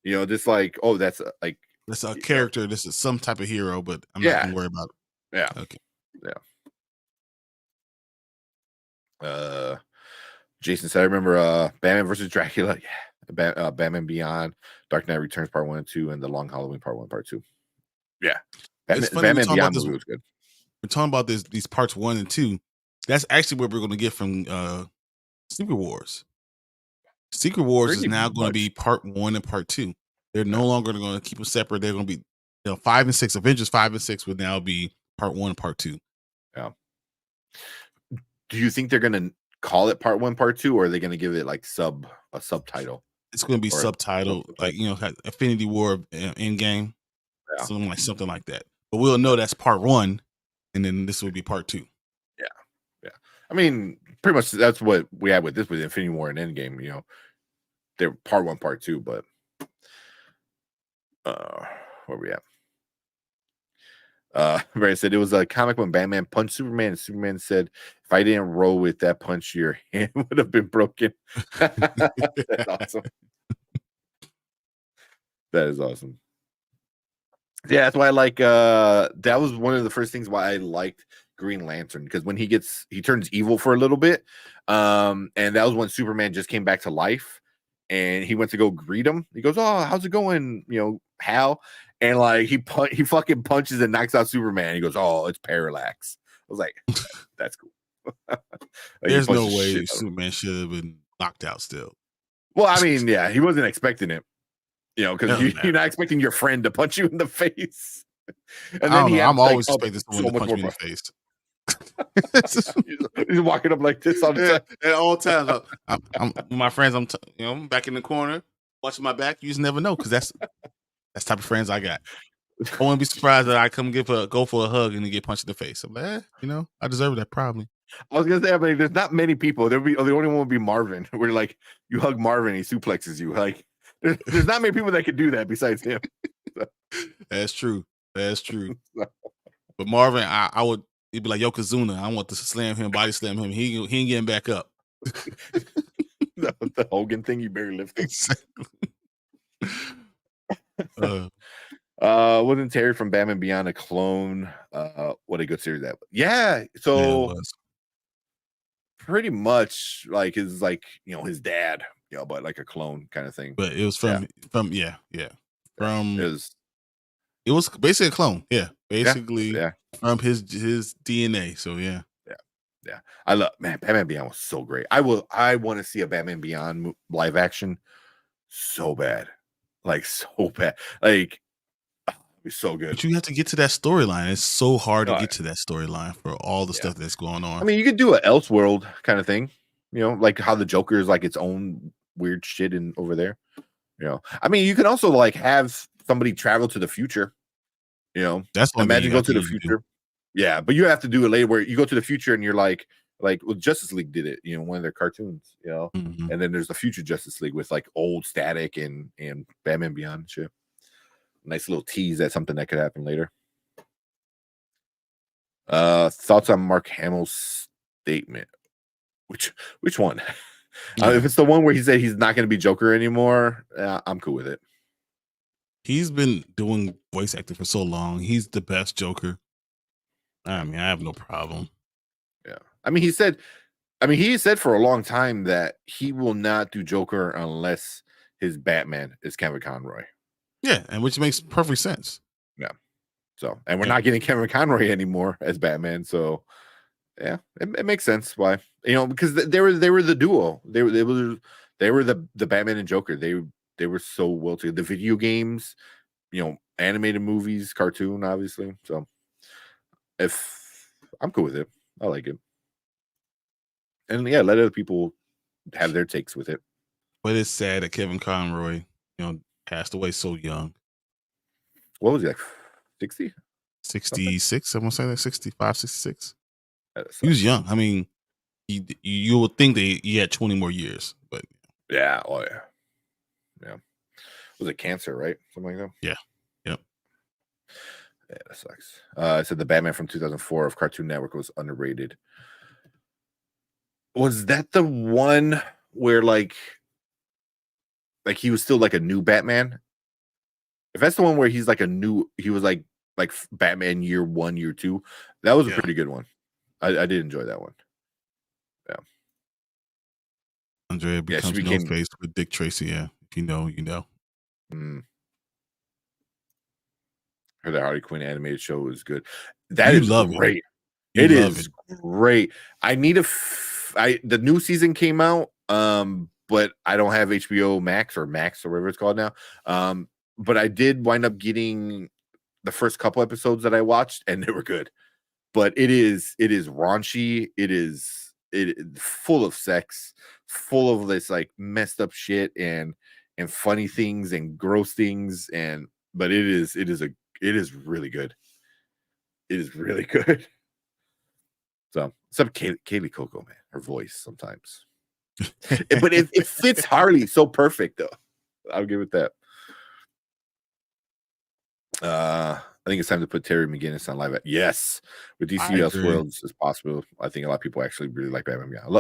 Just like, oh, that's like that's a character. This is some type of hero, but I'm not gonna worry about it. Yeah. Okay. Yeah. Jason said, I remember Batman versus Dracula. Yeah. Batman Beyond, Dark Knight Returns Part 1 and 2, and The Long Halloween Part 1 and Part 2. Yeah. Batman Beyond movie was good. We're talking about these parts 1 and 2. That's actually what we're going to get from Secret Wars. Secret Wars is now going to be part 1 and part 2. They're no longer going to keep them separate. They're going to be 5 and 6. Avengers 5 and 6 would now be part 1 and part 2. Yeah. Do you think they're going to call it part 1, part 2, or are they going to give it like a subtitle? It's going to be subtitled, like Infinity War Endgame, something like that. But we'll know that's part 1, and then this will be part 2. Yeah. I mean, pretty much that's what we had with Infinity War and Endgame. They're part 1, part 2, but where we at? Ray said it was a comic when Batman punched Superman, and Superman said, "If I didn't roll with that punch, your hand would have been broken." That's awesome. That is awesome. Yeah, that's why I like. That was one of the first things why I liked Green Lantern, because when he turns evil for a little bit, and that was when Superman just came back to life, and he went to go greet him. He goes, "Oh, how's it going, Hal?" And like he fucking punches and knocks out Superman. He goes, "Oh, it's parallax." I was like, "That's cool." Like, there's no way Superman should have been knocked out still. Well, I mean, yeah, he wasn't expecting it, because you're not expecting your friend to punch you in the face. And then I'm always expecting someone to punch me in the face. He's walking up like this all the time. At all times. I'm with my friends. I'm back in the corner watching my back. You just never know, because that's the type of friends I got. I wouldn't be surprised that I come go for a hug and then get punched in the face. I'm like, I deserve that probably. I was gonna say, there's not many people. The only one would be Marvin. Where like you hug Marvin, he suplexes you. Like there's not many people that could do that besides him. That's true. But Marvin, I would. He'd be like Yokozuna. I want to body slam him. He ain't getting back up. the Hogan thing, you barely lift him. Wasn't Terry from Batman Beyond a clone? What a good series that was. Yeah, so pretty much like his dad, but like a clone kind of thing. But it was from From it was basically a clone. Yeah, basically from his DNA. So yeah. I love, man, Batman Beyond was so great. I want to see a Batman Beyond live action so bad, like it's so good. But you have to get to that storyline. It's so hard to get to that storyline for all the stuff that's going on. I mean, you could do an Elseworld kind of thing, like how the Joker is like its own weird shit over there. I mean, you can also like have somebody travel to the future. That's imagine go to the future. Yeah, but you have to do it later where you go to the future and you're like Justice League did it, one of their cartoons, Mm-hmm. And then there's the future Justice League with like old Static and Batman Beyond and shit. Nice little tease at something that could happen later. Thoughts on Mark Hamill's statement? Which one? If it's the one where he said he's not going to be Joker anymore, I'm cool with it. He's been doing voice acting for so long. He's the best Joker. I mean, I have no problem. Yeah. I mean, he said for a long time that he will not do Joker unless his Batman is Kevin Conroy. Yeah, and which makes perfect sense. Yeah. So, and we're not getting Kevin Conroy anymore as Batman. So, yeah, it makes sense why. Because they were the duo. They were the Batman and Joker. They were so well together. The video games, animated movies, cartoon, obviously. So, if I'm cool with it, I like it. And yeah, let other people have their takes with it. But it's sad that Kevin Conroy, passed away so young. What was he, like 60? 66, I want to say that 65, 66. He was young. I mean, you would think that he had 20 more years, but yeah, yeah. Was it cancer, right? Something like that. Yeah. Yep. Yeah, that sucks. It said the Batman from 2004 of Cartoon Network was underrated. Was that the one where like he was still like a new Batman? If that's the one where he's like he was like Batman year 1, year 2, that was a pretty good one. I did enjoy that one. Yeah. Andrea becomes No-Face with Dick Tracy. Yeah, if you know, you know. Or the Harley Quinn animated show is good. That is great. It is great. I need the new season came out, but I don't have HBO Max or whatever it's called now. But I did wind up getting the first couple episodes that I watched, and they were good. But it is raunchy. It is full of sex, full of this like messed up shit and funny things and gross things, but it is really good. It is really good. So, except Kaylee Coco, man, her voice sometimes. But it fits Harley so perfect, though. I'll give it that. I think it's time to put Terry McGinnis on live. Yes, with DC Elseworlds is possible. I think a lot of people actually really like Batman Beyond.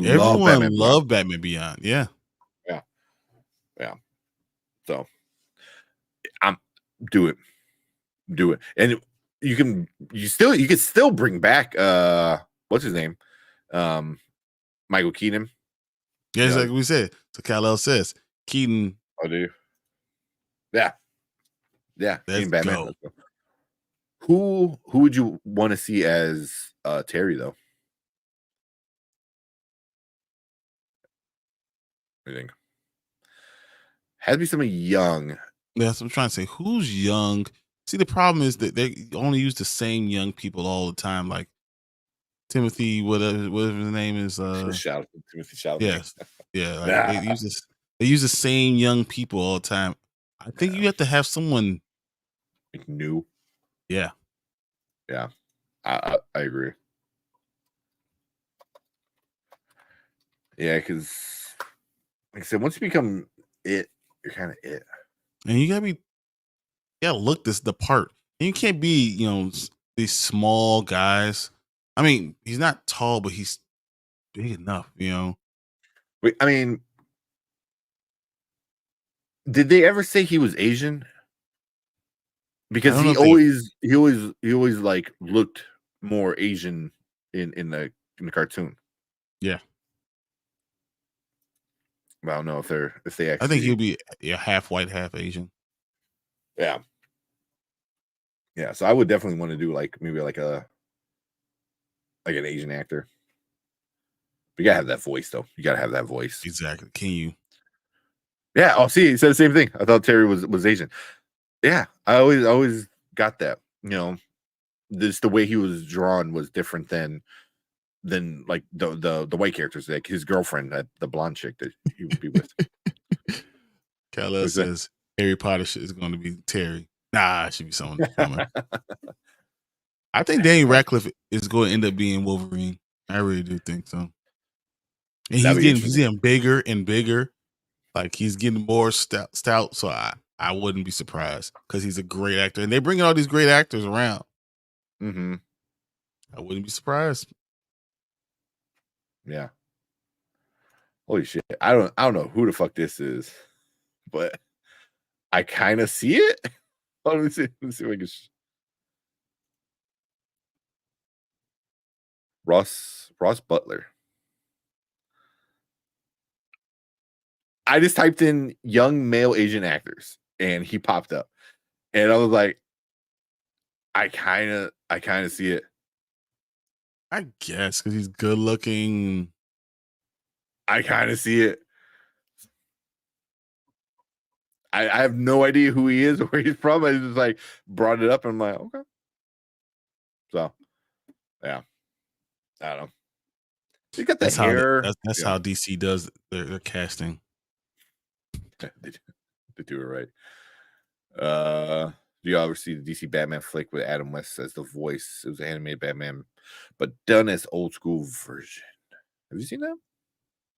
Everyone love Batman Beyond. Yeah. So, do it, and you can still bring back what's his name, Michael Keaton. Yeah, like we said. So Kal-El says Keaton. Oh, do you? Yeah. Let's Batman. go. Who would you want to see as Terry though? I think has to be somebody young. Yes, I'm trying to say who's young. See, the problem is that they only use the same young people all the time, like Timothy, whatever his name is. Timothy Chalamet. Yes, yeah. Like they use the same young people all the time. I think you have to have someone like new. Yeah. I agree. Yeah, because like I said, once you become it, you're kind of it. And you gotta look the part. And you can't be, these small guys. I mean, he's not tall, but he's big enough, Wait, I mean, did they ever say he was Asian? Because he always like looked more Asian in the cartoon. Yeah. I don't know if they actually. I think he'll be half white, half Asian. Yeah. So I would definitely want to do maybe an Asian actor. But you gotta have that voice, though. You gotta have that voice. Exactly. Can you? Yeah. Oh, see, he said the same thing. I thought Terry was Asian. Yeah, I always got that. This the way he was drawn was different than like the white characters, like his girlfriend, the blonde chick that he would be with. Kal-El says Harry Potter is going to be Terry. Nah, it should be someone. I think Daniel Radcliffe is going to end up being Wolverine. I really do think so. And he's getting bigger and bigger. Like he's getting more stout. So I wouldn't be surprised because he's a great actor, and they're bringing all these great actors around. Mm-hmm. I wouldn't be surprised. Yeah. Holy shit! I don't know who the fuck this is, but I kind of see it. Let me see if I can. Ross Butler. I just typed in young male Asian actors and he popped up. And I was like, I kind of see it. I guess because he's good looking. I kind of see it. I have no idea who he is or where he's from. I just like brought it up and I'm like, okay. So, yeah. I don't know. He got the hair. That's how DC does their casting. They do it right. Do you ever see the DC Batman flick with Adam West as the voice? It was an animated Batman, but done as old school version. Have you seen that?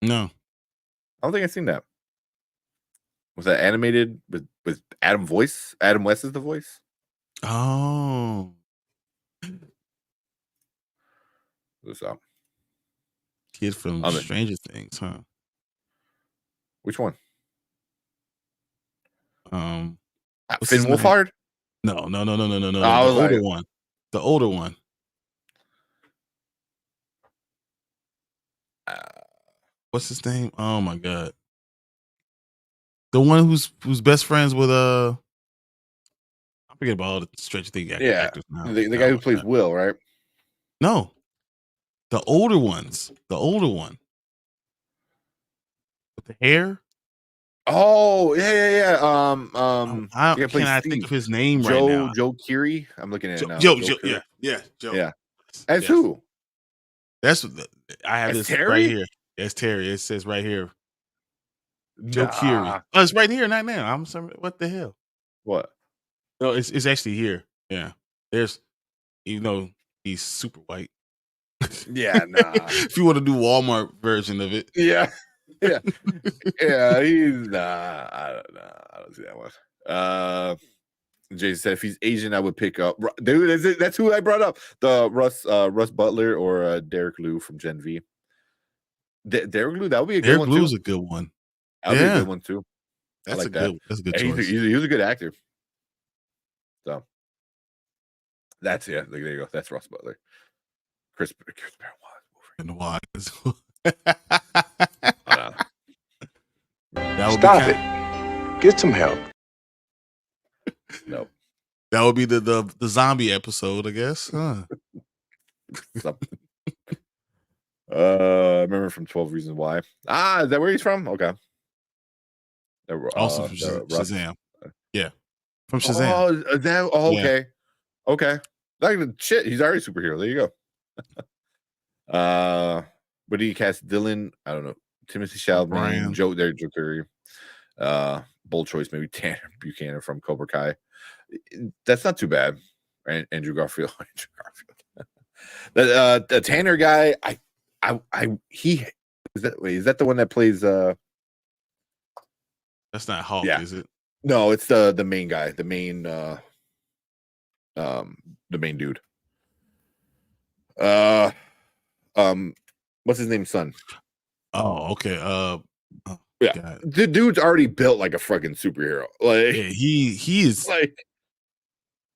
No. I don't think I've seen that. Was that animated with Adam West as the voice? Oh, What's up? kid from Stranger Things, huh? Which one? What's Finn his name? Wolfhard? No. The I was older like, one. The older one. What's his name? Oh my god. The one who's best friends with I forget about all the Stranger Things actors now. the guy who plays Will, right? No, the older ones. The older one with the hair. Oh yeah. I yeah, cannot think of his name right now. Joe Keery. I'm looking at it now. Joe, Keery. Joe. Yeah. As who? That's I have this Terry? right here. That's Terry. It says right here. Joe Keery. Nah. Oh, it's right here, not now. I'm sorry. What the hell? What? No, it's actually here. Yeah. There's, even though he's super white. Yeah, nah. If you want to do Walmart version of it. Yeah. Yeah. Yeah, he's I don't know. I don't see that one. Jason said if he's Asian, I would pick up. Dude, that's who I brought up. The Russ Butler or Derek Liu from Gen V. Derek Liu, that would be a good one. Derek Liu's a good one. That would be a good one too. That's like that. That's a good choice. He's a good actor. So that's there you go. That's Russ Butler. Chris Benoit. Stop it. Get some help. Nope. That would be the zombie episode, I guess. Huh. I remember from 12 Reasons Why. Is that where he's from? Okay. Also from Shazam. Yeah. From Shazam. Okay. Okay. Like shit, he's already a superhero. There you go. But he cast Dylan, I don't know, Timothy Chalamet, Joe Curry. Bold choice, maybe Tanner Buchanan from Cobra Kai. That's not too bad. Andrew Garfield. The Tanner guy, is that the one that plays That's not Hulk, is it? No, it's the main guy, the main dude. What's his name? Son. Oh, okay. Yeah, God. The dude's already built like a fucking superhero. Like, yeah, he is like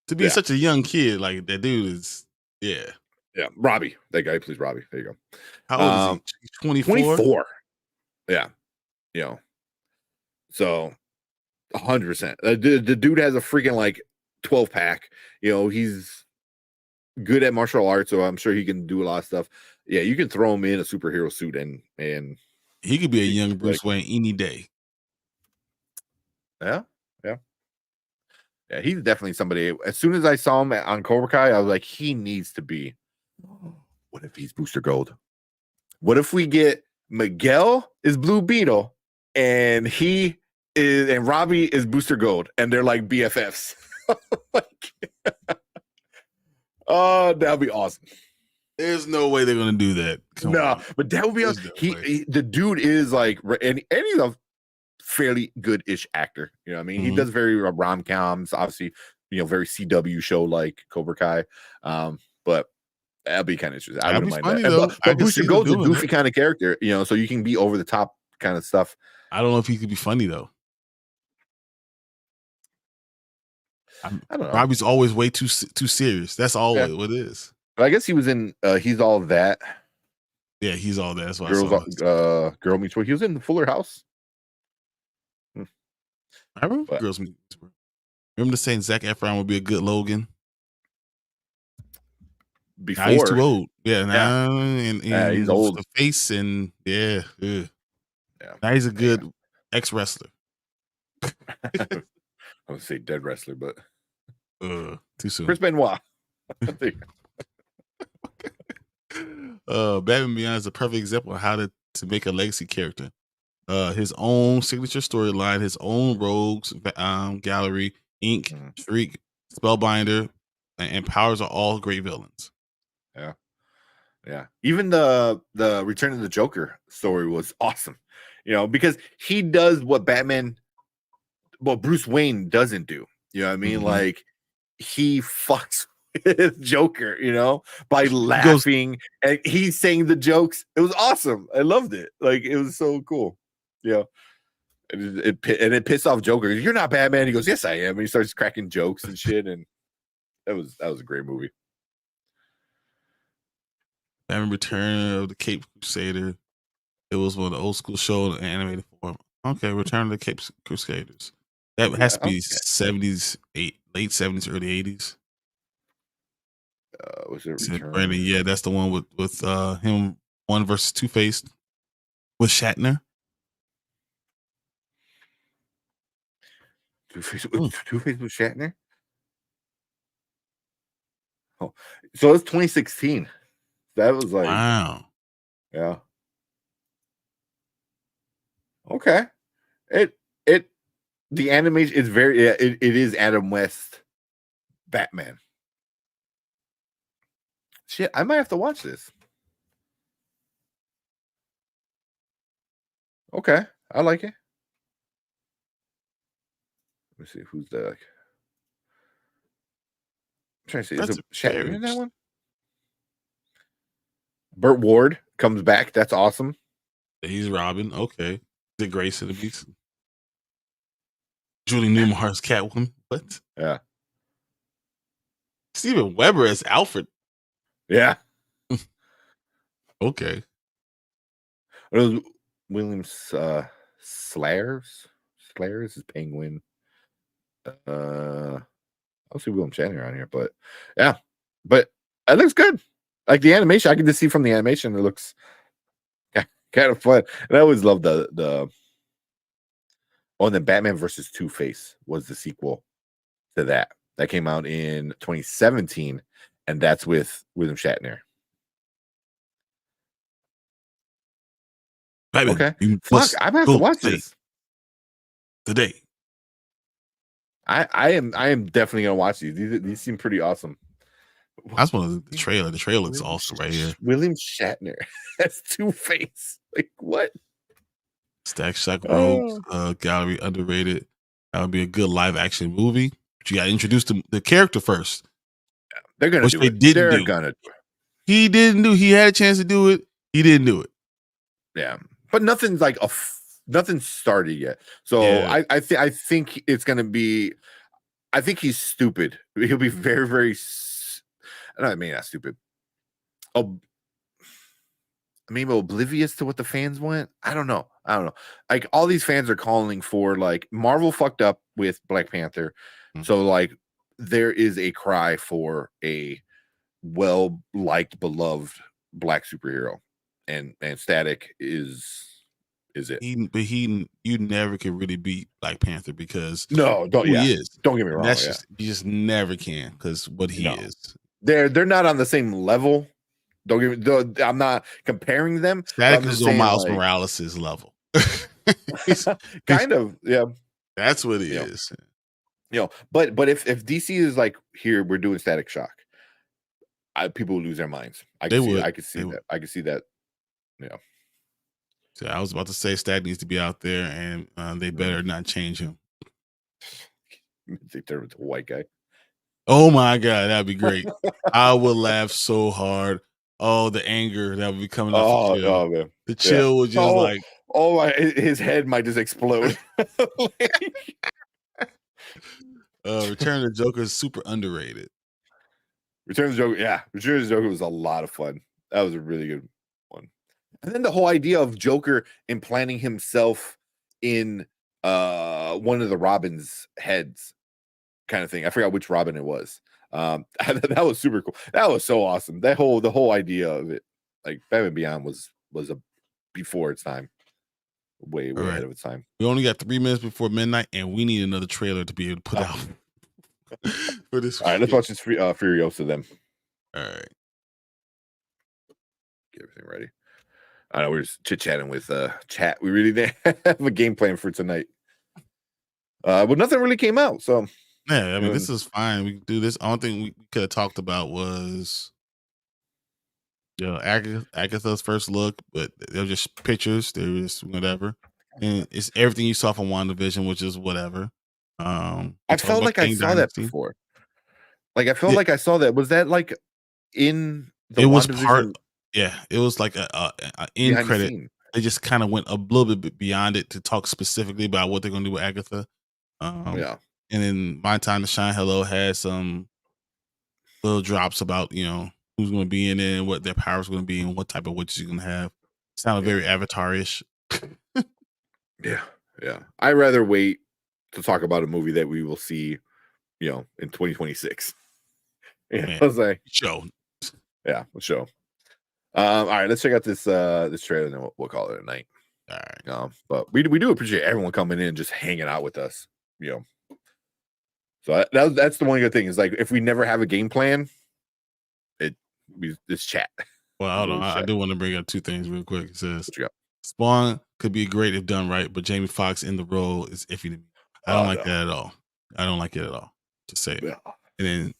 to be such a young kid. Like that dude is, yeah. Robbie, that guy plays Robbie. There you go. How old is he? 24? 24. Yeah, so 100%. The dude has a freaking like 12-pack. He's good at martial arts, so I'm sure he can do a lot of stuff. Yeah, you can throw him in a superhero suit and he could be a young Bruce Wayne any day. Yeah. He's definitely somebody. As soon as I saw him on Cobra Kai, I was like, he needs to be. What if he's Booster Gold? What if we get Miguel is Blue Beetle and he is and Robbie is Booster Gold and they're like BFFs? Oh, that'd be awesome. There's no way they're gonna do that. But that would be awesome. The dude is like, and he's a fairly good-ish actor. You know what I mean? Mm-hmm. He does very rom-coms, obviously, very CW show like Cobra Kai. But that'd be kind of interesting. I wouldn't mind that. But Booster Gold's a goofy kind of character, so you can be over the top kind of stuff. I don't know if he could be funny though. I don't know. Robbie's always way too serious. That's all what it is. But I guess he was in He's All That. Yeah, He's All That. That's why Girl Meets Boy. He was in Fuller House. I remember Girls Meet Boy. Remember saying Zac Efron would be a good Logan? Before. Now he's too old. Yeah, now and he's old. The face and yeah. Now he's a good ex-wrestler. I would say dead wrestler, but too soon. Chris Benoit. Batman Beyond is a perfect example of how to make a legacy character. His own signature storyline, his own rogues gallery, Ink, Shriek, Spellbinder, and Powers are all great villains. Yeah. Even the Return of the Joker story was awesome. Because he does what Bruce Wayne doesn't do. You know what I mean? Mm-hmm. Like he fucks with Joker, you know, by laughing and he's saying the jokes. It was awesome. I loved it. Like it was so cool. Yeah. It pissed off Joker. You're not Batman. He goes, yes, I am. And he starts cracking jokes and shit. And that was a great movie. Batman Return of the Cape Crusader. It was one of the old school show in animated form. Okay, Return of the Cape Crusaders. That has to be 70s, late 70s, early 80s. Was it Return? Brandon, yeah, that's the one with him 1 versus Two-Face with Shatner. Two-Face with Shatner? Oh, so it's 2016. That was like, wow. Yeah. Okay. The animation is very, it is Adam West Batman. Shit, I might have to watch this. Okay, I like it. Let me see who's the. I'm trying to see. Is it Shatner in that one? Burt Ward comes back. That's awesome. He's Robin. Okay. Dick Grayson the Beast. Julie Newmar's Catwoman. What? Yeah. Steven Weber as Alfred. Yeah. Okay. William Slayers is Penguin. I'll see William Shatner on here, but yeah, but it looks good. Like the animation, I can just see from the animation, it looks kind of fun. And I always loved the and then Batman versus Two-Face was the sequel to that. That came out in 2017, and that's with William Shatner. Batman, okay. Fuck, I'm gonna have to watch this today. I am definitely gonna watch these. These seem pretty awesome. That's one of the trailer. The trailer looks awesome right here. William Shatner as Two-Face. Like what? Stack Rogues Gallery underrated. That would be a good live action movie. But you got to introduce the character first. Yeah, they're gonna which do they it. Didn't they're do. Gonna do it. He didn't do. He had a chance to do it. He didn't do it. Yeah, but nothing's like nothing started yet. So yeah. I think it's gonna be. I think he's stupid. He'll be very, very. I mean, not stupid. Oh, maybe oblivious to what the fans want. I don't know. Like all these fans are calling for like Marvel fucked up with Black Panther, so like there is a cry for a well-liked, beloved Black superhero, and Static is it. You never can really beat Black Panther because he is. Don't get me wrong. That's just you just never can because what he is. They're not on the same level. Don't get me. I'm not comparing them. Static is on Miles Morales' level. Kind of, yeah. That's what it is. But if DC is like, here we're doing Static Shock, people would lose their minds. I can see that. Yeah. So I was about to say Static needs to be out there, and they better not change him. They turn into a white guy. Oh my god, that'd be great. I would laugh so hard. Oh, the anger that would be coming off the chill. Oh man. The chill was just like, oh my, his head might just explode. Return of the Joker is super underrated. Return of the Joker was a lot of fun. That was a really good one. And then the whole idea of Joker implanting himself in one of the Robin's heads, kind of thing. I forgot which Robin it was. That was super cool. That was so awesome. The whole idea of it, like Batman Beyond was a before its time, way ahead of its time. We only got 3 minutes before midnight, and we need another trailer to be able to put out for this. All right, let's watch this Furiosa then. All right, get everything ready. I know we're just chit chatting with chat. We really didn't have a game plan for tonight. But nothing really came out, so. Yeah, I mean, this is fine. We can do this. Only thing we could have talked about was, Agatha's first look, but they were just pictures. They were just whatever, and it's everything you saw from WandaVision, which is whatever. I felt like I saw that before. Like I felt like I saw that. Was that like in the It was WandaVision it was like a end behind the credit. scene? They just kind of went a little bit beyond it to talk specifically about what they're gonna do with Agatha. Yeah. And then My Time to Shine Hello has some little drops about, you know, who's gonna be in it and what their power's gonna be and what type of witches you're gonna have. Sounded very Avatar-ish. Yeah. Yeah. I'd rather wait to talk about a movie that we will see, you know, in 2026. Yeah. Man, I was like, show. yeah, we'll show. All right, let's check out this this trailer and then we'll call it a night. All right. But we do appreciate everyone coming in and just hanging out with us, you know. So that's the one good thing is like if we never have a game plan, we just chat. Well, hold on. I do want to bring up two things real quick. It says What you got? Spawn could be great if done right, but Jamie Foxx in the role is iffy to me. I don't like that at all. I don't like it at all. Just say it. Yeah. And then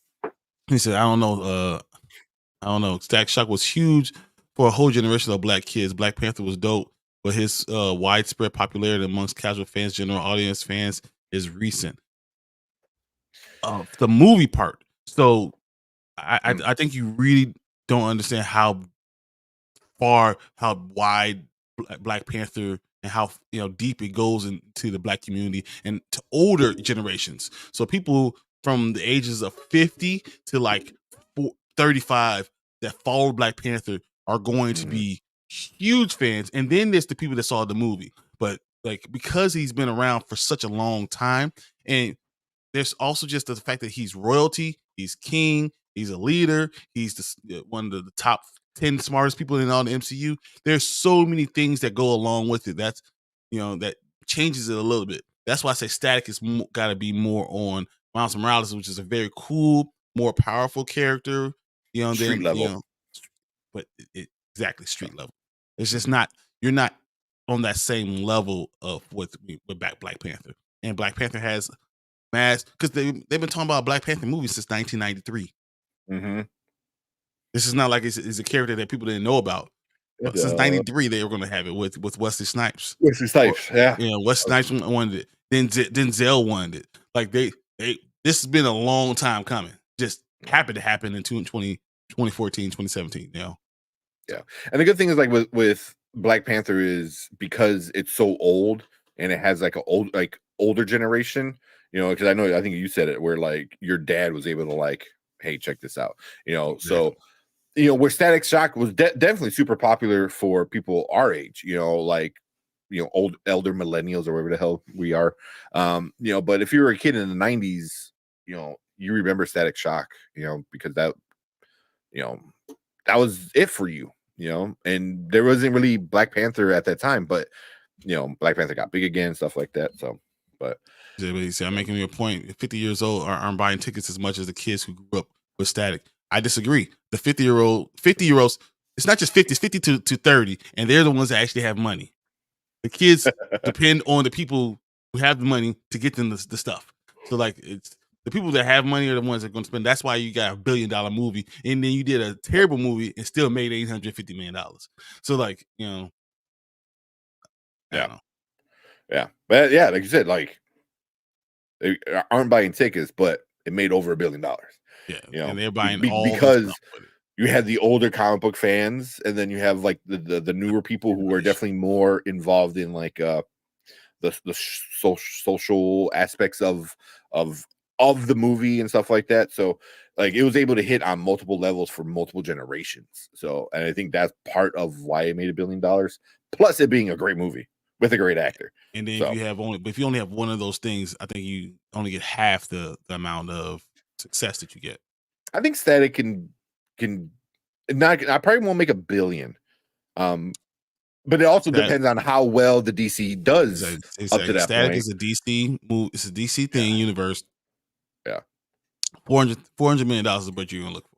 he said, I don't know. Static Shock was huge for a whole generation of black kids. Black Panther was dope, but his widespread popularity amongst casual fans, general audience fans is recent. The movie part. So I think you really don't understand how wide Black Panther and how deep it goes into the black community and to older generations. So people from the ages of 50 to like 35 that follow Black Panther are going to be huge fans. And then there's the people that saw the movie. But like because he's been around for such a long time, and there's also just the fact that he's royalty, he's king, he's a leader, he's one of the top 10 smartest people in all the MCU. There's so many things that go along with it. That's that changes it a little bit. That's why I say Static is got to be more on Miles Morales, which is a very cool, more powerful character. Street level, but exactly street level. It's just not. You're not on that same level of with Black Panther, and Black Panther has mass because they've been talking about Black Panther movies since 1993. Mm-hmm. This is not like it's a character that people didn't know about. But since 93, they were going to have it with Wesley Snipes. Wesley Snipes, yeah. Wesley Snipes wanted it. Then Denzel wanted it. Like this has been a long time coming. Just happened to happen in 2014, 2017. Yeah. And the good thing is like with Black Panther is because it's so old and it has like older generation. Because I think you said it where like your dad was able to like, hey, check this out. So. Where Static Shock was definitely super popular for people our age, old elder millennials or whatever the hell we are. But if you were a kid in the 90s, you remember Static Shock, because that was it for you, and there wasn't really Black Panther at that time, but Black Panther got big again, stuff like that. So, but I'm making you a point. 50 years old aren't buying tickets as much as the kids who grew up with Static. I disagree. The 50-year-olds, it's not just 50, it's 50 to 30, and they're the ones that actually have money. The kids depend on the people who have the money to get them the stuff. So like it's the people that have money are the ones that are going to spend. That's why you got $1 billion movie, and then you did a terrible movie and still made $850 million. So like, yeah. But yeah, like you said, like they aren't buying tickets, but it made over $1 billion. Yeah, and they're buying all because you have the older comic book fans, and then you have like the newer people who are definitely more involved in like the social aspects of the movie and stuff like that. So like it was able to hit on multiple levels for multiple generations. So, and I think that's part of why it made $1 billion. Plus, it being a great movie with a great actor. And then if you only have one of those things, I think you only get half the amount of success that you get. I think Static can not. I probably won't make $1 billion, but it also depends on how well the DC does up to that Static point. Is a DC move. It's a DC thing universe. Yeah, $400 million is what you're gonna look for.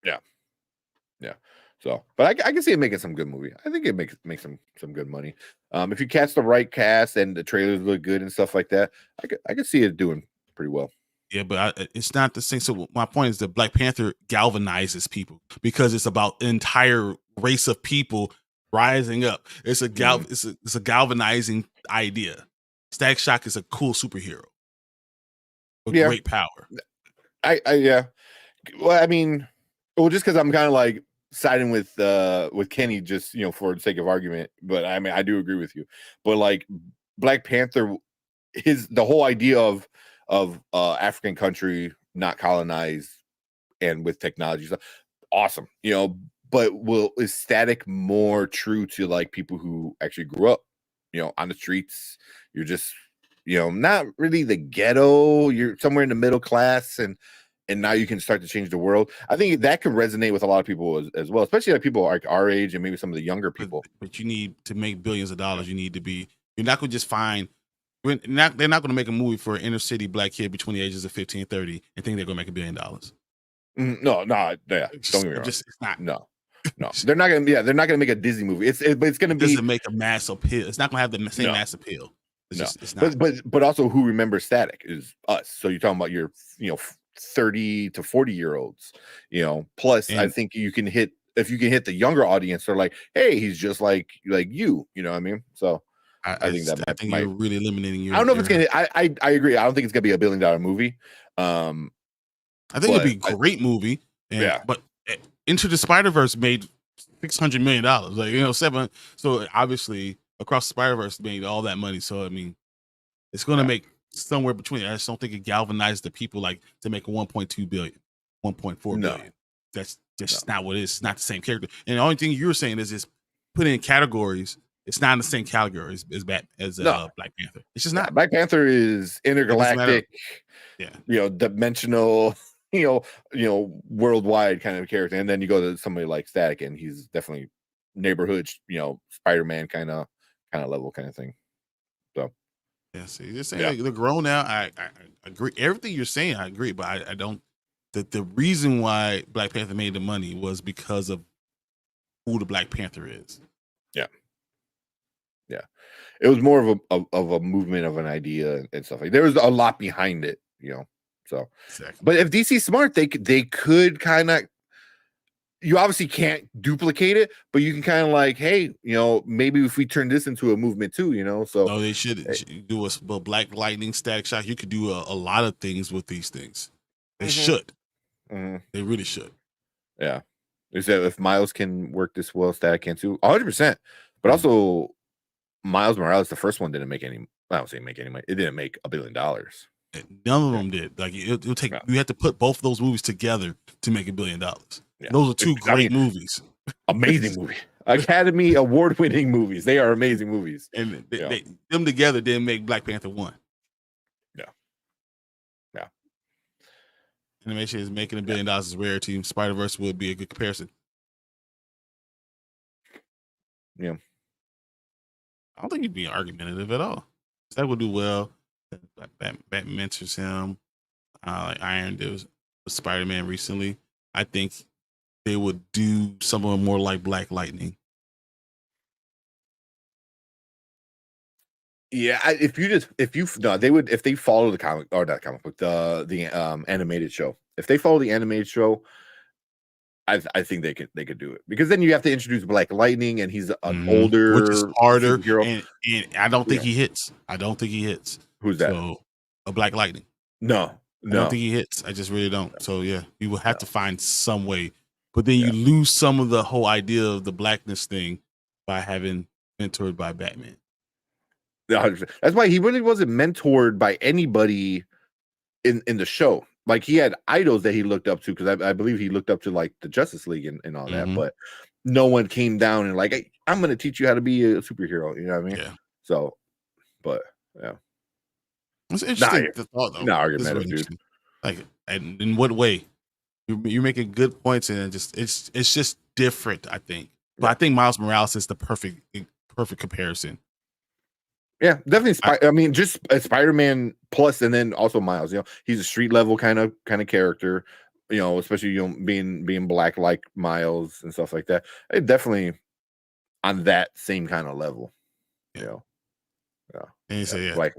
Yeah. So, but I can see it making some good movie. I think it makes some good money. If you catch the right cast and the trailers look good and stuff like that, I could see it doing pretty well. Yeah, but it's not the same. So my point is that Black Panther galvanizes people because it's about an entire race of people rising up. It's a it's a galvanizing idea. Static Shock is a cool superhero with great power. Yeah. Well, I mean, just because I'm kind of like siding with Kenny, just for the sake of argument. But I mean, I do agree with you. But like Black Panther, the whole idea of African country not colonized and with technology stuff, awesome. But is Static more true to like people who actually grew up, on the streets? You're just, not really the ghetto. You're somewhere in the middle class, and now you can start to change the world. I think that could resonate with a lot of people as well, especially like people like our age and maybe some of the younger people. But you need to make billions of dollars. You need to be. You're not going to just find. They're not going to make a movie for an inner city black kid between the ages of 15 and 30 and think they're going to make $1 billion. No, yeah. Don't get me wrong. It's not. No. They're not gonna. Yeah, they're not gonna make a Disney movie. But it's gonna be. Doesn't make a mass appeal. It's not gonna have the same mass appeal. It's not. But also, who remembers Static is us. So you're talking about your 30 to 40-year-olds. Plus, I think you can hit the younger audience. They're like, hey, he's just like you. You know what I mean? So I think you're really eliminating your. I don't know if it's gonna. I agree. I don't think it's gonna be $1 billion movie. I think it'd be a great movie. But Into the Spider-Verse made $600 million. Like 7. So obviously, Across the Spider-Verse made all that money. So I mean, it's going to make somewhere between. I just don't think it galvanized the people like to make 1.2 billion, 1.4 billion. That's just not what it is. It's not the same character. And the only thing you were saying is put in categories. It's not in the same category as Black Panther. It's just not. Black Panther is intergalactic, dimensional, worldwide kind of character. And then you go to somebody like Static, and he's definitely neighborhood, Spider-Man kind of level kind of thing. So yeah, see, you're saying like, they're grown now. I agree. Everything you're saying, I agree, but I don't. The reason why Black Panther made the money was because of who the Black Panther is. Yeah, it was more of a movement of an idea and stuff like. There was a lot behind it, So, exactly. But if DC's smart, they could kind of. You obviously can't duplicate it, but you can kind of like, hey, maybe if we turn this into a movement too, So no, they should do a Black Lightning, Static Shock. You could do a lot of things with these things. They should. Mm-hmm. They really should. Yeah. They said if Miles can work this well, Static can too. 100%. But also, Miles Morales, the first one didn't make any. I don't say make any money. It didn't make $1 billion. None of them did. Like it'll take. You have to put both of those movies together to make $1 billion. Yeah. Those are two great movies. Amazing movie. Academy Award-winning movies. They are amazing movies. And them together didn't make Black Panther 1. Yeah. Animation is making $1 billion is rarity. Spider-Verse would be a good comparison. Yeah. I don't think you'd be argumentative at all. That would do well. Batman mentors him. Like Iron did with Spider-Man recently. I think they would do someone more like Black Lightning. Yeah, if they follow the comic or not comic book, the animated show. If they follow the animated show, I think they could do it, because then you have to introduce Black Lightning, and he's an older, which is harder, superhero. And I don't think he hits. Who's that? So, a Black Lightning. No. I don't think he hits. I just really don't. So yeah, you will have to find some way, but then you lose some of the whole idea of the blackness thing by having mentored by Batman. That's why he really wasn't mentored by anybody in the show. Like, he had idols that he looked up to, because I believe he looked up to like the Justice League and all that, but no one came down and like, hey, I'm going to teach you how to be a superhero. You know what I mean? Yeah. So, but yeah. It's interesting the thought, though. Not argumentative, dude. Like, and in what way? You're making good points, and it's just different, I think. But I think Miles Morales is the perfect comparison. Yeah, definitely. I mean, just a Spider-Man plus, and then also Miles. He's a street level kind of character. Especially being black like Miles and stuff like that. Definitely on that same kind of level. Yeah. And he said, Black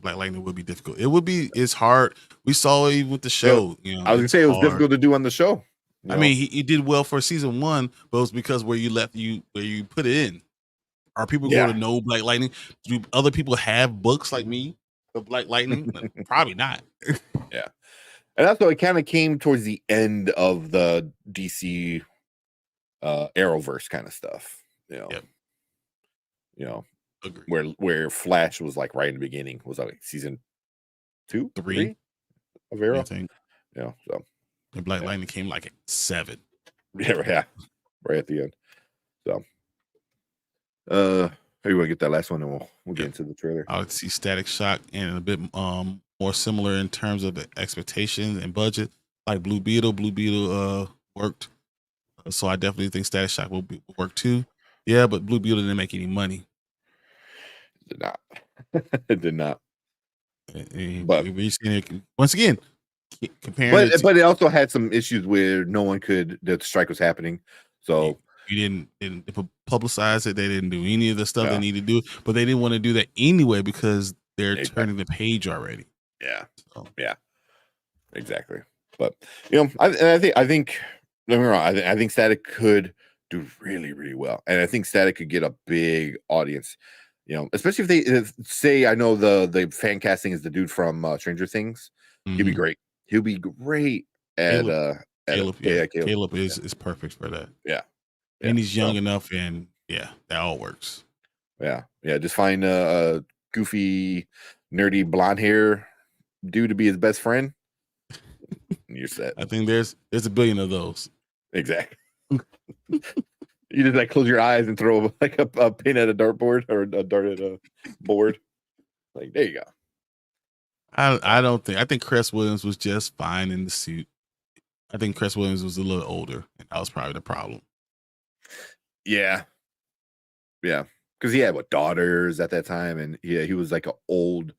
Lightning would be difficult. It's hard. We saw it even with the show. I was gonna say it was difficult to do on the show. I mean, he did well for season 1, but it was because where you put it in. Are people going to know Black Lightning? Do other people have books like me of Black Lightning? Probably not. Yeah. And that's why it kind of came towards the end of the DC Arrowverse kind of stuff. Yep. Agreed. Where Flash was like right in the beginning, was like season 2, 3 of Arrow. I think. So and Black Lightning came like at 7. Yeah, right at the end. So how you want to get that last one, and we'll get into the trailer. I would see Static Shock and a bit more similar in terms of the expectations and budget, like Blue Beetle. Blue Beetle worked, so I definitely think Static Shock will work too. Yeah, but Blue Beetle didn't make any money. Did not. It did not. But we're seeing it once again. Comparing, but it also had some issues where no one could. The strike was happening, so you didn't publicize it. They didn't do any of the stuff they need to do, but they didn't want to do that anyway because they're turning the page already. Yeah, yeah, exactly. But I think don't get me wrong. I think Static could do really, really well, and I think Static could get a big audience. Especially if they say, I know the fan casting is the dude from Stranger Things. Mm-hmm. He'll be great. He'll be great at Caleb. Caleb is perfect for that. Yeah. And he's young enough, and that all works. Yeah. Just find a goofy, nerdy, blonde hair dude to be his best friend. You're set. I think there's a billion of those. Exactly. You just like close your eyes and throw like a pin at a dartboard or a dart at a board. Like, there you go. I think Cress Williams was just fine in the suit. I think Cress Williams was a little older, and that was probably the problem. Yeah. Because he had daughters at that time, and he was like an old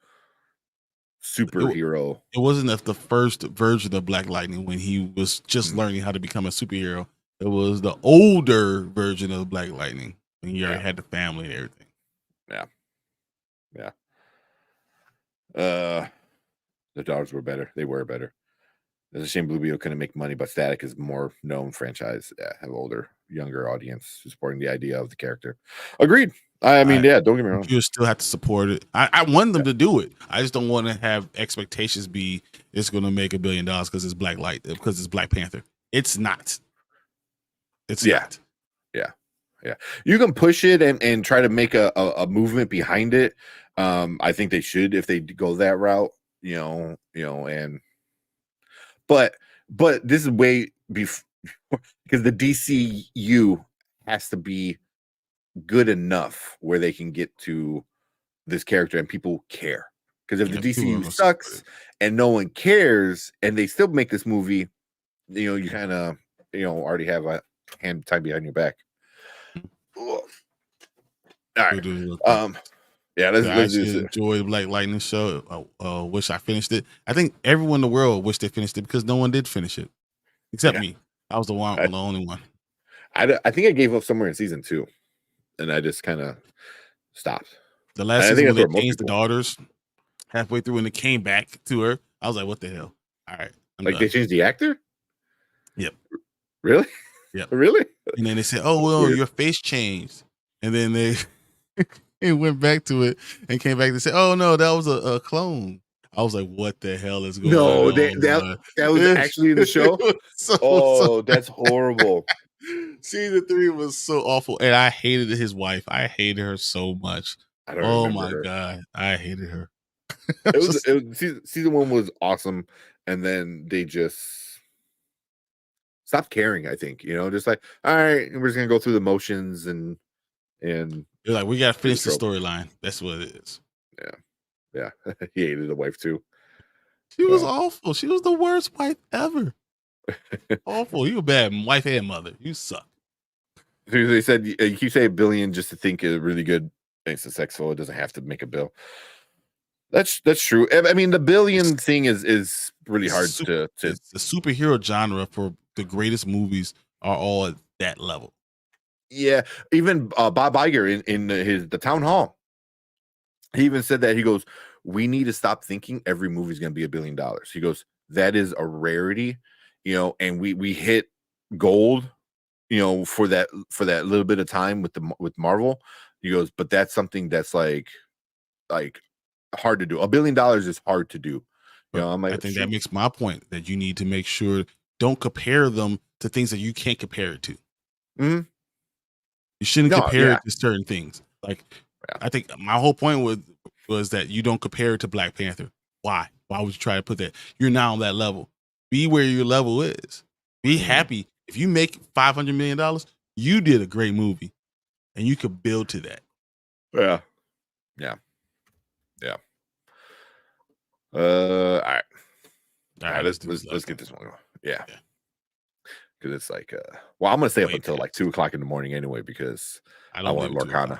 superhero. It wasn't the first version of Black Lightning when he was just learning how to become a superhero. It was the older version of Black Lightning when he already had the family and everything. Yeah. The daughters were better. They were better. It's a shame Blue Beetle couldn't make money, but Static is more known franchise. Have older, younger audience supporting the idea of the character. Agreed. I mean, don't get me wrong. You still have to support it. I want them to do it. I just don't want to have expectations be it's going to make $1 billion because it's because it's Black Panther. It's not. It's not. Yeah. You can push it and try to make a movement behind it. I think they should if they go that route. And but this is way before, because the DCU has to be good enough where they can get to this character and people care. Because if the DCU sucks and no one cares and they still make this movie, you kind of already have a hand tied behind your back. All right. Let's enjoy the Black Lightning show. Wish I finished it. I think everyone in the world wished they finished it because no one did finish it except me. I was the only one. I think I gave up somewhere in season 2, and I just kind of stopped. The last season when they changed the daughters halfway through and it came back to her, I was like, "What the hell?" All right, I'm done. They changed the actor. Yep. Really? Yep. Really? And then they said, "Oh well, your face changed," and then they. It went back to it and came back to say, "Oh no, that was a clone." I was like, "What the hell is going on?" No, that was actually in the show. That's horrible. Season 3 was so awful, and I hated his wife. I hated her so much. Oh my god, I hated her. Season 1 was awesome, and then they just stopped caring. I think just like, all right, we're just gonna go through the motions and. You're like, we gotta finish the storyline. That's what it is. Yeah. He hated the wife too. She was awful. She was the worst wife ever. Awful. You a bad wife and mother. You suck. They said you keep saying $1 billion just to think is really good. It's successful. It doesn't have to make a bill. That's true. I mean, the $1 billion thing is really hard to. The superhero genre for the greatest movies are all at that level. Yeah, even Bob Iger in the town hall, he even said that. He goes, "We need to stop thinking every movie is going to be $1 billion." He goes, "That is a rarity, and we hit gold, for that little bit of time with Marvel." He goes, "But that's something that's like hard to do. $1 billion is hard to do, You know, I'm like, I think that makes my point that you need to make sure don't compare them to things that you can't compare it to. mm-hmm. You shouldn't compare it to certain things. Like, I think my whole point was that you don't compare it to Black Panther. Why? Why would you try to put that? You're now on that level. Be where your level is. Be happy. If you make $500 million, you did a great movie, and you could build to that. Yeah. All right. Let's get this one going. Yeah. Because it's like, well, I'm gonna stay up until like 2:00 in the morning anyway because I want Lorcana.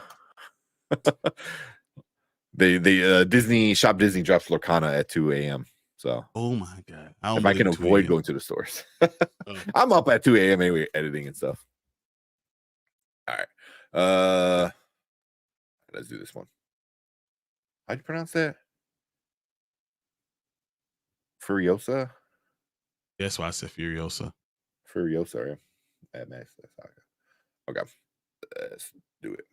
Disney drops Lorcana at 2 a.m. So, oh my god, if I can avoid going to the stores, I'm up at 2 a.m. anyway, editing and stuff. All right, let's do this one. How'd you pronounce that? Furiosa. That's why I said Furiosa. Furiosa, right? Mad Max. Okay, let's do it.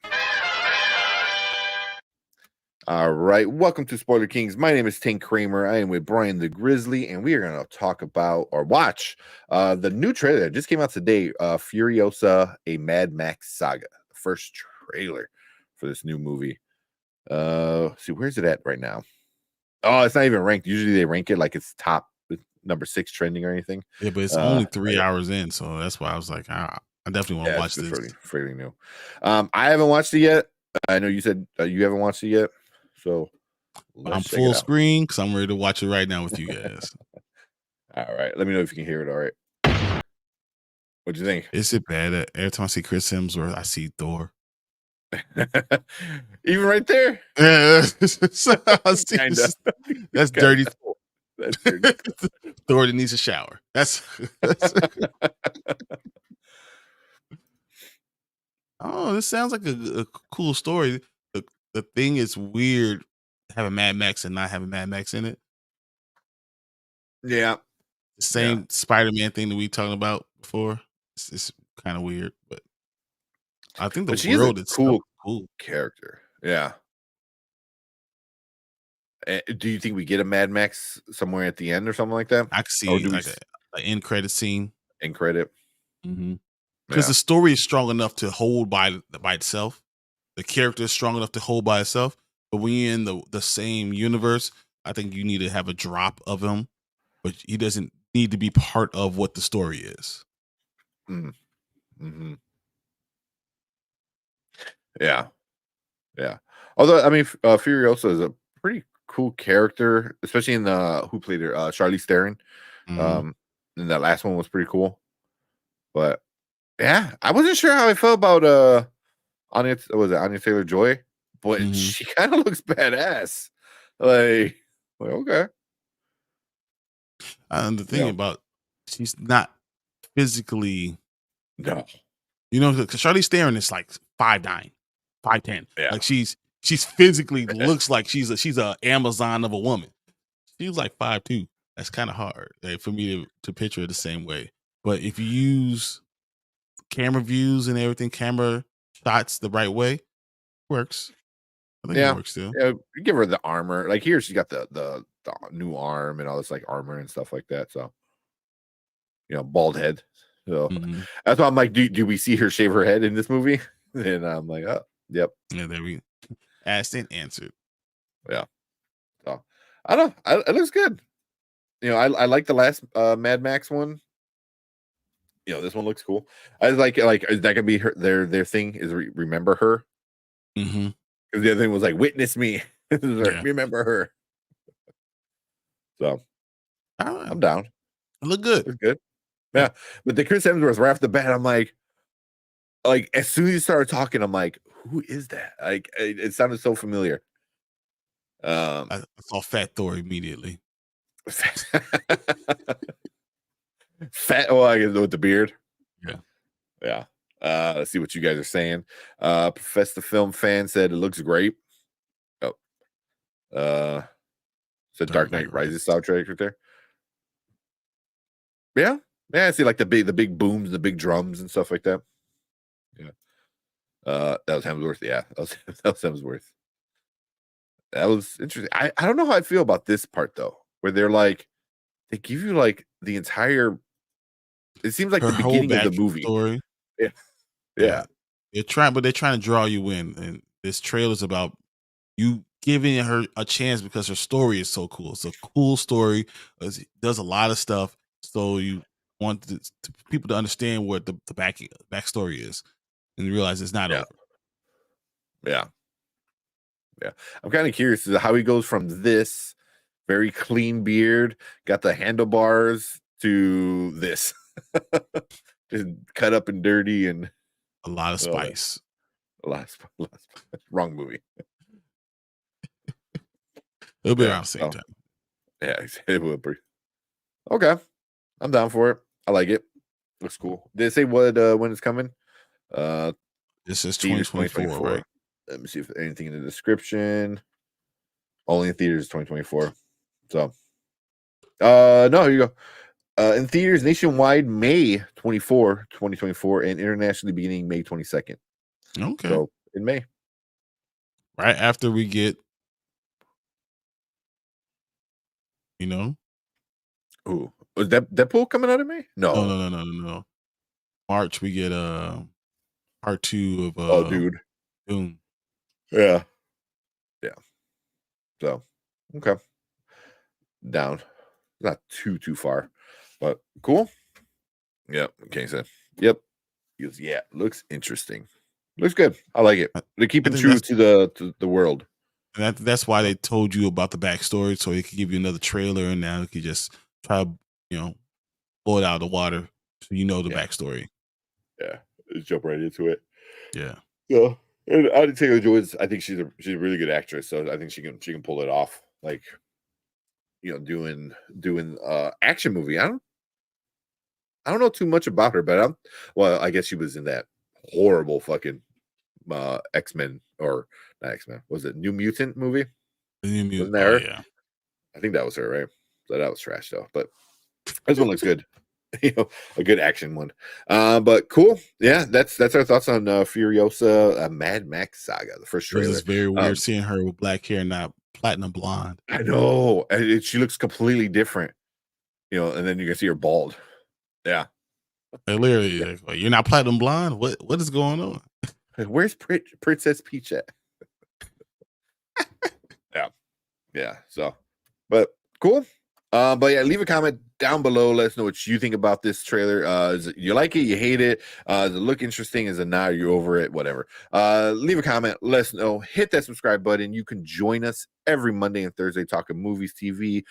All right, welcome to Spoiler Kings. My name is Tank Kramer. I am with Brian the Grizzly, and we are going to talk about or watch the new trailer that just came out today, Furiosa, a Mad Max saga. The first trailer for this new movie. See, where's it at right now? Oh, it's not even ranked. Usually they rank it like it's top number 6 trending or anything. Yeah, but it's only 3 hours in, so that's why I was like, I definitely want to watch this. Fairly new. I haven't watched it yet. I know you said you haven't watched it yet. So I'm full screen because I'm ready to watch it right now with you guys. All right. Let me know if you can hear it. All right. What'd you think? Is it bad? Every time I see Chris Hemsworth, I see Thor. Even right there? Yeah. That's dirty. That's dirty. Thor that needs a shower. That's Oh, this sounds like a cool story. The thing is weird having Mad Max and not having Mad Max in it. Yeah. The same Spider-Man thing that we talked about before. It's kind of weird, but I think the world is cool character. Yeah. Do you think we get a Mad Max somewhere at the end or something like that? I could see like an end credit scene. End credit. Because the story is strong enough to hold by itself. The character is strong enough to hold by itself. But when you're in the same universe, I think you need to have a drop of him. But he doesn't need to be part of what the story is. Yeah. Although, I mean, Furiosa is a pretty cool character, especially in who played her, Charlize Theron. And that last one was pretty cool. But yeah, I wasn't sure how I felt about Anya Taylor-Joy, but she kind of looks badass. Like okay. And the thing about she's not physically because Charlize Theron is like 5'9", 5'10". Like she's physically looks like she's a Amazon of a woman. She's like 5'2". That's kind of hard for me to picture it the same way. But if you use camera views and everything, camera shots the right way, works. I think it works still. Yeah, give her the armor. Like here, she's got the new arm and all this like armor and stuff like that. So, bald head. So that's why I'm like, do we see her shave her head in this movie? And I'm like, oh, yep. Yeah, there we asked and answered. Yeah. So I don't know. It looks good. I like the last Mad Max one. This one looks cool. I was like, is that gonna be their thing? Is remember her? Because the other thing was like, witness me. Remember her. So I'm down. It looked good. It's good. Yeah, but the Chris Hemsworth right off the bat, I'm like as soon as you started talking, I'm like, who is that? Like, it sounded so familiar. I saw Fat Thor immediately. Fat. Oh, I guess with the beard. Yeah. Let's see what you guys are saying. Professor Film Fan said it looks great. Said Dark Knight Rises soundtrack right there. Yeah, I see like the big booms, the big drums and stuff like that. Yeah. That was Hemsworth. Yeah, that was Hemsworth. That was interesting. I don't know how I feel about this part though. where they give you like the entire. It seems like Her the whole beginning of the back movie. story. Yeah. Yeah. They're trying to draw you in, and this trailer's about you giving her a chance because her story is so cool. It's a cool story. It does a lot of stuff, so you want people to understand what the backstory is, and realize it's not Yeah. over. Yeah. Yeah. I'm kind of curious as to how he goes from this very clean beard, got the handlebars, to this. Just cut up and dirty and A lot of spice. Last wrong movie. It'll be around the same time. Yeah, it will be. Okay. I'm down for it. I like it. Looks cool. Did it say what when it's coming? This is theaters 2024, right? Let me see if there's anything in the description. Only in theaters 2024. So no, here you go. In theaters nationwide May 24, 2024, and internationally beginning May 22nd. Okay. So in May. Right after we get, you know. Ooh. Was Deadpool coming out in May? No. March we get part 2 of oh dude. Doom. Yeah. Yeah. So okay. Down. Not too far. But cool. Yep. Okay, so yep. He goes, yeah, looks interesting. Looks good. I like it. They're keeping true to the world. And that's why they told you about the backstory, so they could give you another trailer, and now you could just try to, blow it out of the water so you know the backstory. Yeah. Just jump right into it. Yeah. So and Anya Taylor-Joy, I think she's a really good actress, so I think she can pull it off. Like, doing action movie. I don't know too much about her, but I guess she was in that horrible fucking X-Men, or not X-Men. Was it New Mutant movie? The New Mutant. Wasn't that her? Yeah. I think that was her, right? So that was trash though. But this one looks good. A good action one. But cool. Yeah, that's our thoughts on Furiosa, Mad Max Saga, the first trailer. It's very weird seeing her with black hair, not platinum blonde. I know. She looks completely different. And then you can see her bald. Yeah. Literally, like, you're not platinum blonde? What is going on? Where's Princess Peach at? Yeah. So, but cool. But yeah, leave a comment down below. Let us know what you think about this trailer. You like it? You hate it? Does it look interesting? Is it not? You're over it? Whatever. Leave a comment. Let us know. Hit that subscribe button. You can join us every Monday and Thursday talking movies, TV,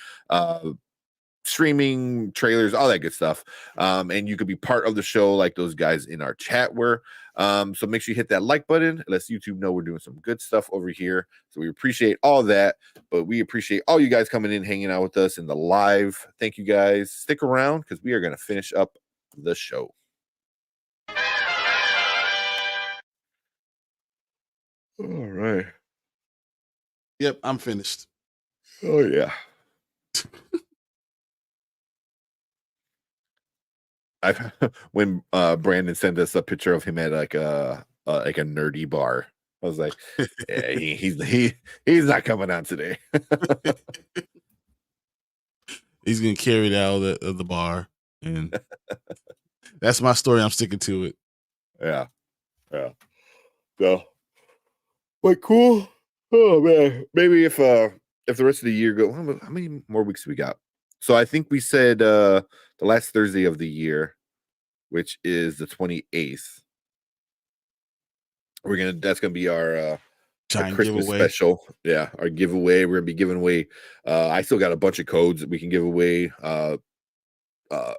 streaming, trailers, all that good stuff. And you could be part of the show like those guys in our chat were. So make sure you hit that like button. It lets YouTube know we're doing some good stuff over here. So we appreciate all that, but we appreciate all you guys coming in, hanging out with us in the live. Thank you guys. Stick around because we are going to finish up the show. All right. Yep, I'm finished. Oh yeah. When Brandon sent us a picture of him at like a nerdy bar, I was like, yeah, he's not coming on today. He's gonna carry it out of the bar, and that's my story. I'm sticking to it. Yeah. So, but cool. Oh man, maybe if the rest of the year go, how many more weeks we got? So I think we said the last Thursday of the year, which is the 28th. That's gonna be our Christmas giveaway. Special. Yeah, our giveaway. We're gonna be giving away. I still got a bunch of codes that we can give away. I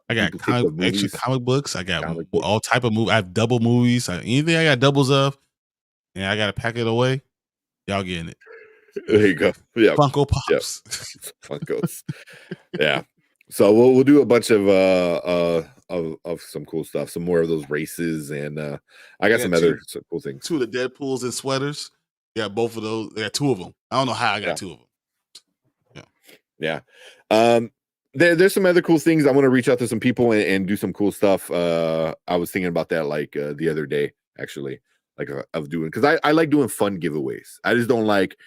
got comic books. I got all type of movies. I have double movies. Anything I got doubles of, and I got to pack it away. Y'all getting it. There you go. Yeah, Funko Pops. Yep. Funkos. Yeah. So we'll do a bunch of some cool stuff. Some more of those races, and I got some cool things. 2 of the Deadpools and sweaters. Yeah, both of those. I got 2 of them. I don't know how I got 2 of them. Yeah. There's some other cool things. I want to reach out to some people and do some cool stuff. I was thinking about that like the other day, actually, like of doing, because I like doing fun giveaways. I just don't like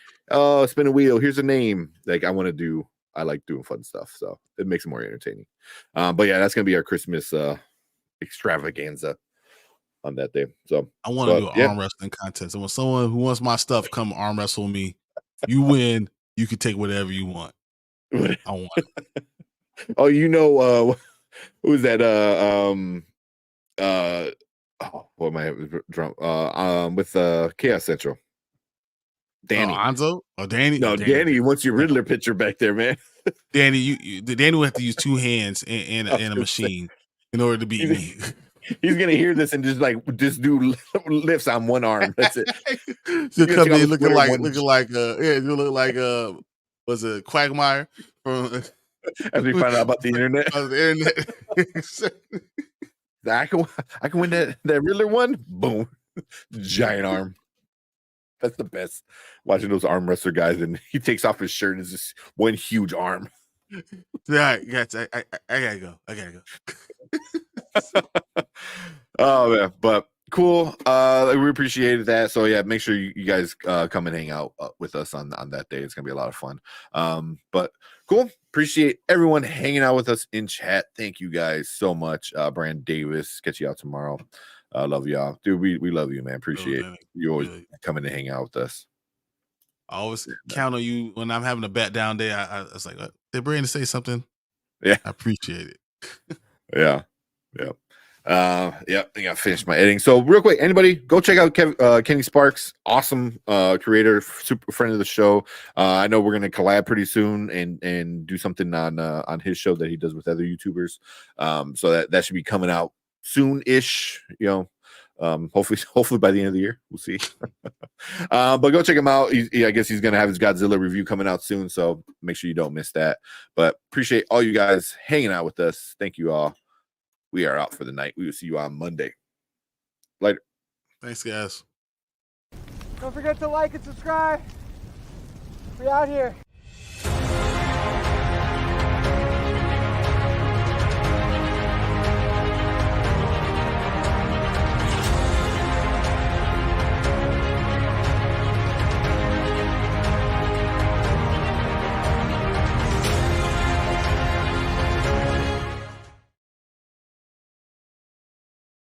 spin a wheel. Here's a name. Like I want to do I like doing fun stuff, so it makes it more entertaining. But yeah, that's gonna be our Christmas extravaganza on that day. So I want to do an arm wrestling contest. And when someone who wants my stuff come arm wrestle me, you win. You can take whatever you want. I want it. Oh, who's that? What am I drunk? With Chaos Central. Danny. Anzo? Or Danny? No, Danny wants your Riddler picture back there, man. Danny, Danny will have to use 2 hands and a machine in order to beat me. He's gonna hear this and just do lifts on one arm. That's it. He'll come in looking like you look like was it Quagmire from as we find out about the internet. I can win that Riddler one. Boom, giant arm. That's the best. Watching those arm wrestler guys, and he takes off his shirt and it's just one huge arm. Yeah, I gotta go. Oh man, but cool. We appreciated that. So yeah, make sure you guys come and hang out with us on that day. It's gonna be a lot of fun. But cool. Appreciate everyone hanging out with us in chat. Thank you guys so much. Brand Davis, catch you out tomorrow. Love y'all, dude. We love you, man. Appreciate you always coming to hang out with us. I always count on you when I'm having a bat down day. I was like, did Brandon say something? Yeah, I appreciate it. Yeah. I think I finished my editing. So real quick, anybody go check out Kenny Sparks, awesome creator, super friend of the show. I know we're gonna collab pretty soon and do something on his show that he does with other YouTubers. So that should be coming out soon-ish. Hopefully by the end of the year, we'll see. But go check him out. I guess he's gonna have his Godzilla review coming out soon, so make sure you don't miss that. But appreciate all you guys hanging out with us. Thank you all. We are out for the night. We will see you on Monday. Later. Thanks, guys. Don't forget to like and subscribe. We out here.